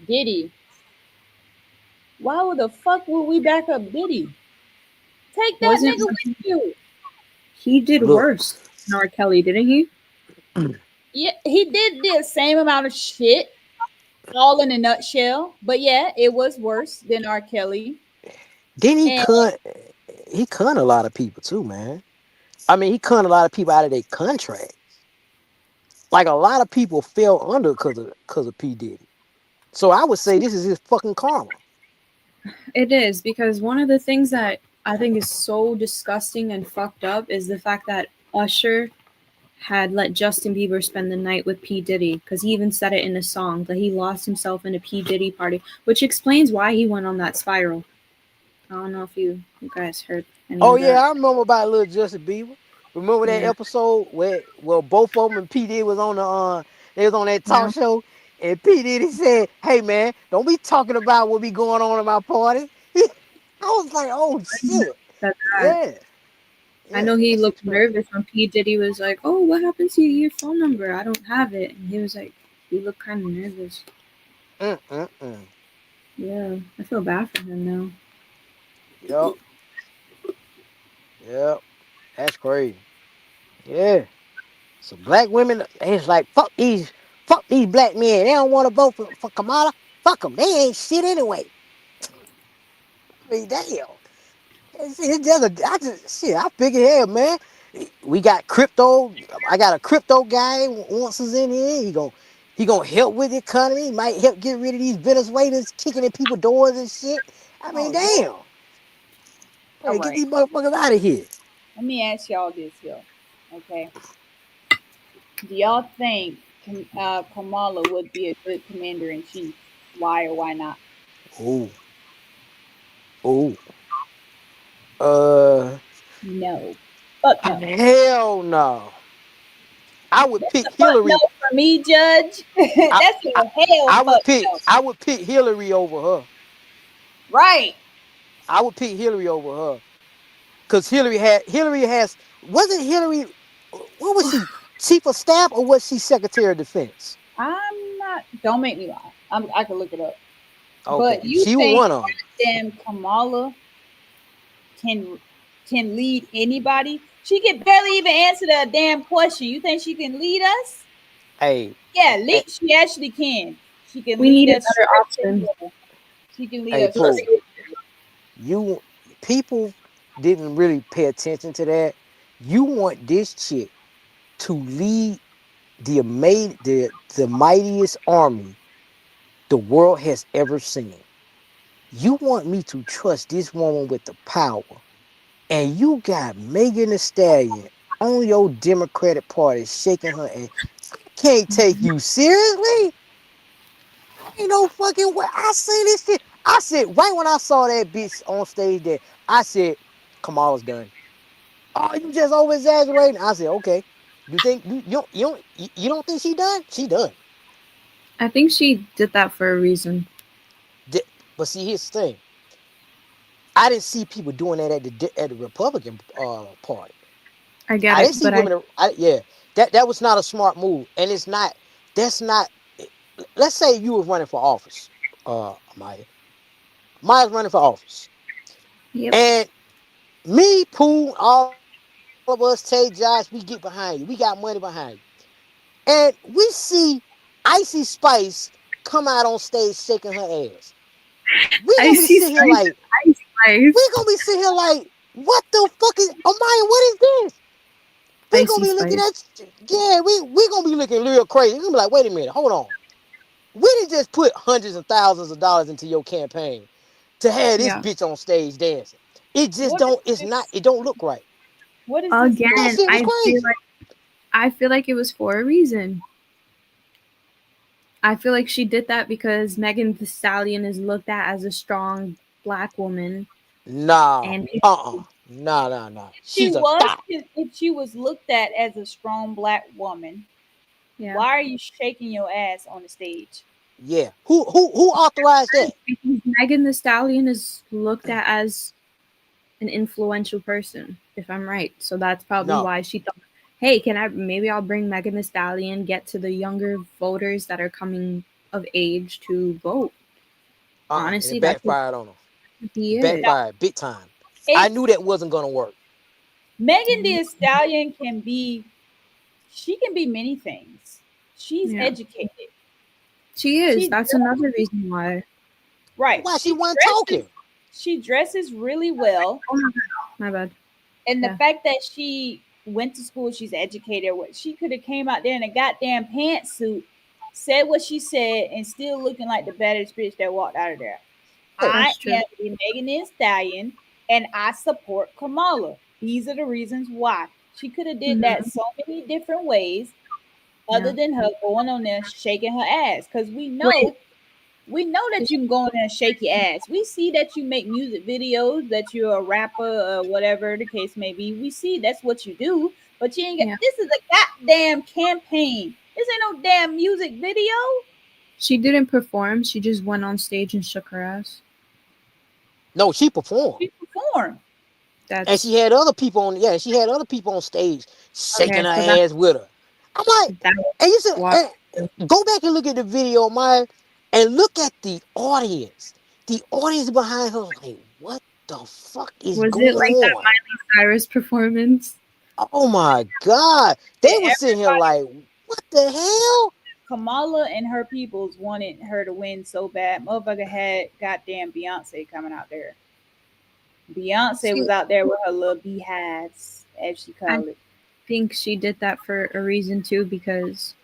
Diddy. Why would the fuck would we back up Diddy? Take that Wasn't nigga with you. he did Look, worse than R. Kelly, didn't he? Yeah, he did the same amount of shit, all in a nutshell. But yeah, it was worse than R. Kelly. then he And cut he cut a lot of people too, man. I mean, he cut a lot of people out of their contract. Like a lot of people fell under because of P Diddy. So I would say this is his fucking karma. It is because one of the things that I think is so disgusting and fucked up is the fact that Usher had let Justin Bieber spend the night with P. Diddy because he even said it in a song that he lost himself in a P. Diddy party, which explains why he went on that spiral. I don't know if you guys heard any Oh of yeah, that. I remember about little Justin Bieber. Remember that Yeah. episode where well both of them and P Diddy was on the they was on that Yeah. talk show and P Diddy said, "Hey man, don't be talking about what be going on at my party." I was like, "Oh shit, Said that. yeah, I yeah, know he that shit's looked crazy." nervous when P. Diddy was like, "Oh, what happened to your phone number? I don't have it." And he was like, he looked kind of nervous. Mm. Yeah, I feel bad for him now. Yep, yep, that's crazy. Yeah. So black women, it's like fuck these black men. They don't want to vote for Kamala. Fuck them. They ain't shit anyway. I mean, damn. It's just I just shit. I figured, hell, man. We got crypto. I got a crypto guy once is in here. He gonna help with the economy. He might help get rid of these Venezuelans kicking in people's doors and shit. I mean, oh Lord. damn. All Hey, get right. these motherfuckers out of here. Let me ask y'all this here. Okay. Do y'all think Kamala would be a good commander in chief? Why or why not? Oh, oh. Uh, No. Fuck no. hell no. I would That's pick a fuck no Hillary. for me, Judge. I, That's I a hell I fuck would pick no. I would pick Hillary over her. Right. I would pick Hillary over her. Cause Hillary has wasn't Hillary what was she? Chief of staff or was she Secretary of Defense? I'm not. Don't make me lie. I can look it up. But Okay. you She was think one of them. damn Kamala can can lead anybody? She can barely even answer the damn question. You think she can lead us? Hey, Yeah, hey, she actually can. She can We lead needed us better straight to options. hell. She can lead hey us straight Pooh, to hell. you people didn't really pay attention to that. You want this chick to lead the mightiest army the world has ever seen. You want me to trust this woman with the power, and you got Megan Thee Stallion on your Democratic Party shaking her ass. Can't take you seriously. Ain't no fucking way. I seen this shit. I said right when I saw that bitch on stage there, I said, Kamala's done. Oh, you just over exaggerating. I said, okay. You think you don't think she done? She done. I think she did that for a reason. But see, here's the thing. I didn't see people doing that at the Republican Party. I get I it, didn't see but I women. Yeah, that was not a smart move, and it's not. That's not. Let's say you were running for office, Maya's running for office, yep. and me, Pooh, all of us, Tay, Josh, we get behind you. We got money behind you, and we see Icy Spice come out on stage shaking her ass. We gonna be Icy sitting here Spice, like, Ice Spice, what the fuck is Amaya? What is this? We gonna Icy be looking Spice. at, yeah, we gonna be looking real crazy. We gonna be like, wait a minute, hold on. We didn't just put hundreds of thousands of dollars into your campaign to have this Yeah. bitch on stage dancing. It just What is don't. It's not. this? It don't look right. What is this That Again, movement? shit was crazy. I feel like it was for a reason. I feel like she did that because Megan Thee Stallion is looked at as a strong black woman, Nah. and Nah. Nah. Nah. She She's a was thought. if she was looked at as a strong black woman, yeah, why are you shaking your ass on the stage? Yeah. Who authorized that? because Megan Thee Stallion is looked at as an influential person, if I'm right. So that's probably No. why she thought, hey, can I maybe I'll bring Megan Thee Stallion, get to the younger voters that are coming of age to vote. And Honestly, it that's what backfired on her. he It is. Now, backfired big time. I it knew that wasn't gonna work. Megan Thee Stallion she can be many things. She's Yeah, educated. she is. She That's another reason why. right. Why she wasn't talking? She dresses really well, Oh my bad. and the Yeah. fact that she went to school, she's educated. What she could have came out there in a goddamn pantsuit, said what she said, and still looking like the baddest bitch that walked out of there. Yeah. I That's true. am a Megan Thee Stallion, and I support Kamala. These are the reasons why. She could have did that Mhm. so many different ways, other Yeah. than her going on there shaking her ass. Because Wait. we know that you can go in there and shake your ass. We see that you make music videos, that you're a rapper, whatever the case may be. We see that's what you do, but you ain't got. Yeah. This is a goddamn campaign. This ain't no damn music video. She didn't perform. She just went on stage and shook her ass. No, she performed. She performed. And That's she had other people on, yeah, she had other people on stage shaking okay. her So that ass with her. I'm like, that and you said, was and go back and look at the video, Maya, and look at the audience. The audience behind her, like, what the fuck is was it going like that on? Miley Cyrus performance? Oh my God. They were sitting here Everybody, like, what the hell? Kamala and her peoples wanted her to win so bad. Motherfucker had goddamn Beyonce coming out there. Beyonce was See, out there with her little beehives, as she I called it. think she did that for a reason too, because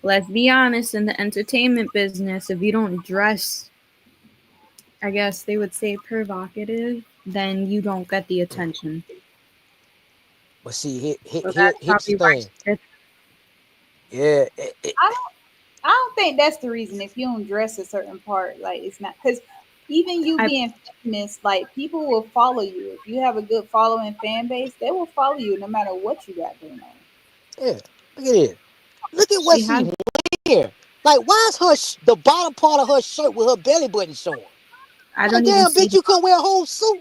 let's be honest, in the entertainment business, if you don't dress, I guess they would say provocative, then you don't get the attention. But see, So that's here's the probably why thing. she did. Yeah, I I don't think that's the reason. If you don't dress a certain part, like it's not because even you I being famous, like people will follow you. If you have a good following fan base, they will follow you no matter what you got going on. yeah. Look at it. Look at what she she has. wearing. Like, why is the bottom part of her shirt with her belly button showing? I Like, don't even damn, see bitch, the. you couldn't wear a whole suit.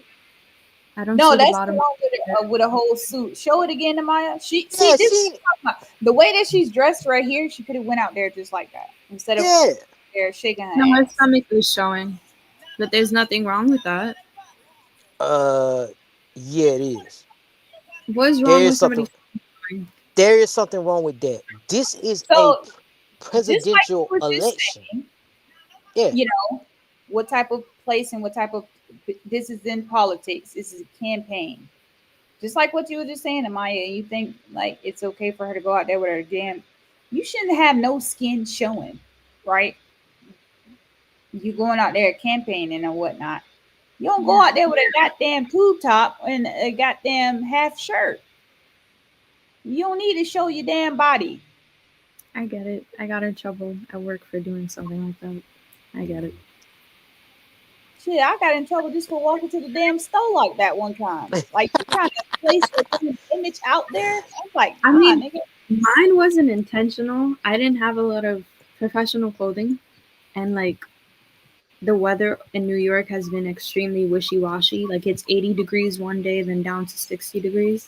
I don't No, see the that's the bottom. one with a whole suit. Show it again, Amaya. She see Yeah, this is she, what I'm talking about. The way that she's dressed right here. She could have went out there just like that instead of yeah. there shaking her No, her ass. stomach is showing, but there's nothing wrong with that. Uh, yeah, it is. What is There wrong is with something. somebody showing? There is something wrong with that. This is a So just like presidential you were just election. saying, Yeah, you know, what type of place and what type of this is in politics. This is a campaign. Just like what you were just saying, Amaya. You think like it's okay for her to go out there with her damn. You shouldn't have no skin showing, right? You going out there campaigning and whatnot. You don't go Yeah, out there with a goddamn tube top and a goddamn half shirt. You don't need to show your damn body. I get it. I got in trouble at work for doing something like that. I get it. Shit, I got in trouble just for walking to the damn store like that one time. Like you trying to place a fucking image out there. I was like, I nah, mean, nigga. mine wasn't intentional. I didn't have a lot of professional clothing, and like the weather in New York has been extremely wishy-washy. Like it's 80 degrees one day, then down to 60 degrees.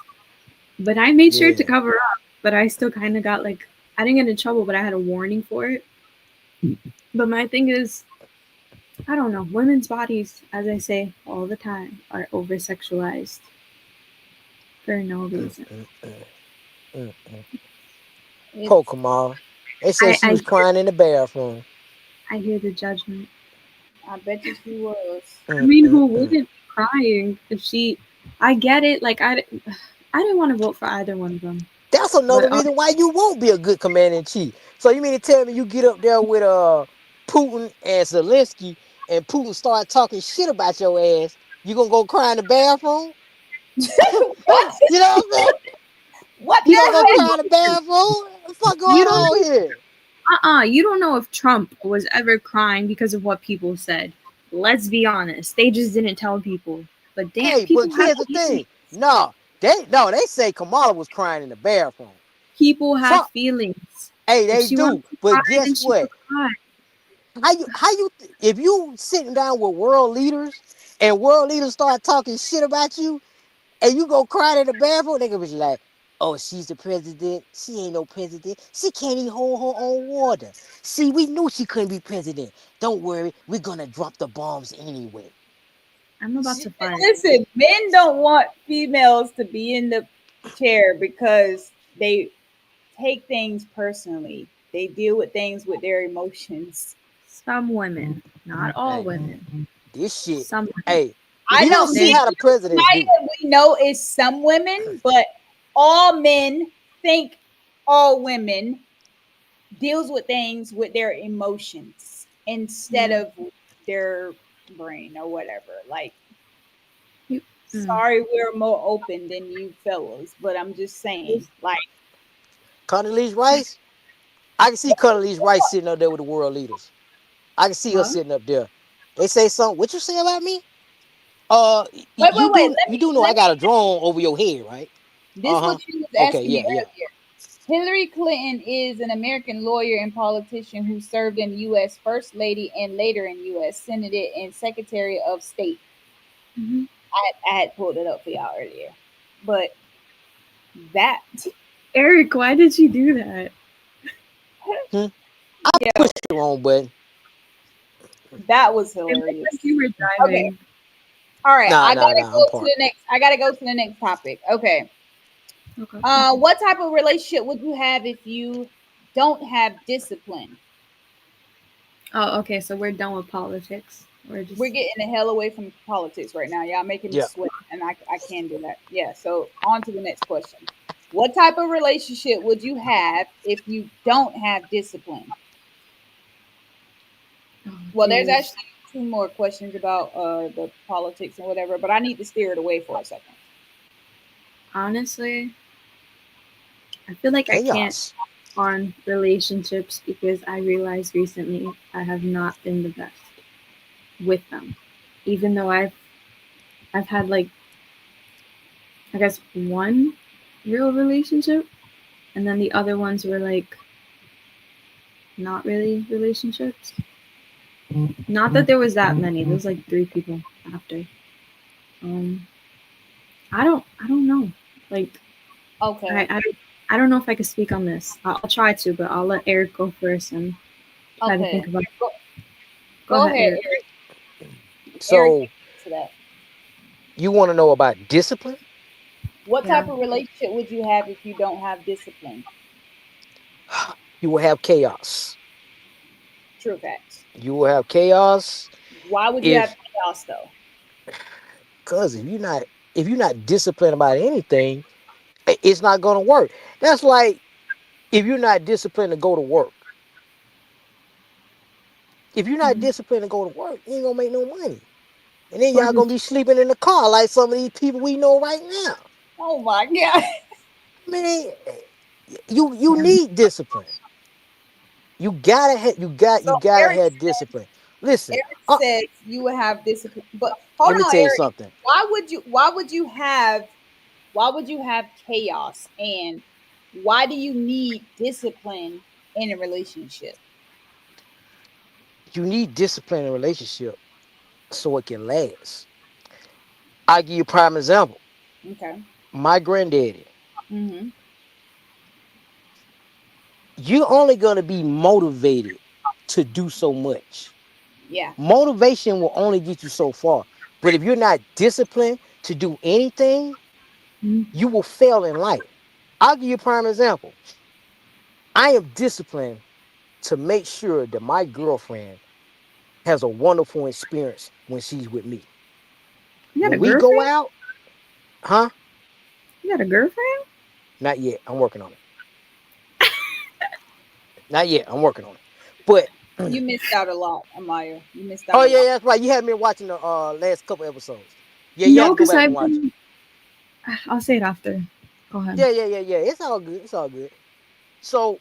But I made sure to Yeah. cover up. But I still kind of got like I didn't get in trouble, but I had a warning for it. But my thing is, I don't know. Women's bodies, as I say all the time, are over sexualized for no Mm, reason. mm, mm, mm. Poor It's Kamala. They said I she I was hear, crying in the bathroom. I hear the judgment. I bet you she was. I Mm, mean, mm, who mm. wouldn't be crying if she? I get it. Like I didn't want to vote for either one of them, That's another but reason why you won't be a good commander in chief. So you mean to tell me you get up there with Putin and Zelensky and Putin start talking shit about your ass, you gonna go cry in the bathroom? What? You know what I'm saying? What You the gonna go hell? cry in the bathroom? What the fuck you going don't on know. here? You don't know if Trump was ever crying because of what people said. Let's be honest. They just didn't tell people. But damn, Hey, but people have here's the feelings. thing. No, they say Kamala was crying in the bathroom. People have So feelings. hey, If they she wanted do. to But cry, guess then she what? would cry. If you sitting down with world leaders and world leaders start talking shit about you and you go cry in the bathroom, they gonna be like, oh, she's the president. She ain't no president. She can't even hold her own water. See, we knew she couldn't be president. Don't worry, we're gonna drop the bombs anyway. I'm about to fire you. Listen, men don't want females to be in the chair because they take things personally. They deal with things with their emotions. Some women, not all Hey, women. this shit. Some women. Hey, I we know, gonna see They, me, how the presidents do. Maya, we know it's some women, but all men think all women deals with things with their emotions instead yeah. of their brain or whatever. Like, You, mm, sorry, we're more open than you fellas, but I'm just saying, this- like, Condoleezza Rice, I can see Condoleezza Rice sitting up there with the world leaders. I can see her huh? sitting up there. They say something. What you say about me? wait, wait. Let You me do know I let got me. a drone over your head, right? This Uh is what huh. you was Okay. asking me Yeah. Yeah. earlier. Hillary Clinton is an American lawyer and politician who served in U.S. First Lady and later in U.S. Senator and Secretary of State. Hmm. I had pulled it up for y'all earlier, but that Eric, why did you do that? Hmm? I yo, pushed the wrong button. that was It looked like hilarious. you were Okay, driving. all right. Nah. Nah. Nah. I'm parked. I gotta go to the next topic. Okay. Okay. What type of relationship would you have if you don't have discipline? Oh, okay. So we're done with politics. We're We're just getting the hell away from politics right now. Y'all making me Yeah. sweat, and I can't do that. Yeah. So on to the next question. What type of relationship would you have if you don't have discipline? oh Well, there's jeez. actually two more questions about the politics and whatever, but I need to steer it away for a second. Honestly, I feel like I can't Chaos. on relationships because I realized recently I have not been the best with them. Even though I've had like I guess one real relationship and then the other ones were like not really relationships. Not that there was that many. There was like three people after. Um I don't know. Like I Okay. I I don't know if I could speak on this. I'll try to, but I'll let Eric go first and try to Okay. think about it. Go, Go go ahead, ahead, Eric. Eric. Eric, So to that. you want to know about discipline? What Yeah. type of relationship would you have if you don't have discipline? You will have chaos. True facts. You will have chaos Why would you have if chaos though? Cause if you're not disciplined about anything, it's not gonna work. That's like if you're not disciplined to go to work. If you're not Mhm. disciplined to go to work, you ain't gonna make no money. And then Or y'all gonna just be sleeping in the car like some of these people we know right now. Oh my god. I mean, you need discipline. So You gotta Eric have discipline. Listen, Eric says you would have discipline, but hold let me on, tell you Eric. something. Why would you have chaos, and why do you need discipline in a relationship? You need discipline in a relationship so it can last. I'll give you a prime example. Okay. My granddaddy. Mm-hmm. You're only gonna be motivated to do so much. Yeah. Motivation will only get you so far. But if you're not disciplined to do anything, mhm. you will fail in life. I'll give you a prime example. I am disciplined to make sure that my girlfriend has a wonderful experience when she's with me. You got a When we go girlfriend? out, huh? You got a girlfriend? Not yet. I'm working on it. Not yet. I'm working on it. But You missed out a lot, Amaya. You missed out oh a yeah, lot. yeah, that's right. You had me watching the last couple episodes. Yeah, you have No, to go because back and I've watch them. been. I'll say it after. Go ahead. Yeah, yeah, yeah, yeah. It's all good. It's all good. So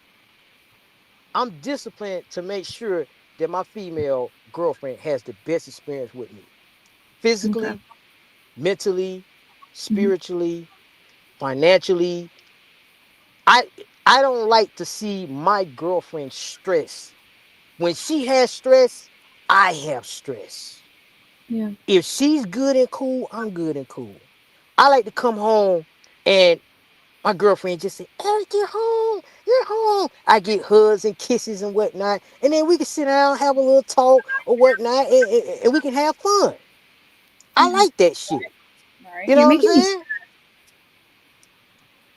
I'm disciplined to make sure that my female girlfriend has the best experience with me. Okay. Physically, mentally, Mhm. spiritually, financially. I I don't like to see my girlfriend stress. When she has stress, I have stress. Yeah. If she's good and cool, I'm good and cool. I like to come home and my girlfriend just say, Eric, you're home. You're home. I get hugs and kisses and whatnot. And then we can sit down, have a little talk or whatnot, and we can have fun. I Yeah. like that shit. All right. You know You're what I'm making me. saying?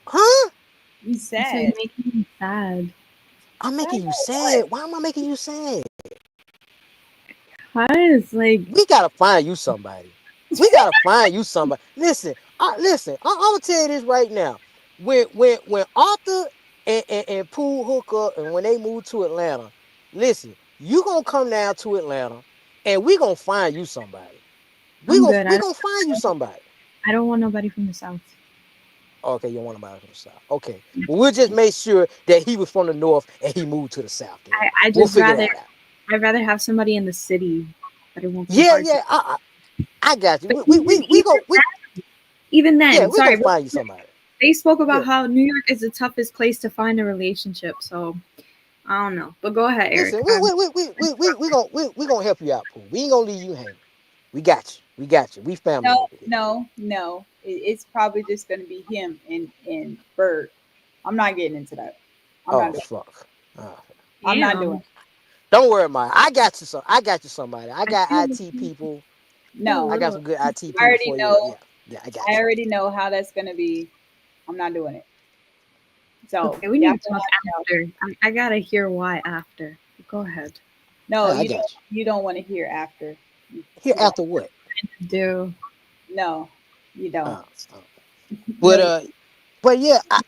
Huh? You I said said. you're making me sad. I'm I making you know what? sad. Why am I making you sad? Cause like We gotta find you somebody. We gotta find you somebody. Listen, I'm gonna tell you this right now. When Arthur and Pooh hook up and when they move to Atlanta, listen, you gonna come down to Atlanta and we gonna find you somebody. I'm good. We gonna find you somebody. I don't want nobody from the south. Okay, you want somebody from the south. Okay. Well, we'll just make sure that he was from the north and he moved to the south then. I We'll just figure rather that out. I'd rather have somebody in the city, but it won't be Yeah, hard to. yeah, I got you. But even We even yeah, then, we gonna sorry, find you somebody. they spoke about Yeah. how New York is the toughest place to find a relationship. So I don't know, but go ahead, Eric. Listen, we gonna help you out, Pooh. We ain't gonna leave you hanging. We got you. We got you. We family No, over here. no, no. It's probably just going to be him and Bird. I'm not getting into that. I'm not Oh doing. fuck. Oh. I'm not doing. Damn. Don't worry, Maya. I got you. I got you somebody. I I got feel IT people. feel a No, I got little. some good IT I people already for you. know. Yeah. Yeah. I I got you. already know how that's going to be. I'm not doing it. So Okay, we y'all need to gonna talk have to know. after. I gotta hear why after. Go ahead. No, I got you. You don't want to hear after. Here You don't. after what? Do No, you don't. Uh, uh, No, but but yeah, I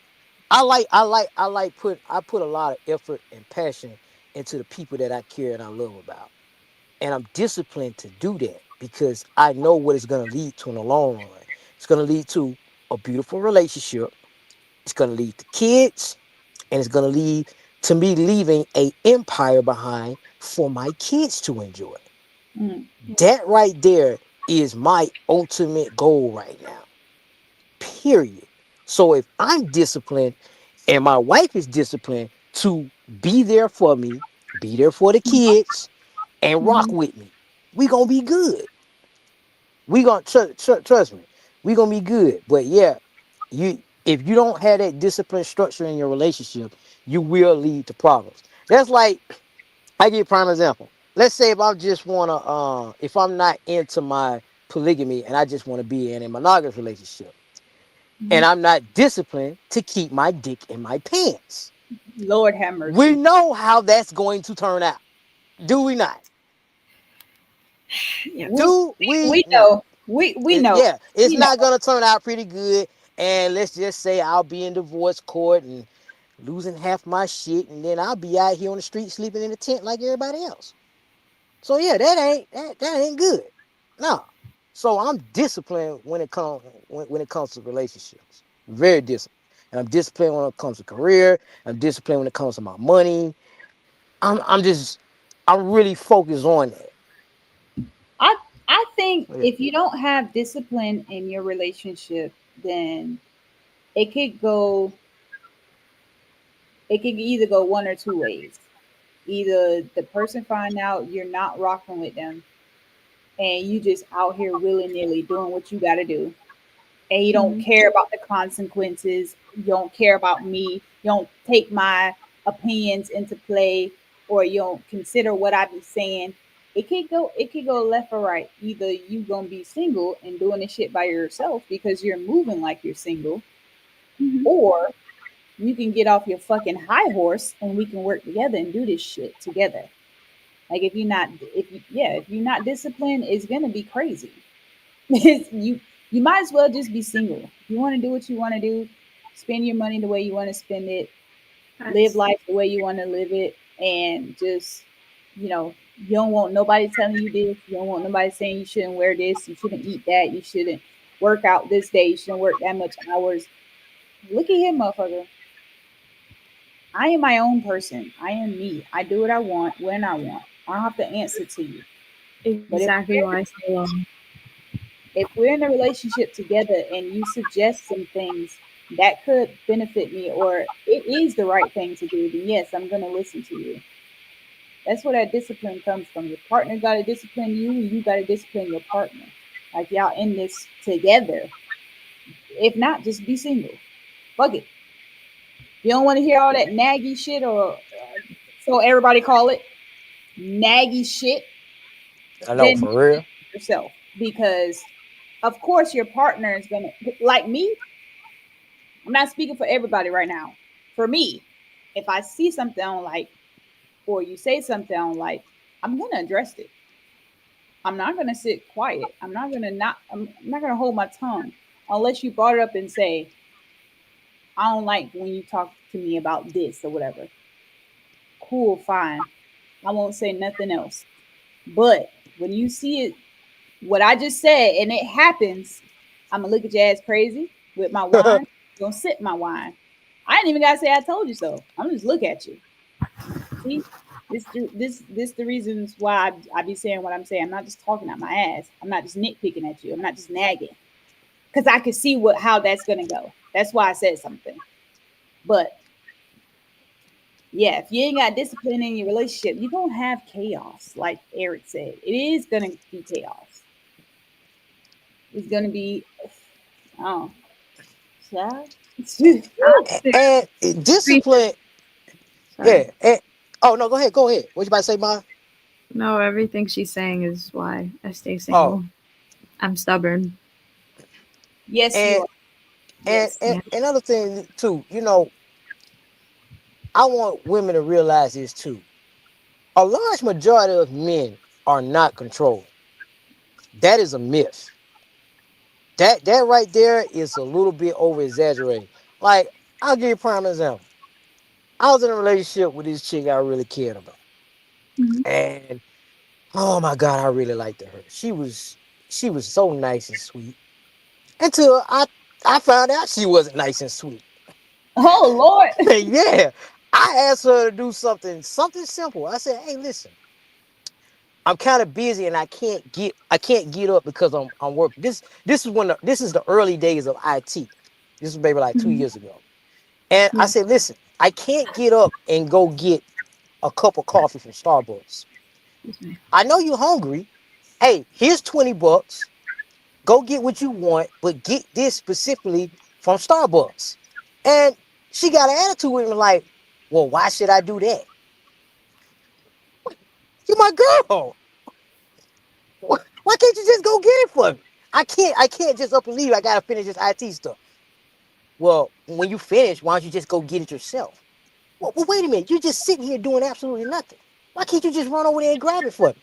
put a lot of effort and passion into the people that I care and I love about. And I'm disciplined to do that because I know what it's going to lead to in the long run. It's going to lead to a beautiful relationship. It's going to lead to kids, and it's going to lead to me leaving a empire behind for my kids to enjoy. mm, That right there is my ultimate goal right now. Period. So if I'm disciplined and my wife is disciplined to be there for me, be there for the kids, and rock mm-hmm. with me, we gonna be good. We gonna trust me. We gonna be good. But yeah, you if you don't have that discipline structure in your relationship, you will lead to problems. That's like I give you a prime example. Let's say if I just wanna if I'm not into my polygamy and I just want to be in a monogamous relationship and I'm not disciplined to keep my dick in my pants. Lord have We mercy. know how that's going to turn out. Do we not? Yeah. We Do we we not? know. We know. Yeah, it's We know. not gonna turn out pretty good. And let's just say I'll be in divorce court and losing half my shit, and then I'll be out here on the street sleeping in a tent like everybody else. So yeah, that ain't good. No. So I'm disciplined when it comes to relationships. Very disciplined. And I'm disciplined when it comes to career. I'm disciplined when it comes to my money. I'm just I'm really focused on that. I I think Yeah. if you don't have discipline in your relationship, then it could go it could either go one or two ways. Either the person find out you're not rocking with them and you just out here willy nilly doing what you gotta do, and you don't Hmm. care about the consequences, you don't care about me, you don't take my opinions into play, or you don't consider what I be saying. It could go left or right. Either you gonna be single and doing this shit by yourself because you're moving like you're single, Hmm. or you can get off your fucking high horse and we can work together and do this shit together. Like if you're not disciplined, it's gonna be crazy. You might as well just be single. If you want to do what you want to do, spend your money the way you want to spend it, live Facts. life the way you want to live it, and just you don't want nobody telling you this. You don't want nobody saying you shouldn't wear this, you shouldn't eat that, you shouldn't work out this day, you shouldn't work that much hours. Look at him, motherfucker. I am my own person. I am me. I do what I want when I want. I don't have to answer to you. But Exactly why I stay alone. if we're in a relationship together and you suggest some things that could benefit me or it is the right thing to do, then yes, I'm going to listen to you. That's where that discipline comes from. Your partner got to discipline you, and you got to discipline your partner. Like y'all in this together. If not, just be single. Fuck it. You don't want to hear all that naggy shit, or so everybody call it naggy shit, I know, then for real. yourself, because of course your partner is gonna, like me. I'm not speaking for everybody right now. For me, if I see something I don't like, or you say something I don't like, I'm gonna address it. I'm not gonna sit quiet. I'm not gonna hold my tongue unless you brought it up and say, I don't like when you talk to me about this or whatever. Cool, fine. I won't say nothing else. But when you see it, what I just said, and it happens, I'm gonna look at your ass crazy with my wine. Gonna sip my wine. I ain't even gotta say I told you so. I'm just look at you. See, this the reasons why I be saying what I'm saying. I'm not just talking out my ass. I'm not just nitpicking at you. I'm not just nagging because I can see what how that's gonna go. That's why I said something. But yeah, if you ain't got discipline in your relationship, you're gonna have chaos. Like Eric said, it is gonna be chaos. It's gonna be oh, child. Toxic. And discipline, Sorry. yeah. And, oh no, go ahead, go ahead. What you about to say, Ma? No, everything she's saying is why I stay Oh, single. I'm stubborn. Yes, you and are. Yes. Yeah. another thing too, I want women to realize this too. A large majority of men are not controlled. That is a myth. That right there is a little bit over exaggerated. Like, I'll give you a prime example. I was in a relationship with this chick I really cared about. Hmm. And oh my God, I really liked her. She was so nice and sweet. Until I found out she wasn't nice and sweet. Oh Lord. Yeah. I asked her to do something simple. I said, hey, listen, I'm kind of busy and I can't get up because I'm working. This is the early days of IT. This was maybe like two Hmm. years ago. And I Yeah. said, listen, I can't get up and go get a cup of coffee from Starbucks. Excuse me. I know you're hungry. Hey, here's $20. Go get what you want, but get this specifically from Starbucks. And she got an attitude with me like, well, why should I do that? You're my girl. Why can't you just go get it for me? I can't just up and leave. I gotta finish this IT stuff. Well, when you finish, why don't you just go get it yourself? Well, wait a minute. You're just sitting here doing absolutely nothing. Why can't you just run over there and grab it for me?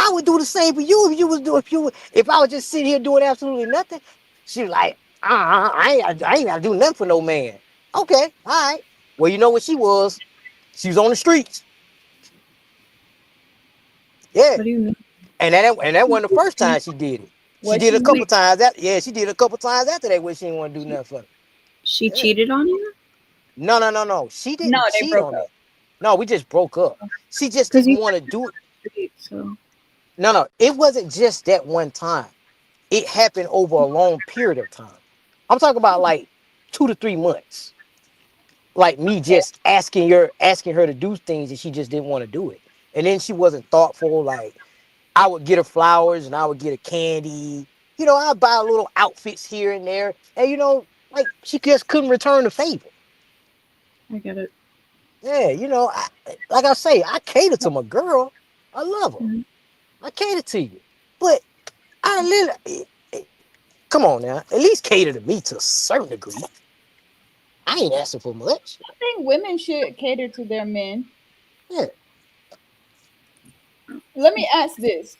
I would do the same for you if I was just sitting here doing absolutely nothing. She was like, I ain't gotta do nothing for no man. Okay, all right. Well, you know what she was? She was on the streets. Yeah. What do you mean? And that wasn't the first time she did it. She Was did it a she? couple times she did it a couple times after that when she didn't want to do nothing for me. She Yeah. cheated on you? No. She No, didn't they cheat broke on me. up. No, we just broke up. She just Because didn't you want to do it. cheated, so No. It wasn't just that one time. It happened over a long period of time. I'm talking about like 2 to 3 months. Like me Okay. just asking her to do things and she just didn't want to do it. And then she wasn't thoughtful. Like I would get her flowers and I would get her candy. I'd buy little outfits here and there. And like she just couldn't return the favor. I get it. Yeah, like I say, I cater to my girl. I love her. Mhm. I cater to you. But I come on now. At least cater to me to a certain degree. I ain't asking for much. I think women should cater to their men. Yeah. Let me ask this.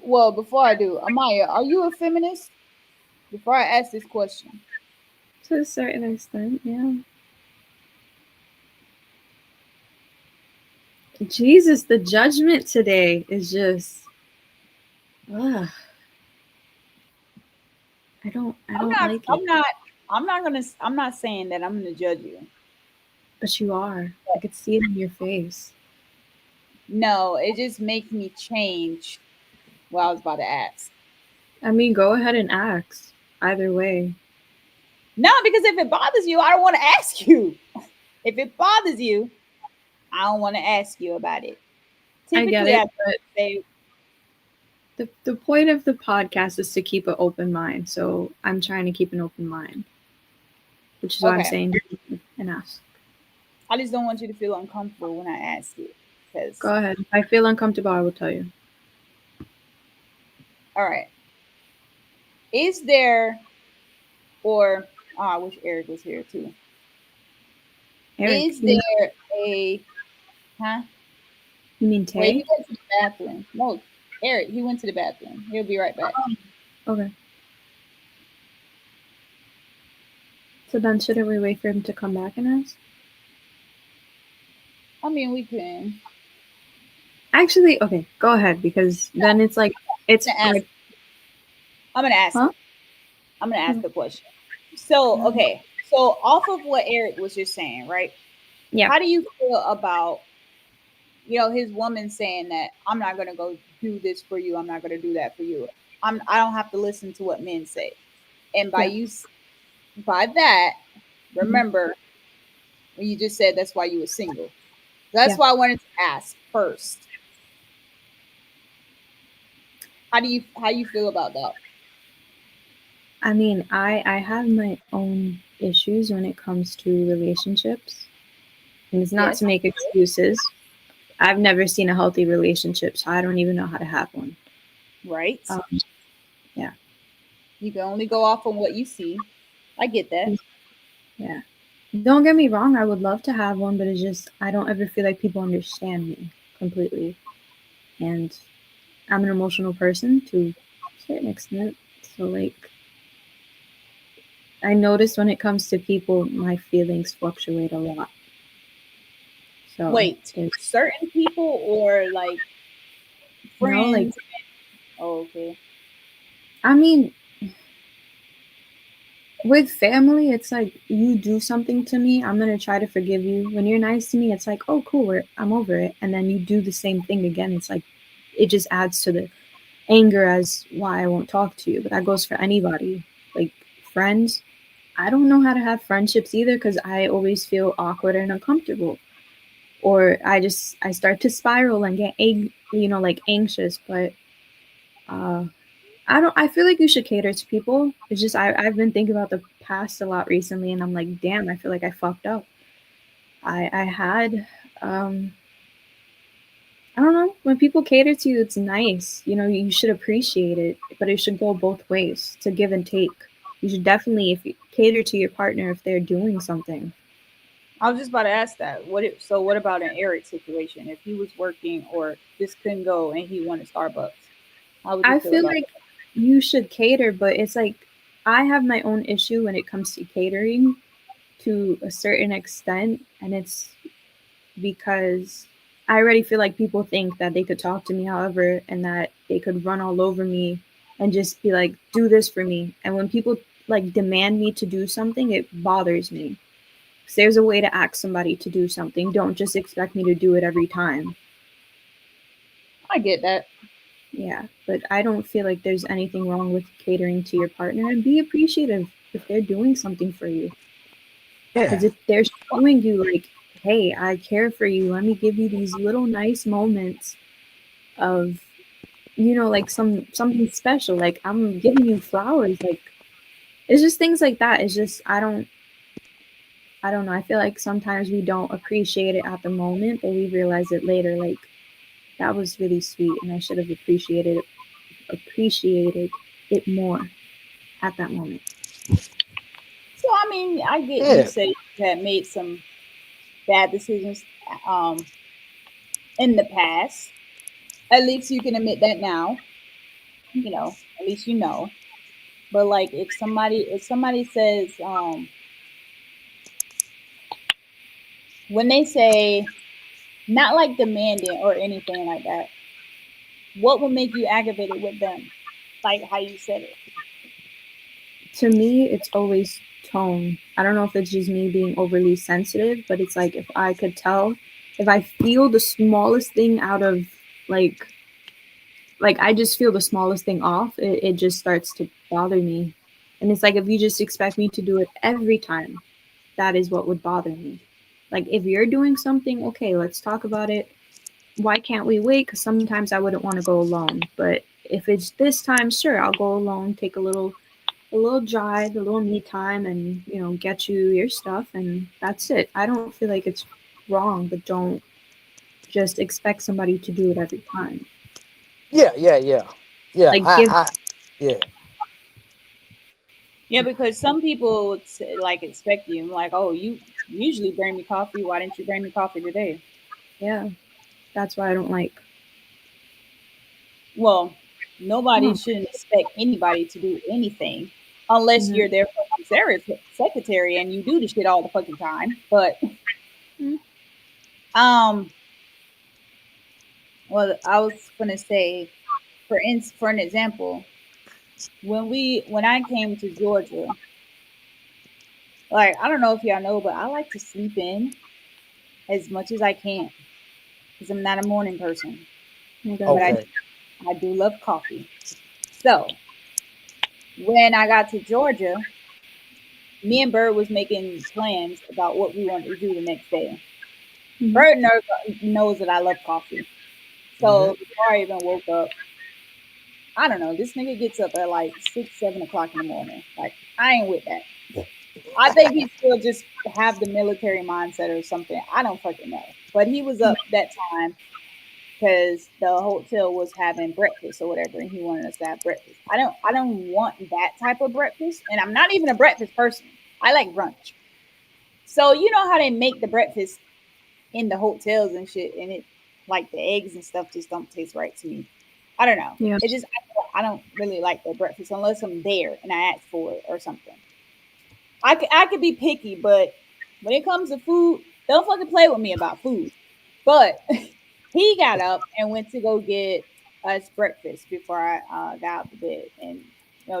Well, before I do, Amaya, are you a feminist? Before I ask this question. To a certain extent, yeah. Jesus, the judgment today is just. Ugh. I don't I'm not. like it. I'm not. I'm not gonna. I'm not saying that I'm gonna judge you. But you are. I could see it in your face. No, it just makes me change what I was about to ask. I mean, go ahead and ask. Either way. No, because if it bothers you, I don't want to ask you. If it bothers you, I don't want to ask you about it. I get Typically, it, I but say, the point of the podcast is to keep an open mind. So I'm trying to keep an open mind. Which is why I'm okay. saying and ask. I just don't want you to feel uncomfortable when I ask it. Because, Go ahead. If I feel uncomfortable, I will tell you. all right. Is there, or I wish Eric was here too. Eric, Is there a, huh? you mean Wait, Tay? he went to the bathroom. No, Eric, he went to the bathroom. He'll be right back. Okay. So then shouldn't we wait for him to come back and ask? I mean, we can. Actually, okay, go ahead because then it's like it's I'm gonna ask. like I'm gonna ask. huh? I'm gonna ask the question. So, okay. So, off of what Eric was just saying, right? Yeah. How do you feel about, his woman saying that I'm not gonna go do this for you. I'm not gonna do that for you. I don't have to listen to what men say. And by Yeah. by that, remember when you just said that's why you were single. That's Yeah. why I wanted to ask first. How you feel about that? I mean, I have my own issues when it comes to relationships. And it's not Yes. to make excuses. I've never seen a healthy relationship, so I don't even know how to have one. Right. Yeah. You can only go off on what you see. I get that. Yeah. Don't get me wrong, I would love to have one, but it's just I don't ever feel like people understand me completely. And I'm an emotional person to a certain extent. So like I notice when it comes to people, my feelings fluctuate a lot. So Wait, there's certain people or like no like friends? Oh, okay. I mean with family, it's like you do something to me, I'm gonna try to forgive you. When you're nice to me, it's like, oh cool, I'm over it. And then you do the same thing again. It's like it just adds to the anger as why I won't talk to you. But that goes for anybody. Like friends, I don't know how to have friendships either because I always feel awkward and uncomfortable. Or I start to spiral and get like anxious. But I feel like you should cater to people. It's just I've been thinking about the past a lot recently and I'm like, damn, I feel like I fucked up. I had I don't know. When people cater to you, it's nice. You should appreciate it, but it should go both ways to give and take. You should definitely, if you cater to your partner, if they're doing something, I was just about to ask that. What about an Eric situation? If he was working or this couldn't go and he wanted Starbucks, how would you I feel feel about like you should cater, but it's like I have my own issue when it comes to catering to a certain extent, and it's because I already feel like people think that they could talk to me however and that they could run all over me and just be like, do this for me. And when people like demand me to do something, it bothers me. 'Cause there's a way to ask somebody to do something. Don't just expect me to do it every time. that? I get that. Yeah, but I don't feel like there's anything wrong with catering to your partner and be appreciative if they're doing something for you. Because Yeah. if they're showing you, like, hey, I care for you, let me give you these little nice moments of, like something special. Like, I'm giving you flowers. Like, it's just things like that. It's just, I don't know. I feel like sometimes we don't appreciate it at the moment, but we realize it later. Like, that was really sweet, and I should have appreciated it more at that moment. So I mean, I get you Yeah. say you had made some bad decisions um in the past. At least you can admit that now. At least you know. But like if somebody says when they say not like demanding or anything like that, what would make you aggravated with them? Like how you said it. To me, it's always tone. I don't know if it's just me being overly sensitive, but it's like if I could tell, if I feel the smallest thing out of like I just feel the smallest thing off, it just starts to bother me. And it's like if you just expect me to do it every time, that is what would bother me. Like if you're doing something, okay, let's talk about it. Why can't we wait? Because sometimes I wouldn't want to go alone. But if it's this time, sure, I'll go alone, take a little drive, a little me time, and get you your stuff, and that's it. I don't feel like it's wrong, but don't just expect somebody to do it every time. Yeah. Yeah. Yeah. Yeah. Like give Yeah. Yeah, because some people would say, like expect you like, oh, you usually bring me coffee. Why didn't you bring me coffee today? Yeah, that's why I don't like. Well, nobody No. shouldn't expect anybody to do anything unless Mhm. you're their fucking secretary and you do the shit all the fucking time. But Mhm. um, well, I was gonna say, for an example, when I came to Georgia, like I don't know if y'all know, but I like to sleep in as much as I can because I'm not a morning person, I got but you. Okay. I do love coffee. So when I got to Georgia, me and Bird was making plans about what we wanted to do the next day. Mhm. Bird knows that I love coffee. Hmm. So before I even woke up, I don't know, this nigga gets up at like 6, 7 o'clock in the morning. Like, I ain't with that. I think he still just have the military mindset or something. I don't fucking know. But he was up that time because the hotel was having breakfast or whatever, and he wanted us to have breakfast. I don't want that type of breakfast, and I'm not even a breakfast person. I like brunch. So you know how they make the breakfast in the hotels and shit, and it like the eggs and stuff just don't taste right to me. I don't know. Yeah. It just I don't really like their breakfast unless I'm there and I ask for it or something. I could be picky, but when it comes to food, don't fucking play with me about food. But he got up and went to go get us breakfast before I got out the bed and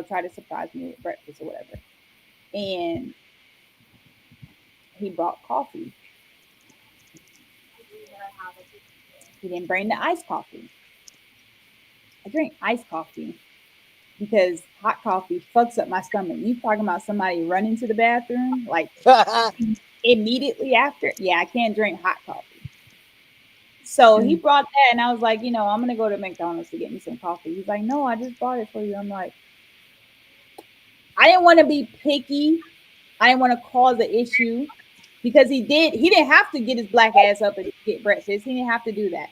try to surprise me with breakfast or whatever. And he brought coffee. He didn't bring the iced coffee. I drink iced coffee because hot coffee fucks up my stomach. You talking about somebody running to the bathroom like immediately after? Yeah, I can't drink hot coffee. So he Mm. brought that, and I was like, I'm gonna go to McDonald's to get me some coffee. He's like, no, I just bought it for you. I'm like, I didn't want to be picky. I didn't want to cause an issue because he did. He didn't have to get his black ass up and get breakfast. He didn't have to do that,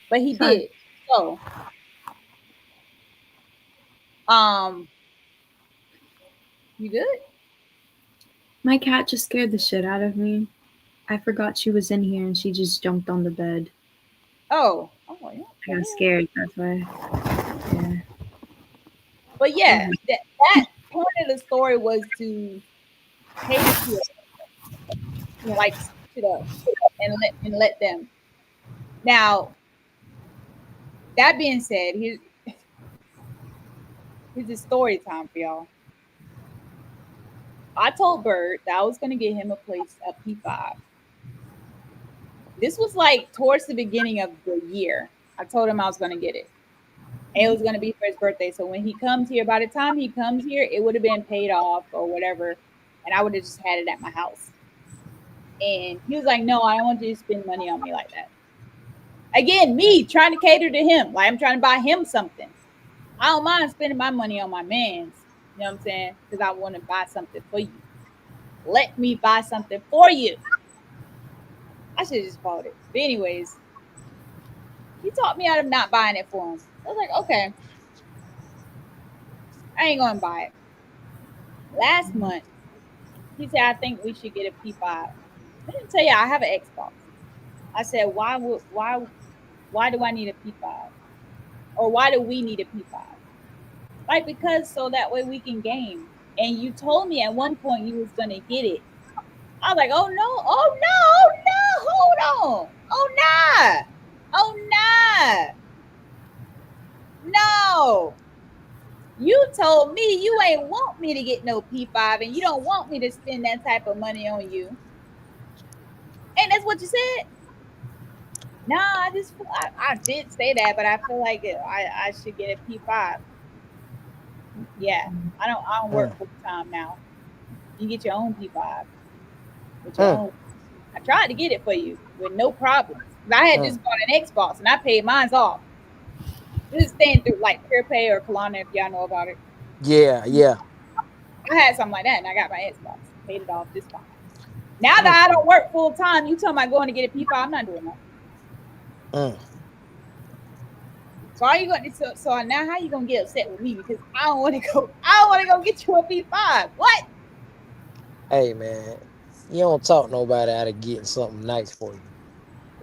but he Sorry. did. So, um, you good? My cat just scared the shit out of me. I forgot she was in here and she just jumped on the bed. Oh, oh, what I the got hell? scared. That's why. Yeah. But Go yeah, ahead. that point of the story was to cater to it, like switch it up and let them. Now, that being said, here's the story time for y'all. I told Bird that I was gonna get him a P5. This was like towards the beginning of the year. I told him I was gonna get it. And it was gonna be for his birthday. So when he comes here, by the time he comes here, it would have been paid off or whatever, and I would have just had it at my house. And he was like, "No, I don't want you to spend money on me like that." Again, me trying to cater to him, like I'm trying to buy him something. I don't mind spending my money on my man's. You know what I'm saying? Because I want to buy something for you. Let me buy something for you. I should have just bought it. But anyways, he talked me out of not buying it for him. I was like, okay, I ain't gonna buy it. Last month, he said, I think we should get a P5. Let me tell you, I have an Xbox. I said, why do I need a P5? Or why do we need a P5? Like because so that way we can game. And you told me at one point you was gonna get it. I was like, oh no, oh no, oh no, hold on. Oh nah. Oh nah. No. You told me you ain't want me to get no P5 and you don't want me to spend that type of money on you. And that's what you said? Nah, I did say that, but I feel like I should get a P5. Yeah. I don't Mm, work full time now. You get your own P5 with your mm, own. I tried to get it for you with no problems. 'Cause I had mm. just bought an Xbox and I paid mine's off. This is staying through like PurePay or Klarna if y'all know about it. Yeah, yeah. I had something like that and I got my Xbox. Paid it off just fine. Now Mm, that I don't work full time, you talking about going to get a P5, I'm not doing that. mm. So are you going to so now how you gonna get upset with me because I don't want to go I don't want to go get you a P5. What? Hey man, you don't talk nobody out of getting something nice for you.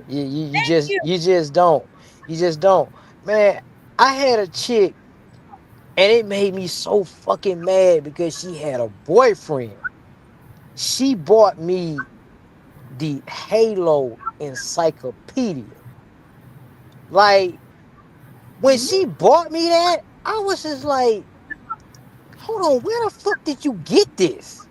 You Thank just you. you just don't. You just don't. Man, I had a chick and it made me so fucking mad because she had a boyfriend. She bought me the Halo encyclopedia. Like when she bought me that, I was just like, hold on, where the fuck did you get this?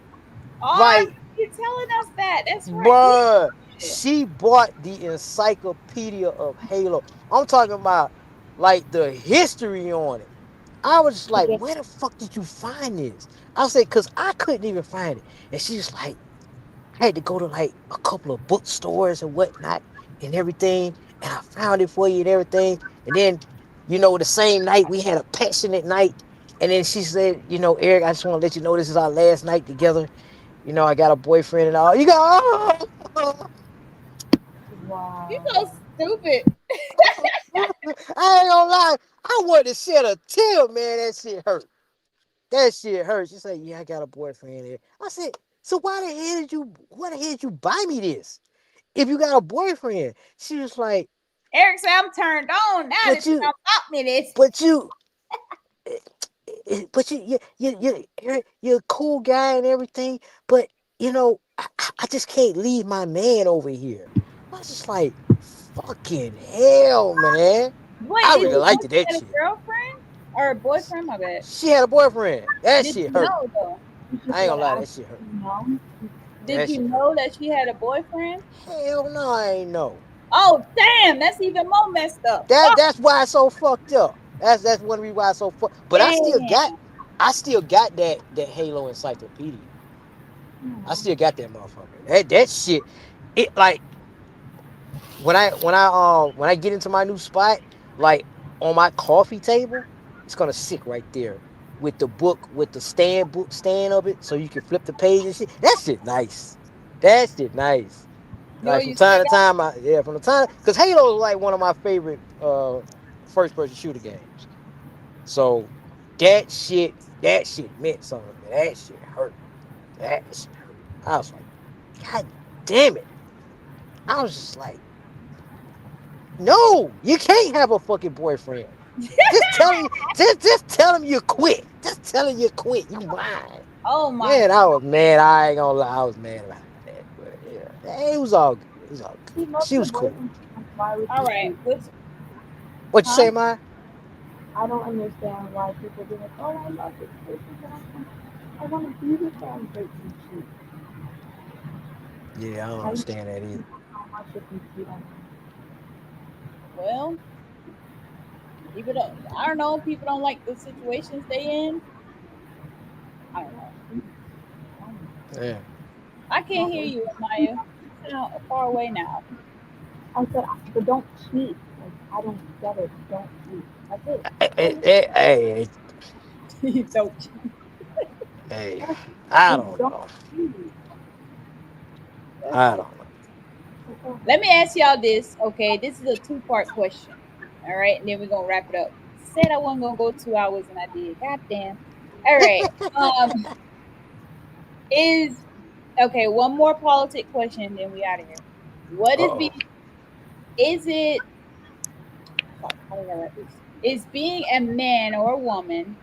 Oh, Like, you're telling us that. That's right. We bruh, did. she bought the encyclopedia of Halo. I'm talking about like the history on it. I was just like, where the fuck did you find this? I said, because I couldn't even find it. And she's like, I had to go to like a couple of bookstores and whatnot and everything. And I found it for you and everything. And then, the same night we had a passionate night. And then she said, Eric, I just want to let you know this is our last night together. I got a boyfriend and all. You go, You so stupid. I ain't gonna lie. I wanted to shed a tear, man. That shit hurt. That shit hurt. She said, yeah, I got a boyfriend here. I said, so why the hell did you buy me this? If you got a boyfriend. She was like, Eric said I'm turned on now that but you you, don't bought me this. but you, but you're a cool guy and everything. But I just can't leave my man over here. I was just like, fucking hell, man. Wait, I did really you know liked she that had a shit. girlfriend or a boyfriend? My bad. She had a boyfriend. That Did shit you hurt. know though? I ain't gonna lie, that shit hurt. Did That you shit hurt. know that she had a boyfriend? Hell no, I ain't know. Oh damn, that's even more messed up. Fuck. That's why it's so fucked up. That's one reason why it's so fucked. But Damn. I still got that Halo encyclopedia. I still got that motherfucker. That shit. It like when I get into my new spot, like on my coffee table, it's gonna sit right there with the book with the book stand of it, so you can flip the page and shit. That shit nice. That shit nice. Yo, Like from you still time to got time, from the time because Halo is like one of my favorite first person shooter games. So that shit meant something. That shit hurt. That shit hurt. I was like, God damn it. I was just like, no, you can't have a fucking boyfriend. Just tell him, just tell him you quit. Just tell him you quit. You mine. Oh my Man, I god. was mad. I ain't gonna lie, I was mad about that. But yeah, it was all good. It was all good. She loves She her was cool. boyfriend. Why would All she right. choose? What's What you huh? say, Maya? I don't understand why people be like, oh, I love this person, but I want to be with them. But you cheat. Yeah, I don't How you understand that either. so much if you cheat on them? Well, people don't. I don't know. People don't like the situations they in. I don't know. Yeah. I It's can't not hear worth you, it. Maya. You sound far away now. I said, but don't cheat. Like, I don't get it. Don't cheat. That's it. Hey, You don't. hey, Yes, I just don't don't know. cheat. That's I it. don't know. That's all. Let me ask y'all this. Okay, this is a two-part question. All right, and then we're gonna wrap it up. Said I wasn't gonna go 2 hours, and I did. Goddamn. All right. Is okay. One more politic question, then we out of here. What is Uh-oh. being? Is it? Fuck, how did I write this? Is being a man or a woman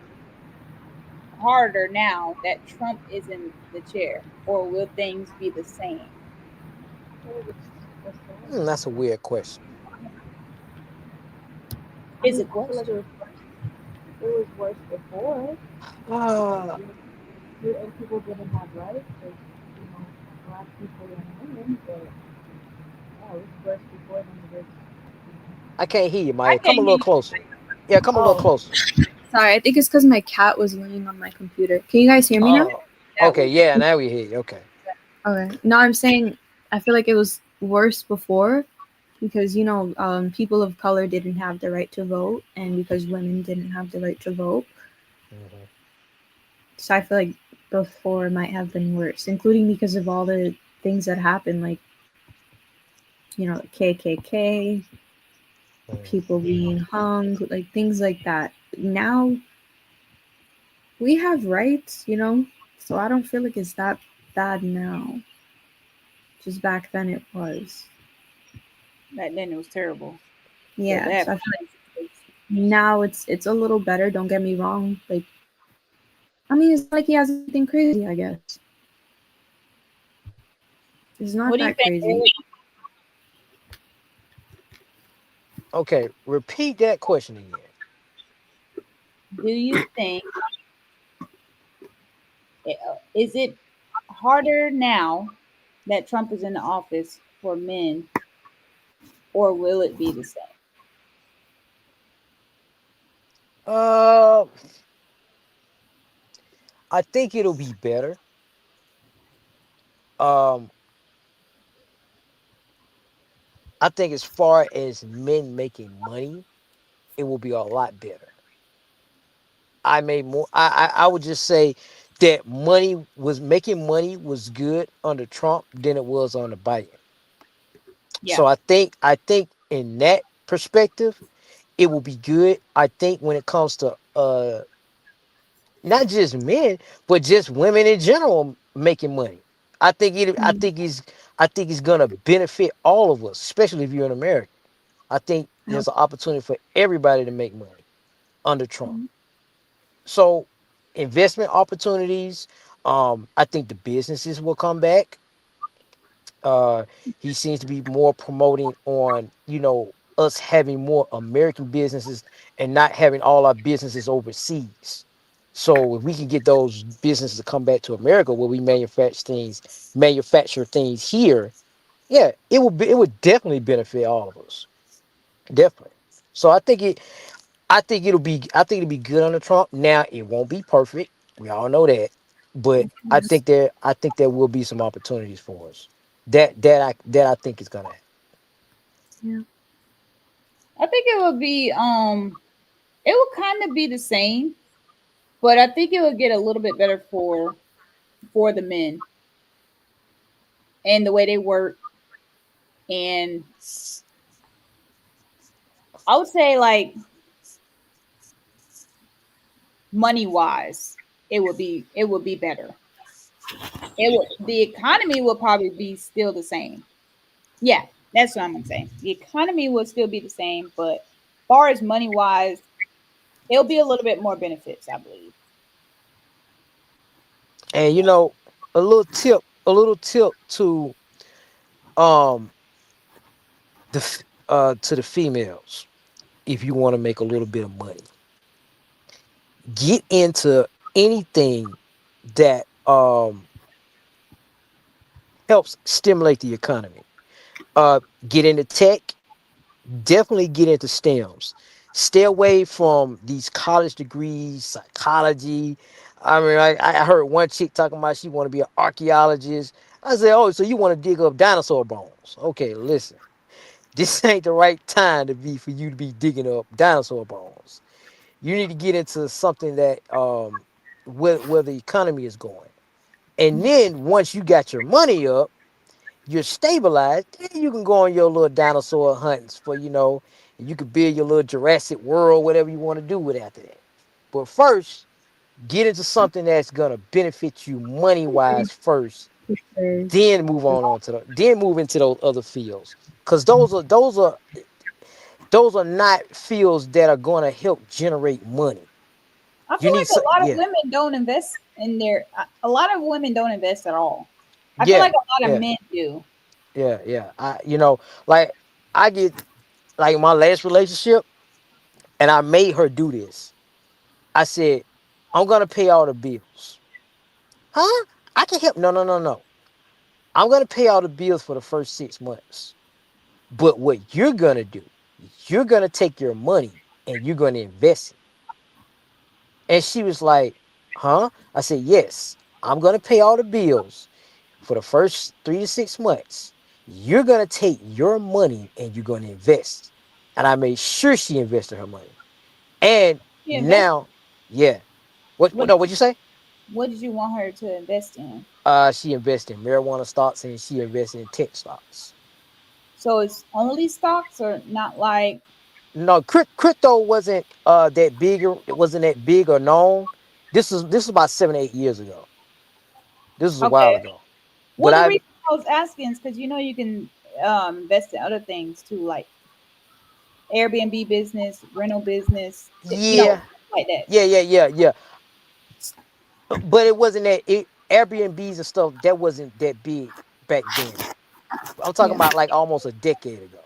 harder now that Trump is in the chair, or will things be the same? It's the That's a weird question. I Is mean, a I feel like question. it was worse before. Uh, And people didn't have rights, like, black people and women, but yeah, it was worse before than it is. I can't hear you, I Maya. can't Come a little hear closer. Yeah, come a little Oh, closer. Sorry, I think it's because my cat was laying on my computer. Can you guys hear me now? Oh, that okay. was Yeah, now we hear you. Okay. Okay. No, I'm saying I feel like it was worse before because people of color didn't have the right to vote, and because women didn't have the right to vote. Hmm. So I feel like before might have been worse, including because of all the things that happened, like the KKK, people being hung, like things like that. Now we have rights. So I don't feel like it's that bad now. Just back then it was. back then. It was terrible. So Yeah. that So I feel like now it's a little better. Don't get me wrong. Like, I mean, it's not like he has anything crazy. I guess it's not what do you that think, crazy. Eric? Okay, repeat that question again. Do you think is it harder now that Trump is in the office for men, or will it be the same? Uh, I think it'll be better. Um, I think as far as men making money, it will be a lot better. I made more. I would just say that money was good under Trump than it was under Biden. Yeah. So I think in that perspective, it will be good. I think when it comes to not just men, but just women in general making money. I think it. I Mm, think he's. I think it's gonna benefit all of us, especially if you're an American. I think I hope. there's an opportunity for everybody to make money under Trump. So investment opportunities. I think the businesses will come back. Uh, he seems to be more promoting on us having more American businesses and not having all our businesses overseas. So if we can get those businesses to come back to America where we manufacture things here, yeah, it would definitely benefit all of us. Definitely. So I think it'll be good under Trump. Now it won't be perfect. We all know that. But Of course. I think there will be some opportunities for us. That I think is gonna happen. Yeah. I think it would be it will kind of be the same, but I think it would get a little bit better for the men and the way they work, and I would say like money wise, it would be better. The economy will probably be still the same. Yeah. That's what I'm gonna say. The economy will still be the same, but far as money wise, it'll be a little bit more benefits, I believe. And a little tip um to the females. If you want to make a little bit of money, get into anything that helps stimulate the economy. Get into tech. Definitely get into STEMs. Stay away from these college degrees, psychology. I mean, I heard one chick talking about she want to be an archaeologist. I said, oh, so you want to dig up dinosaur bones? Okay, listen, this ain't the right time to be for you to be digging up dinosaur bones. You need to get into something that where the economy is going. And then once you got your money up, you're stabilized, then you can go on your little dinosaur hunts for, and you can build your little Jurassic World, whatever you want to do with after that. But first, get into something that's gonna benefit you money wise first, Sure. then then move into those other fields. Cause those are not fields that are gonna help generate money. I You feel need like a some, lot of yeah, women don't invest in their. A lot of women don't invest at all. I feel yeah, like a lot of yeah, men do. yeah. Like I get like my last relationship, and I made her do this. I said, I'm gonna pay all the bills. Huh? I can help. No, no, no, no. I'm gonna pay all the bills for the first 6 months. But what you're gonna do, you're gonna take your money and you're gonna invest it. And she was like, huh? I said, yes, I'm gonna pay all the bills for the first 3 to 6 months. You're gonna take your money and you're gonna invest. And I made sure she invested her money. And She invest. now, yeah. What What no, what'd you say? What did you want her to invest in? She invested in marijuana stocks and she invested in tech stocks. So it's only stocks, or not like No, crypto wasn't that big. It wasn't that big or known. This was about 7 8 years ago. This was a while okay. ago. But Well, the I reason I was asking is because you can invest in other things too, like Airbnb business, rental business, yeah like that. yeah. But it wasn't that Airbnbs and stuff that wasn't that big back then. I'm talking Yeah. about like almost a decade ago.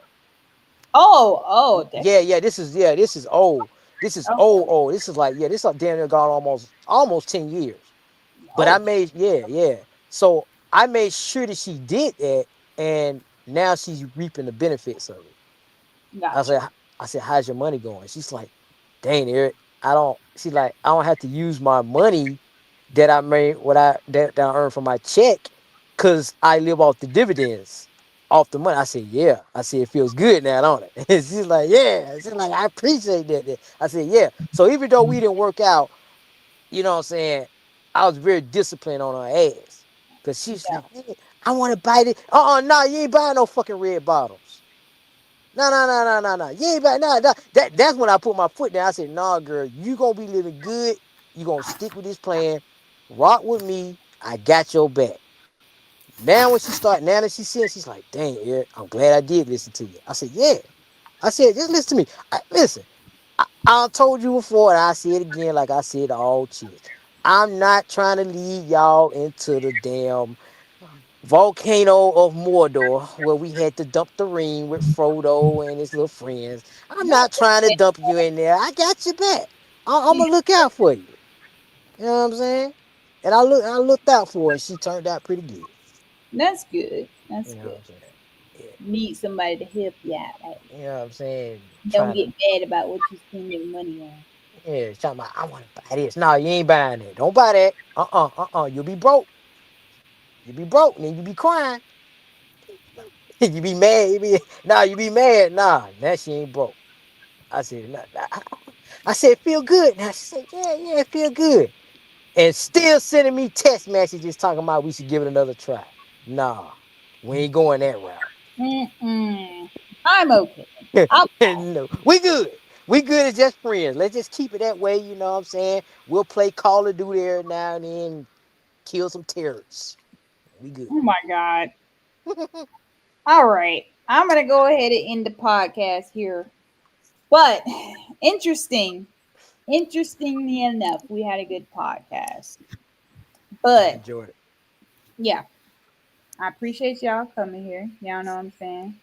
Oh, This is old. This is old okay. old. This is like this is damn near gone almost 10 years. But I Oh, made yeah. So I made sure that she did that, and now she's reaping the benefits of it. I gotcha. said, I said, how's your money going? She's like, dang, Eric, I don't. She's like, I don't have to use my money that I made, that I earned from my check, cause I live off the dividends, off the money. I said, yeah. I said, it feels good now, don't it? And she's like, yeah. She's like, I appreciate that. I said, yeah. So even though we didn't work out, you know what I'm saying, I was very disciplined on her ass, cause she's Yeah. like, "Nigga, I want to buy it. No, you ain't buying no fucking red bottles. No. You ain't back. No. That's when I put my foot down. I said, nah, girl, you gonna be living good. You gonna stick with this plan. Rock with me. I got your back. Now that she's seeing, she's like, dang, Eric, I'm glad I did listen to you. I said, yeah. I said, just listen to me. Listen, I told you before, and I say it again, like I said to all chicks. I'm not trying to lead y'all into the damn volcano of Mordor, where we had to dump the ring with Frodo and his little friends. I'm No, not trying to dump you in there. I got your back. I'm yeah, gonna look out for you. You know what I'm saying? And I looked out for her, and she turned out pretty good. that's good. That's You know what good. I'm saying? Yeah. Need somebody to help you out. Like, You know what I'm saying? don't Trying get to, mad about what you spend your money on. yeah, talking about, I want to buy this. No, you ain't buying it. Don't buy that. You'll be broke. You be broke, and then you be crying. You be mad. You be mad. Nah, that she ain't broke. I said, nah. I said, feel good. Now she said, yeah, feel good. And still sending me text messages talking about we should give it another try. Nah, we ain't going that route. Mm-mm. I'm okay. I'm No, we good. We good as just friends. Let's just keep it that way. You know what I'm saying? We'll play Call of Duty every now and then, kill some terrorists. We good. Oh my god. All right. I'm gonna go ahead and end the podcast here. But interestingly enough, we had a good podcast. I But enjoyed it. yeah, I appreciate y'all coming here. Y'all know what I'm saying.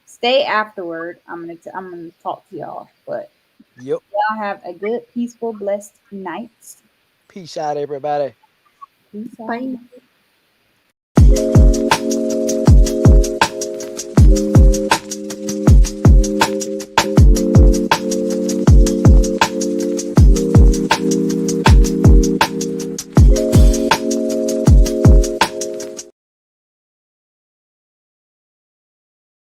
Stay afterward. I'm gonna talk to y'all. But Yep. y'all have a good, peaceful, blessed night. Peace out, everybody. Peace out. Bye.